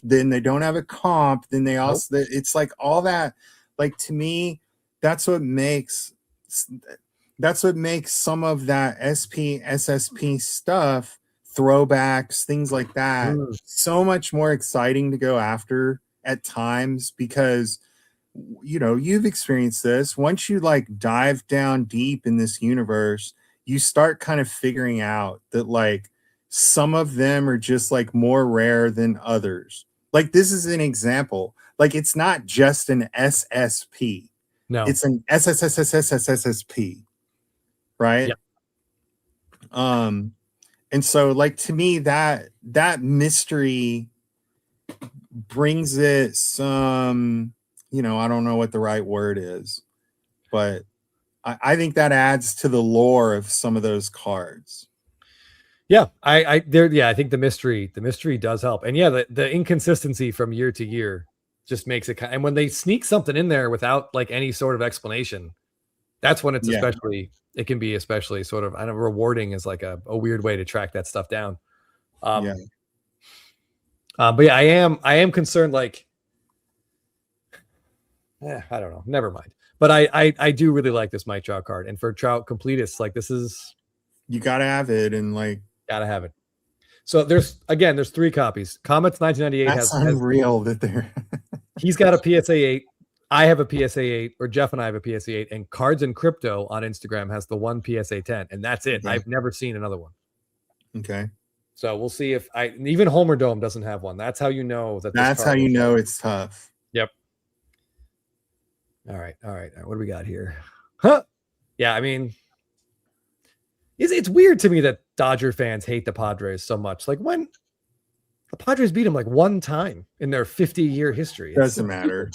don't have a comp. Then they also, it's like all that, like, to me, that's what makes some of that SSP stuff, throwbacks, things like that, so much more exciting to go after at times, because, you know, you've experienced this. Once you like dive down deep in this universe, you start kind of figuring out that like some of them are just like more rare than others. Like, this is an example. Like, it's not just an SSP. No, it's an SSSSSSSP. Right. Yep. And so like, to me, that mystery brings it some, you know, I don't know what the right word is, but I think that adds to the lore of some of those cards. Yeah, I think the mystery does help. And yeah, the inconsistency from year to year just makes it, and when they sneak something in there without like any sort of explanation, that's when it's it can be especially sort of, I don't know, rewarding is like a weird way to track that stuff down. But yeah, I am concerned, like, I don't know, never mind. But I do really like this Mike Trout card. And for Trout completists, like, this is, you got to have it, and like, gotta have it. So there's 3 copies. Comets 1998 that's unreal that they're he's got a PSA 8. I have a PSA 8, or Jeff and I have a PSA 8, and Cards and Crypto on Instagram has the one PSA 10, and that's it. Okay. I've never seen another one. Okay. So we'll see if even Homer Dome doesn't have one. That's how you know that. That's how you know it's tough. Yep. All right. What do we got here? Huh? Yeah, I mean, it's weird to me that Dodger fans hate the Padres so much. Like, when The Padres beat them like one time in their 50-year history. Doesn't matter.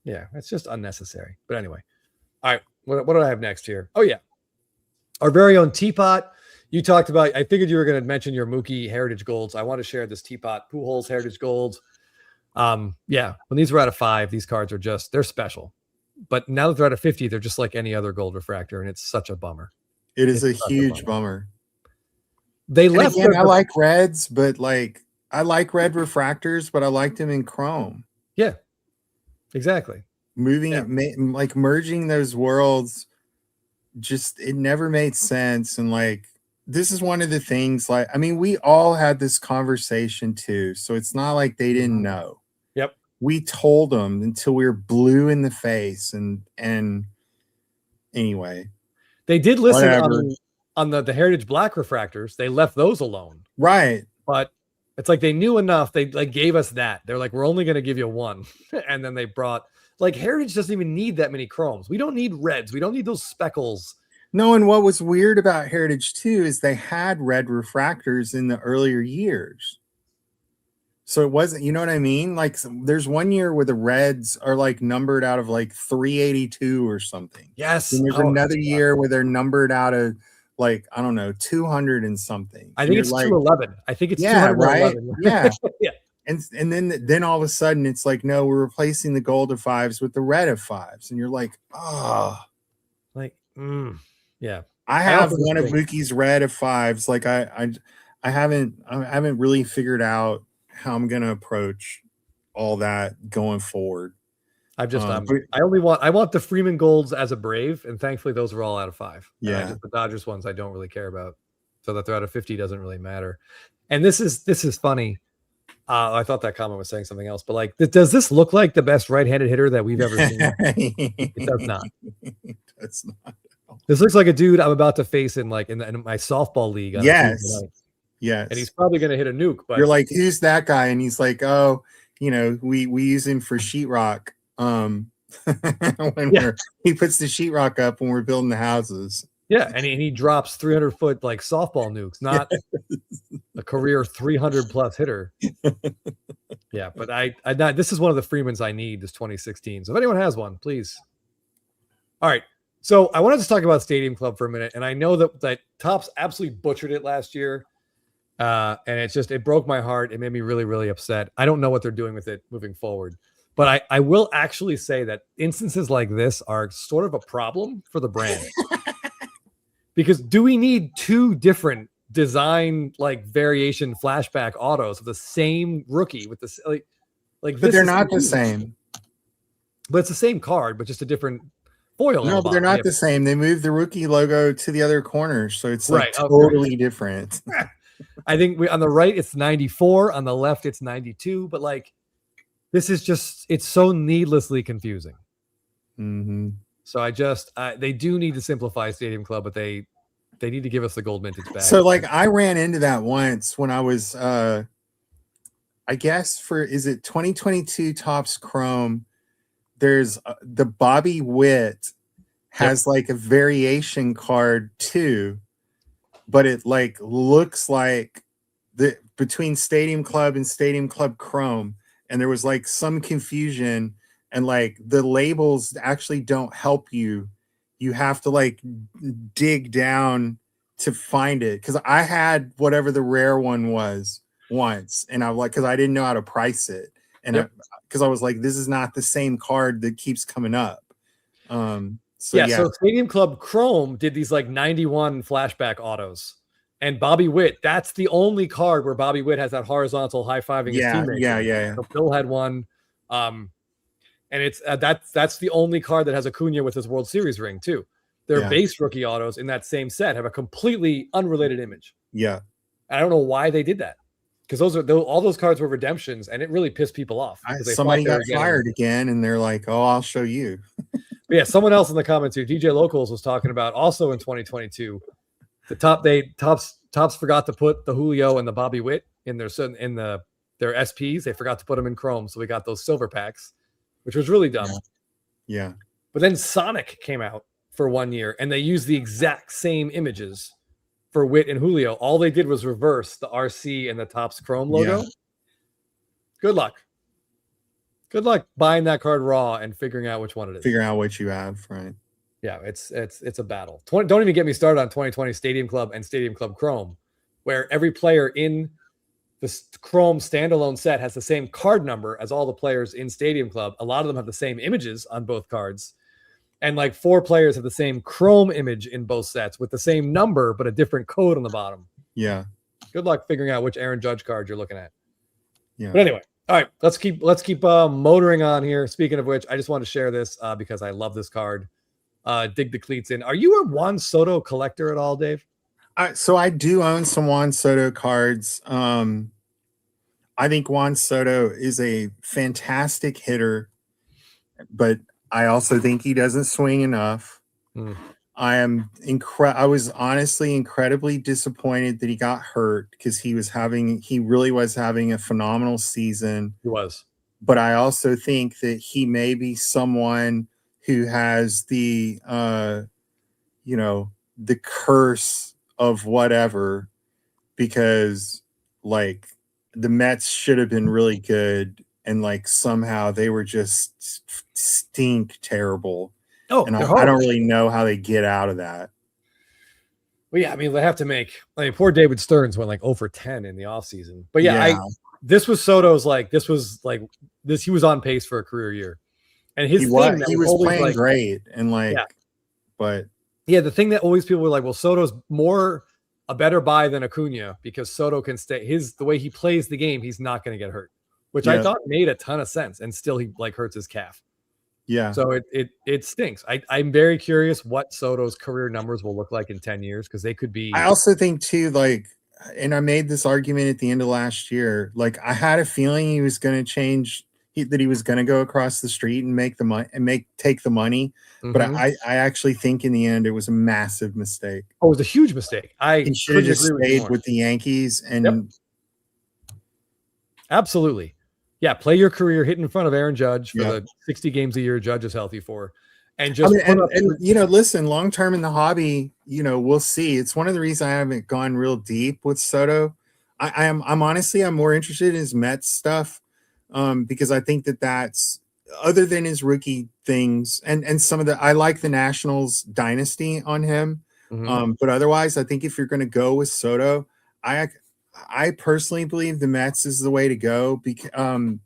Yeah, it's just unnecessary. But anyway, all right. What do I have next here? Oh yeah, our very own Teapot. You talked about. I figured you were going to mention your Mookie Heritage Golds. I want to share this Teapot Pujols Heritage Gold. Yeah, when these were out of 5, these cards are they're special. But now that they're out of 50, they're just like any other gold refractor, and it's such a bummer. It is a huge bummer. They And left. again, I like reds, but like I like red refractors, but I liked them in chrome. Yeah, exactly. Like merging those worlds, just it never made sense. And like this is one of the things. Like I mean, we all had this conversation too, so it's not like they didn't know. Yep. We told them until we were blue in the face, and anyway, they did listen on the Heritage Black refractors. They left those alone, right? But it's like they knew enough. They like gave us that. They're like, we're only going to give you one, and then they brought like Heritage doesn't even need that many chromes. We don't need reds. We don't need those speckles. No, and what was weird about Heritage too is they had red refractors in the earlier years. So it wasn't, you know what I mean? Like there's one year where the reds are like numbered out of like 382 or something. Yes. And there's another year where they're numbered out of like, I don't know, 200 and something. I think it's like 211. I think it's 211. Right? Yeah. Yeah. And then all of a sudden it's like, no, we're replacing the gold of 5s with the red of 5s. And you're like, oh. Like, yeah. I have one of Mookie's red of 5s. Like I haven't really figured out how I'm gonna approach all that going forward. I want the Freeman Golds as a Brave, and thankfully those were all out of 5. Yeah, the Dodgers ones I don't really care about, so that they're out of 50 doesn't really matter. And this is funny. I thought that comment was saying something else, but like, does this look like the best right-handed hitter that we've ever seen? It does not. It's not. This looks like a dude I'm about to face in my softball league. Yes. Yes. And he's probably going to hit a nuke. But you're like, who's that guy? And he's like, oh, we use him for sheetrock. He puts the sheetrock up when we're building the houses. Yeah, and he drops 300-foot like softball nukes, not a career 300+ hitter. Yeah, but this is one of the Freemans I need this 2016. So if anyone has one, please. All right. So I wanted to talk about Stadium Club for a minute, and I know that Topps absolutely butchered it last year. And it broke my heart. It made me really, really upset. I don't know what they're doing with it moving forward, but I will actually say that instances like this are sort of a problem for the brand. Because do we need 2 different design like variation flashback autos of the same rookie with this like but they're not the same. But it's the same card, but just a different foil. No, but they're not the same. They moved the rookie logo to the other corner, so it's like totally different. I think on the right it's 94, on the left it's 92, but like this is just it's so needlessly confusing. Mm-hmm. So they do need to simplify Stadium Club, but they need to give us the gold mintage back. So like I ran into that once when I was I guess is it 2022 Topps Chrome? There's the Bobby Witt has like a variation card too, but it like looks like between Stadium Club and Stadium Club Chrome, and there was like some confusion. And like the labels actually don't help you. You have to like dig down to find it. Cause I had whatever the rare one was once. And I'm like, cause I didn't know how to price it. And cause I was like, this is not the same card that keeps coming up. So Stadium Club Chrome did these like 91 flashback autos. And Bobby Witt, that's the only card where Bobby Witt has that horizontal high-fiving his teammate. Yeah. So Bill had one. And it's that's the only card that has Acuna with his World Series ring too. Their base rookie autos in that same set have a completely unrelated image. Yeah, I don't know why they did that, because all those cards were redemptions, and it really pissed people off. Somebody got fired again, and they're like, "Oh, I'll show you." Yeah, someone else in the comments here, DJ Locals, was talking about also in 2022, Topps forgot to put the Julio and the Bobby Witt in their SPs. They forgot to put them in Chrome, so we got those silver packs, which was really dumb. Yeah. But then Sonic came out for 1 year, and they used the exact same images for Witt and Julio. All they did was reverse the RC and the Topps Chrome logo. Good luck. Good luck buying that card raw and figuring out which one it is. Figure out what you have, right? Yeah, it's a battle. Don't even get me started on 2020 Stadium Club and Stadium Club Chrome, where every player in the Chrome standalone set has the same card number as all the players in Stadium Club. A lot of them have the same images on both cards. And like 4 players have the same Chrome image in both sets with the same number, but a different code on the bottom. Yeah. Good luck figuring out which Aaron Judge card you're looking at. Yeah. But anyway, all right, let's keep motoring on here. Speaking of which, I just want to share this because I love this card. Dig the cleats in. Are you a Juan Soto collector at all, Dave? So I do own some Juan Soto cards. I think Juan Soto is a fantastic hitter, but I also think he doesn't swing enough. I was honestly incredibly disappointed that he got hurt because he really was having a phenomenal season. He was. But I also think that he may be someone who has the the curse of whatever, because like the Mets should have been really good and like somehow they were just stink terrible. Oh, and I don't really know how they get out of that. Well, yeah, I mean, they have to make. I mean, poor David Stearns went like 0 for 10 in the offseason. But yeah, this was Soto's like this. He was on pace for a career year, and he was playing like, great and like, but yeah, the thing that always people were like, well, Soto's a better buy than Acuna because Soto can stay. The way he plays the game, he's not going to get hurt, which I thought made a ton of sense, and still he like hurts his calf. Yeah. So it stinks. I'm very curious what Soto's career numbers will look like in 10 years because they could be. I also think too, like, and I made this argument at the end of last year. Like, I had a feeling he was going to change, that he was going to go across the street and make the money and take the money. Mm-hmm. But I actually think in the end it was a massive mistake. Oh, it was a huge mistake. He should have just stayed with the Yankees and. Absolutely. Yeah, play your career, hit in front of Aaron Judge for the 60 games a year Judge is healthy for. And just listen, long term in the hobby, we'll see. It's one of the reasons I haven't gone real deep with Soto. I'm honestly more interested in his Mets stuff because I think that's other than his rookie things and some of I like the Nationals dynasty on him. Mm-hmm. But otherwise, I think if you're going to go with Soto, I personally believe the Mets is the way to go, because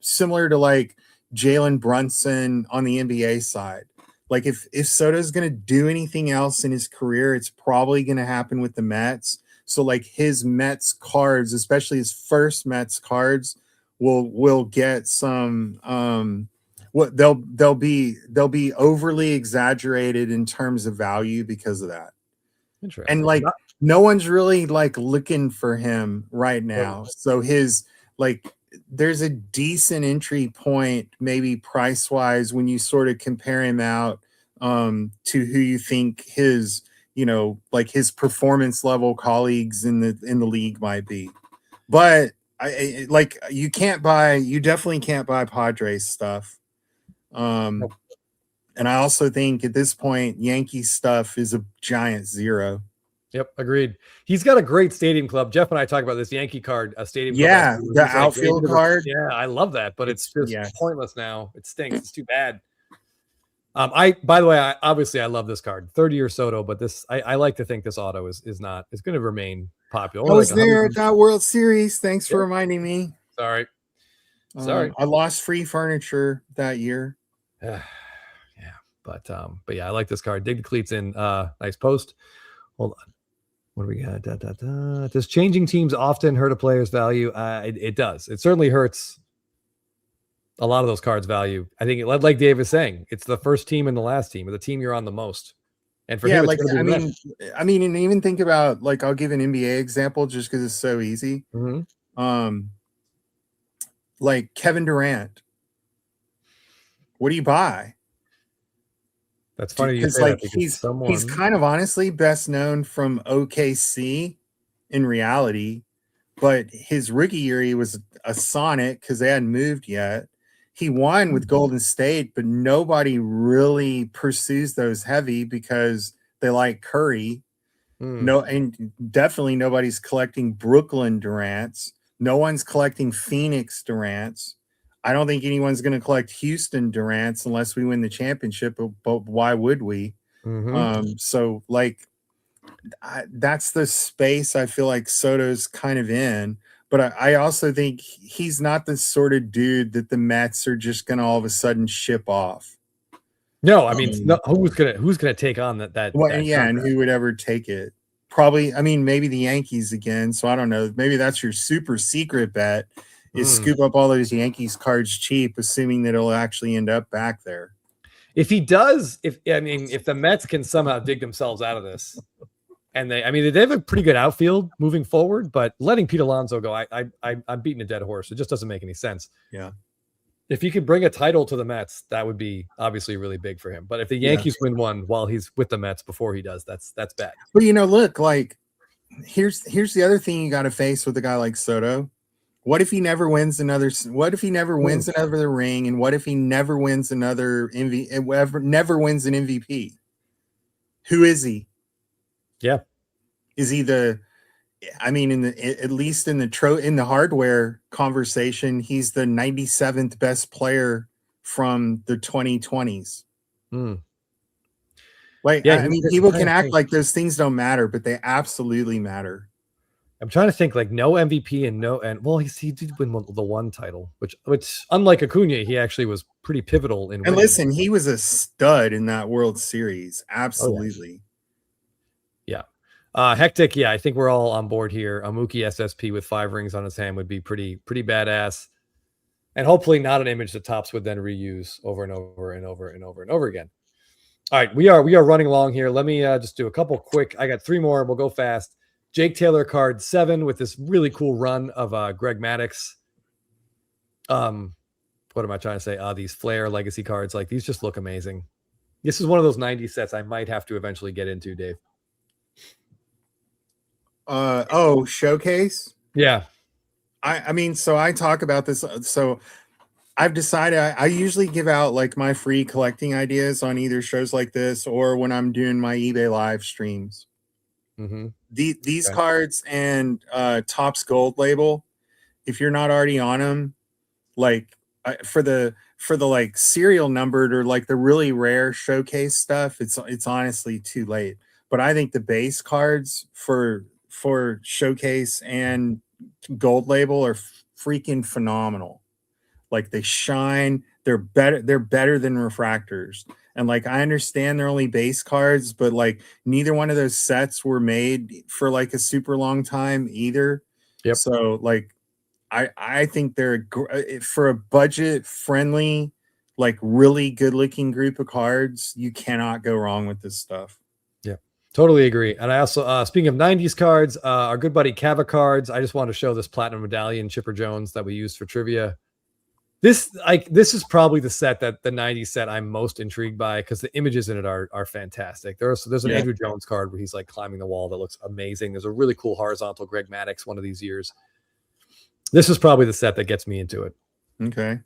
similar to like Jalen Brunson on the NBA side. Like if Soto's going to do anything else in his career, it's probably going to happen with the Mets. So like his Mets cards, especially his first Mets cards, will get some they'll be overly exaggerated in terms of value because of that. Interesting. And like no one's really like looking for him right now. So his there's a decent entry point, maybe price wise, when you sort of compare him out to who you think his his performance level colleagues in the league might be. But you definitely can't buy Padres stuff. And I also think at this point, Yankees stuff is a giant zero. Yep, agreed. He's got a great Stadium Club. Jeff and I talk about this Yankee card, a Stadium Club. Yeah, the outfield card. Yeah, I love that, but it's just pointless now. It stinks. It's too bad. By the way, I love this card, 30-year Soto, but I like to think this auto is going to remain popular. I was there at that World Series. Thanks for reminding me. Sorry. I lost free furniture that year. But yeah, I like this card. Dig the cleats in. Nice post. Hold on. What do we got? Does changing teams often hurt a player's value? It does. It certainly hurts a lot of those cards' value. I think, like Dave is saying, it's the first team and the last team, or the team you're on the most. And for him, I mean, and even think about I'll give an NBA example just because it's so easy. Mm-hmm. Like Kevin Durant. What do you buy? That's funny you say that because he's kind of honestly best known from OKC in reality, but his rookie year he was a Sonic because they hadn't moved yet. He won with Golden State, but nobody really pursues those heavy because they like Curry. No, and definitely nobody's collecting Brooklyn Durants. No one's collecting Phoenix Durants. I don't think anyone's going to collect Houston Durants unless we win the championship. But why would we? So like that's the space I feel like Soto's kind of in. But I also think he's not the sort of dude that the Mets are just going to all of a sudden ship off. No, I mean, who's gonna take on that? Well, that yeah, and contract? who would ever take it? Probably, I mean, maybe the Yankees again. So I don't know. Maybe that's your super secret bet is scoop up all those Yankees cards cheap, assuming that it'll actually end up back there. If he does, if the Mets can somehow dig themselves out of this, and they have a pretty good outfield moving forward, but letting Pete Alonso go, I'm beating a dead horse. It just doesn't make any sense. Yeah. If he could bring a title to the Mets, that would be obviously really big for him. But if the Yankees win one while he's with the Mets before he does, that's bad. But look, like here's the other thing you got to face with a guy like Soto. What if he never wins another? What if he never wins another ring? And what if he never wins another never wins an MVP? Who is he? Yeah, is he the? I mean, at least in the hardware conversation, he's the 97th best player from the 2020s. Like, yeah, I mean, people can act like those things don't matter, but they absolutely matter. I'm trying to think, like, no MVP and well, he did win the one title, which unlike Acuna, he actually was pretty pivotal in. And listen, he was a stud in that World Series, absolutely. Yeah. Hectic, yeah, I think we're all on board here. A Mookie SSP with 5 rings on his hand would be pretty badass, and hopefully not an image that Topps would then reuse over and over and over and over and over again. All right, we are running along here. Let me just do a couple quick. I got 3 more. We'll go fast. Jake Taylor card 7 with this really cool run of Greg Maddux. What am I trying to say? These Flair Legacy cards, like these, just look amazing. This is one of those 90 sets I might have to eventually get into, Dave. Showcase. Yeah. I mean, so I talk about this. So I've decided I usually give out like my free collecting ideas on either shows like this or when I'm doing my eBay live streams. These cards and Topps Gold label, if you're not already on them, like for the like serial numbered or like the really rare showcase stuff, it's honestly too late. But I think the base cards for showcase and gold label are freaking phenomenal. Like they shine, they're better than refractors. And like I understand they're only base cards, but like neither one of those sets were made for like a super long time either. Yep. So like I think they're for a budget friendly, like really good looking group of cards. You cannot go wrong with this stuff. Totally agree. And I also, speaking of 90s cards, our good buddy Cava cards, I just want to show this platinum medallion Chipper Jones that we used for trivia. This is probably the set that the 90s set I'm most intrigued by because the images in it are fantastic. There's an Andrew Jones card where he's like climbing the wall that looks amazing. There's a really cool horizontal Greg Maddux one of these years. This is probably the set that gets me into it. Okay.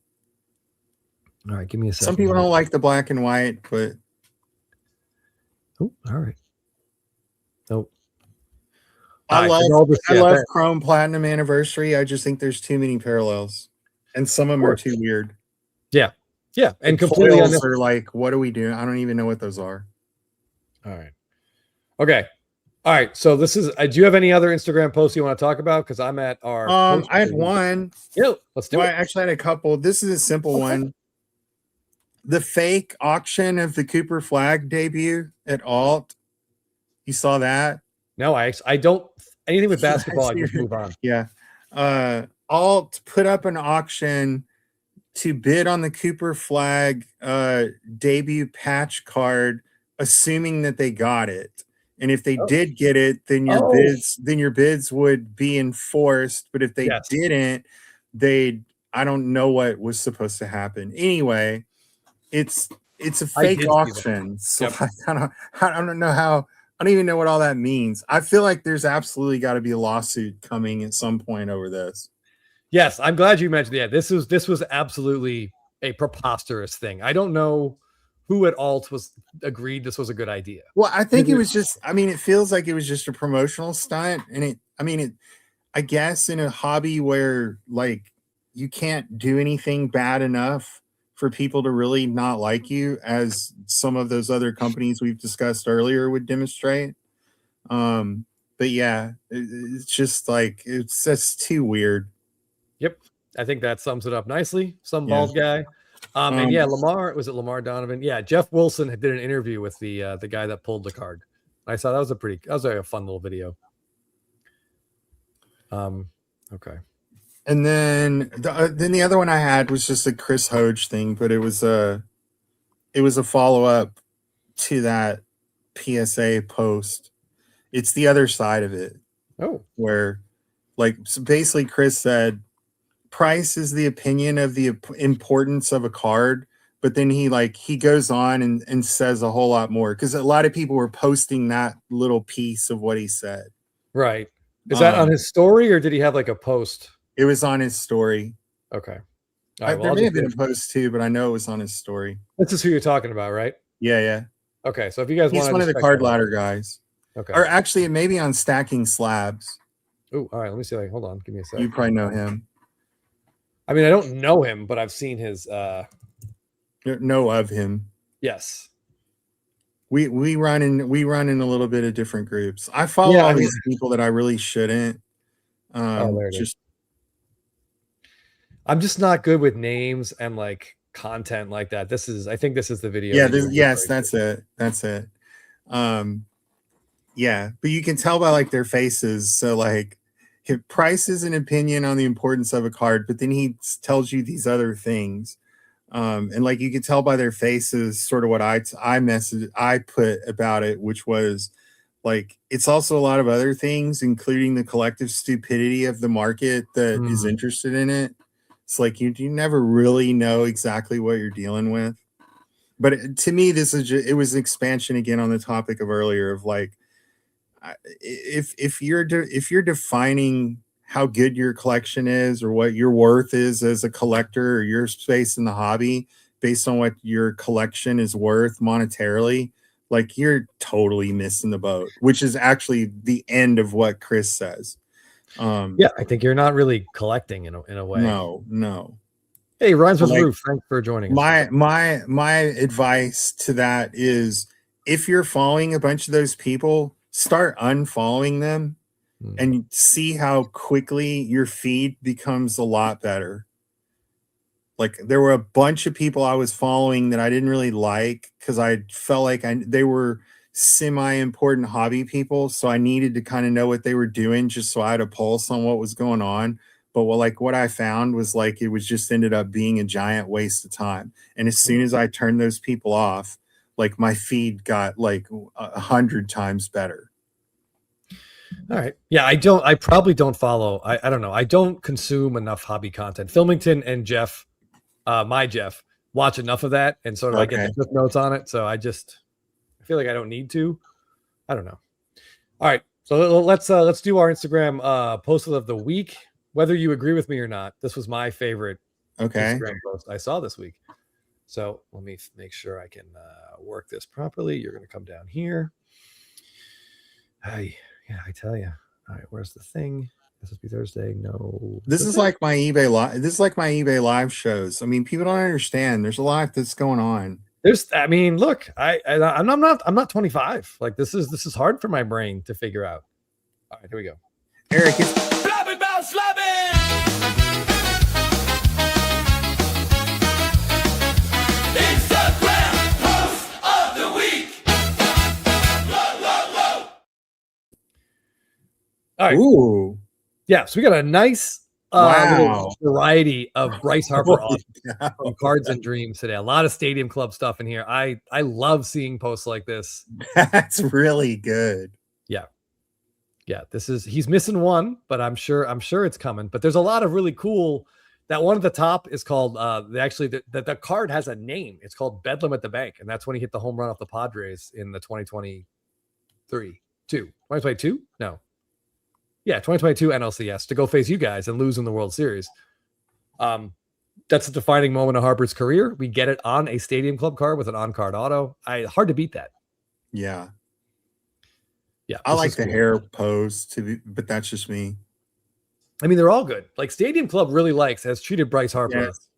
All right, give me a second. Some people don't like the black and white, but all right. Nope. I love Chrome Platinum Anniversary. I just think there's too many parallels, and some of them are too weird. Yeah, and the completely are like, what are we doing? I don't even know what those are. All right. Okay. All right. So this is. Do you have any other Instagram posts you want to talk about? Because I'm at our. I had one. Yeah, let's do it. I actually had a couple. This is a simple one. The fake auction of the Cooper Flag debut at Alt. You saw that? No, I don't. Anything with basketball, I just move on. Yeah. Alt put up an auction to bid on the Cooper Flag debut patch card, assuming that they got it. And if they did get it, then your bids would be enforced. But if they didn't, I don't know what was supposed to happen. Anyway, it's a fake auction. So I don't know how. I don't even know what all that means. I feel like there's absolutely got to be a lawsuit coming at some point over this. Yes, I'm glad you mentioned that. This was absolutely a preposterous thing. I don't know who at Alt was agreed this was a good idea. Well, I think it was just. I mean, it feels like it was just a promotional stunt, and I guess in a hobby where like you can't do anything bad enough for people to really not like you, as some of those other companies we've discussed earlier would demonstrate. But yeah, it's just like it's just too weird. Yep. I think that sums it up nicely. Some Yeah. bald guy. And yeah, Lamar Donovan? Yeah, Jeff Wilson did an interview with the guy that pulled the card. I saw that was a fun little video. Okay. And then the other one I had was just a Chris Hoge thing, but it was a follow up to that PSA post. It's the other side of it. Oh, where like so basically Chris said price is the opinion of the importance of a card, but then he goes on and says a whole lot more, because a lot of people were posting that little piece of what he said. right. Is that on his story, or did he have like a post? It was on his story. Okay. All right, There may have been a post too, but I know it was on his story. This is who you're talking about, right? Yeah. Okay, so if you guys want, he's one of the card ladder guys. Okay. Or actually, it may be on Stacking Slabs. Oh, all right. Let me see. Hold on. Give me a second. You probably know him. I mean, I don't know him, but I've seen his. Know of him. Yes. We run in a little bit of different groups. I follow all these people that I really shouldn't. There it is. I'm just not good with names and like content like that. I think this is the video. Yeah. Yes, that's it. Yeah, but you can tell by like their faces. So like, Price is an opinion on the importance of a card, but then he tells you these other things. And like you can tell by their faces sort of what I put about it, which was like it's also a lot of other things, including the collective stupidity of the market that is interested in it. It's like you never really know exactly what you're dealing with. But to me, it was expansion again on the topic of earlier of like, if you're defining how good your collection is or what your worth is as a collector or your space in the hobby based on what your collection is worth monetarily, like you're totally missing the boat, which is actually the end of what Chris says. Yeah, I think you're not really collecting in a way. No. Hey, Rhymes with Roof, thanks for joining us. My advice to that is if you're following a bunch of those people, start unfollowing them and see how quickly your feed becomes a lot better. Like there were a bunch of people I was following that I didn't really like because I felt like they were semi-important hobby people. So I needed to kind of know what they were doing just so I had a pulse on what was going on. But what I found was like it was just ended up being a giant waste of time. And as soon as I turned those people off, like my feed got like 100 times better. All right. Yeah, I probably don't follow. I don't know. I don't consume enough hobby content. Filmington and Jeff, my Jeff, watch enough of that and sort of I get the notes on it. So I feel like I don't need to. I don't know. All right. So let's do our Instagram post of the week. Whether you agree with me or not, this was my favorite Instagram post I saw this week. So let me make sure I can work this properly. You're going to come down here. Yeah, I tell you. All right, where's the thing? This must be Thursday. No. This is like my eBay live. This is like my eBay live shows. I mean, people don't understand. There's a lot that's going on. Look, I'm not 25. Like this is hard for my brain to figure out. All right, here we go. Eric, Blabbin bounce Blabbin! Instagram post of the week. Whoa. All right. Ooh. Yeah, so we got a nice little variety of Bryce Harper from Cards and Dreams today. A lot of Stadium Club stuff in here. I love seeing posts like this. That's really good. Yeah, he's missing one, but I'm sure it's coming. But there's a lot of really cool. That one at the top is called the card has a name. It's called Bedlam at the Bank, and that's when he hit the home run off the Padres in the 2022. No. Yeah, 2022 NLCS to go face you guys and lose in the World Series. That's a defining moment of Harper's career. We get it on a Stadium Club card with an on-card auto. Hard to beat that. Yeah. Yeah, I like the hair pose but that's just me. I mean, they're all good. Like Stadium Club really has treated Bryce Harper Yes.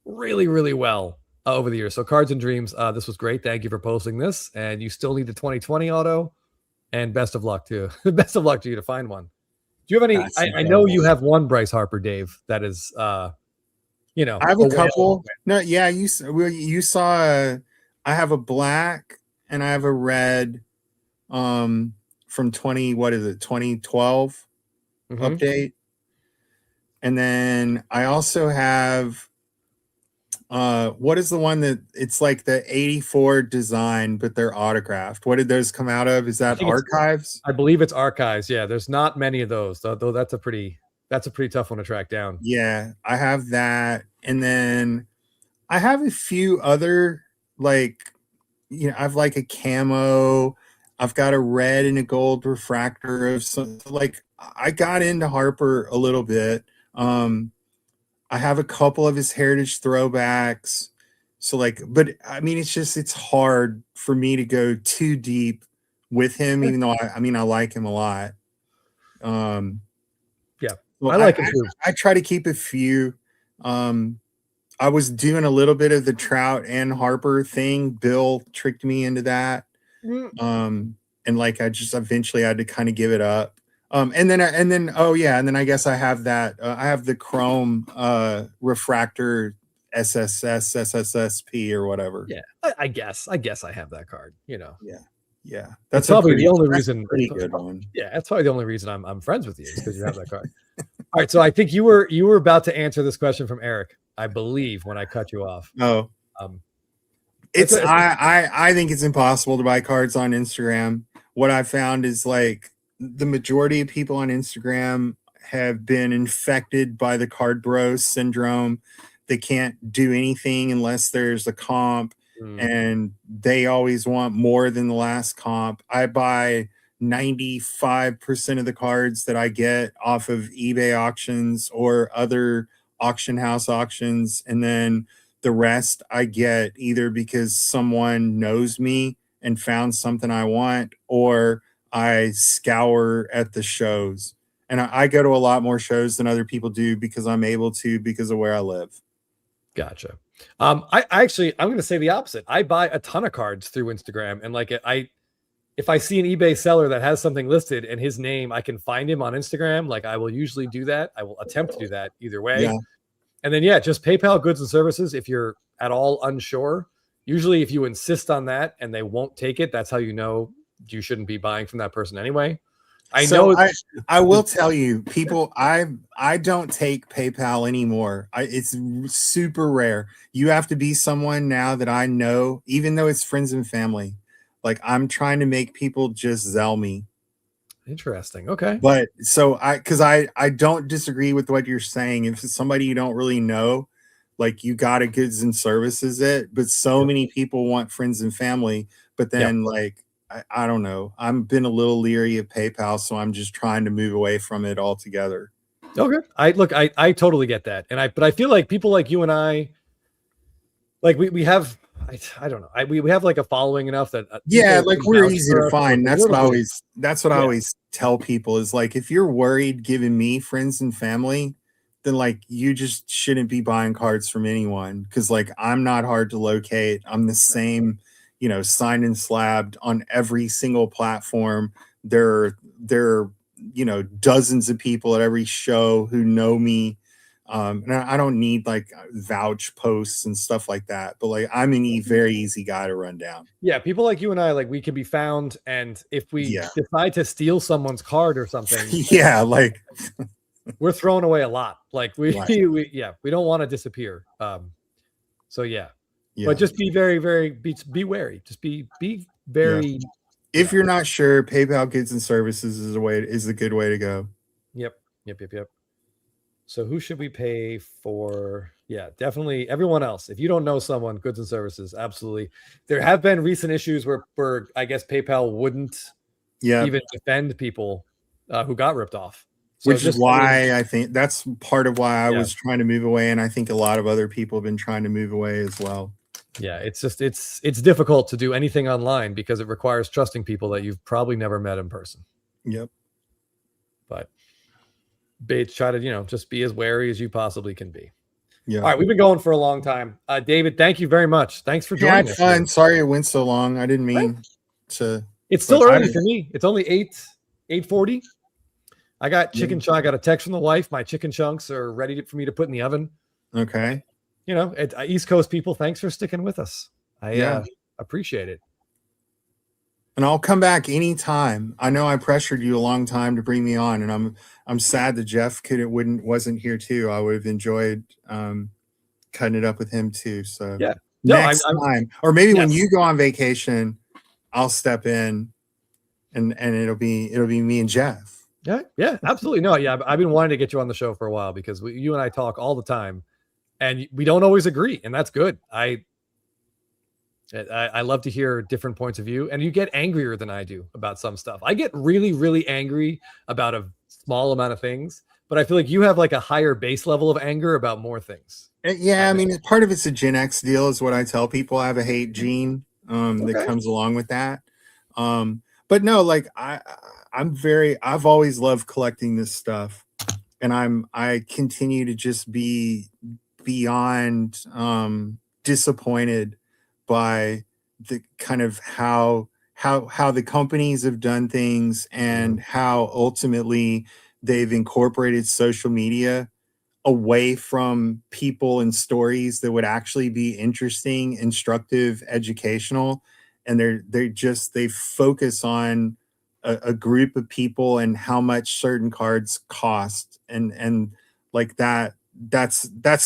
really, really well over the years. So Cards and Dreams, this was great. Thank you for posting this. And you still need the 2020 auto. And best of luck to best of luck to you to find one. Do you have any? That's I know you incredible. have one Bryce Harper, Dave. That is, you know, I have a a whale. couple. No, yeah, you saw. I have a black and I have a red. From 2012 Mhm. update, and then I also have. What is the one that it's like the 84 design, but they're autographed? What did those come out of? Is I that think archives? I believe it's archives. Yeah, there's not many of those. Though that's a pretty tough one to track down. Yeah, I have that, and then I have a few other like I've like a camo. I've got a red and a gold refractor of some like I got into Harper a little bit. I have a couple of his heritage throwbacks. So like, but I mean, it's hard for me to go too deep with him, even though I mean, I like him a lot. Um, Yeah, well, I like him too. I try to keep a few. Um, I was doing a little bit of the Trout and Harper thing. Bill tricked me into that. Mm. And like I just eventually had to kind of give it up. And then oh yeah, and then I guess I have that I have the chrome refractor SSSP or whatever. Yeah, I guess I have that card. You know, Yeah. that's probably the only that's a reason. pretty good one. Yeah, that's probably the only reason I'm friends with you is because you have that card. All right, so I think you were about to answer this question from Eric, I believe, when I cut you off. Oh, Um, I think it's impossible to buy cards on Instagram. What I found is like the majority of people on Instagram have been infected by the card bro syndrome. They can't do anything unless there's a comp, and they always want more than the last comp. I buy 95% of the cards that I get off of eBay auctions or other auction house auctions, and then the rest I get either because someone knows me and found something I want, or I scour at the shows. And I go to a lot more shows than other people do because I'm able to because of where I live. Gotcha. I actually I'm going to say the opposite. I buy a ton of cards through Instagram, and like if I see an eBay seller that has something listed and his name, I can find him on Instagram. Like I will usually do that. I will attempt to do that either way. Yeah. And then, yeah, just PayPal goods and services. If you're at all unsure, usually if you insist on that and they won't take it, that's how you know you shouldn't be buying from that person anyway. I will tell you, people, I don't take PayPal anymore. It's super rare. You have to be someone now that I know, even though it's friends and family. Like I'm trying to make people just Zelle me. Interesting. Okay. But so because I don't disagree with what you're saying. If it's somebody you don't really know, like you got a goods and services it, but so many people want friends and family. But then like I don't know. I've been a little leery of PayPal, so I'm just trying to move away from it altogether. Okay. I totally get that. But I feel like people like you and I, like we have, I don't know. We have like a following enough that yeah, people like can we're vouch easy for to us, find. like, That's what I always tell people is like if you're worried giving me friends and family, then like you just shouldn't be buying cards from anyone because like I'm not hard to locate. I'm the same, signed and slabbed on every single platform. There are dozens of people at every show who know me. And I don't need like vouch posts and stuff like that, but like I'm an very easy guy to run down. Yeah, people like you and I, like we can be found, and if we decide to steal someone's card or something, yeah, like we're throwing away a lot. Like we don't want to disappear. So yeah. But just be very, very be wary. Just be very. If you're not sure, PayPal goods and services is a good way to go. Yep. So who should we pay for? Yeah, definitely everyone else. If you don't know someone, goods and services, absolutely. There have been recent issues where I guess PayPal wouldn't even defend people who got ripped off. So which is why I think that's part of why I was trying to move away, and I think a lot of other people have been trying to move away as well. Yeah, it's just it's difficult to do anything online because it requires trusting people that you've probably never met in person. Yep. But try to, just be as wary as you possibly can be. Yeah. All right, we've been going for a long time. David, thank you very much. Thanks for Yeah, joining it's us. fun. Sorry it went so long. I didn't mean to. It's still but early for me. It's only 8:40. I got chicken chunk. I got a text from the wife. My chicken chunks are ready for me to put in the oven. Okay. East Coast people, thanks for sticking with us. I appreciate it. And I'll come back anytime. I know I pressured you a long time to bring me on, and I'm sad that Jeff wasn't here too. I would have enjoyed cutting it up with him too. So yeah, next time, or maybe when you go on vacation, I'll step in, and it'll be me and Jeff. Yeah, absolutely. No, yeah, I've been wanting to get you on the show for a while because you and I talk all the time, and we don't always agree, and that's good. I love to hear different points of view, and you get angrier than I do about some stuff. I get really, really angry about a small amount of things, but I feel like you have like a higher base level of anger about more things. Yeah, I mean, part of it's a Gen X deal, is what I tell people. I have a hate gene that comes along with that. But no, like I've always loved collecting this stuff, and I continue to just be beyond disappointed by the kind of how the companies have done things, and how ultimately they've incorporated social media away from people and stories that would actually be interesting, instructive, educational. And they focus on a group of people and how much certain cards cost. And like that's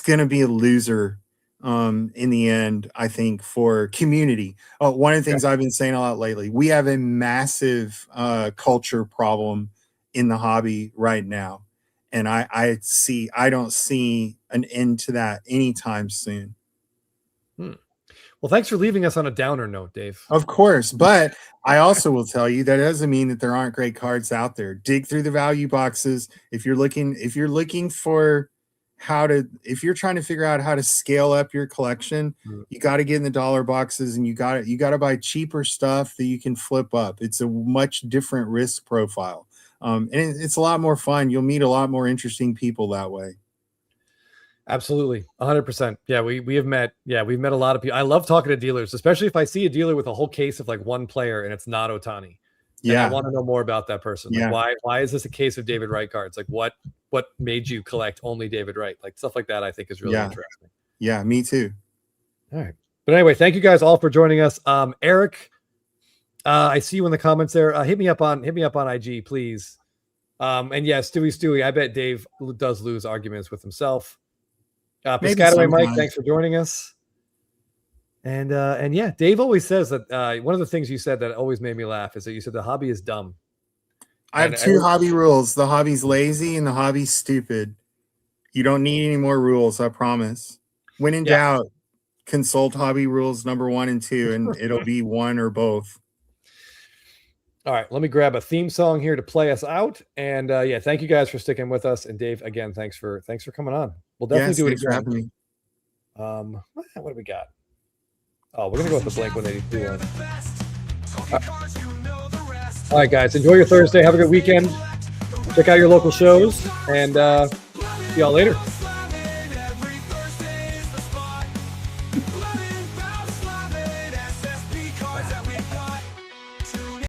going to be a loser in the end, I think, for community. One of the things I've been saying a lot lately, we have a massive culture problem in the hobby right now. And I don't see an end to that anytime soon. Well, thanks for leaving us on a downer note, Dave. Of course, but I also will tell you that doesn't mean that there aren't great cards out there. Dig through the value boxes. If you're looking for if you're trying to figure out how to scale up your collection, you got to get in the dollar boxes, and you got to buy cheaper stuff that you can flip up. It's a much different risk profile. And it's a lot more fun. You'll meet a lot more interesting people that way. Absolutely. 100%. Yeah. We've met a lot of people. I love talking to dealers, especially if I see a dealer with a whole case of like one player and it's not Ohtani. Yeah. I want to know more about that person. Like, why is this a case of David Wright cards? Like what made you collect only David Wright? Like stuff like that, I think is really interesting. Yeah, me too. All right. But anyway, thank you guys all for joining us. Eric, I see you in the comments there. Hit me up on IG, please. And yeah, Stewie, I bet Dave does lose arguments with himself. Piscataway Mike, thanks for joining us. And yeah, Dave always says that one of the things you said that always made me laugh is that you said the hobby is dumb. I have two hobby rules. The hobby's lazy and the hobby's stupid. You don't need any more rules, I promise. When in doubt, consult hobby rules number 1 and 2, and it'll be one or both. All right, let me grab a theme song here to play us out. And yeah, thank you guys for sticking with us. And Dave, again, thanks for coming on. We'll definitely do it again. For having me. What do we got? Oh, we're gonna go with the Blink 182 one. All right, guys, enjoy your Thursday. Have a good weekend. Check out your local shows, and see y'all later.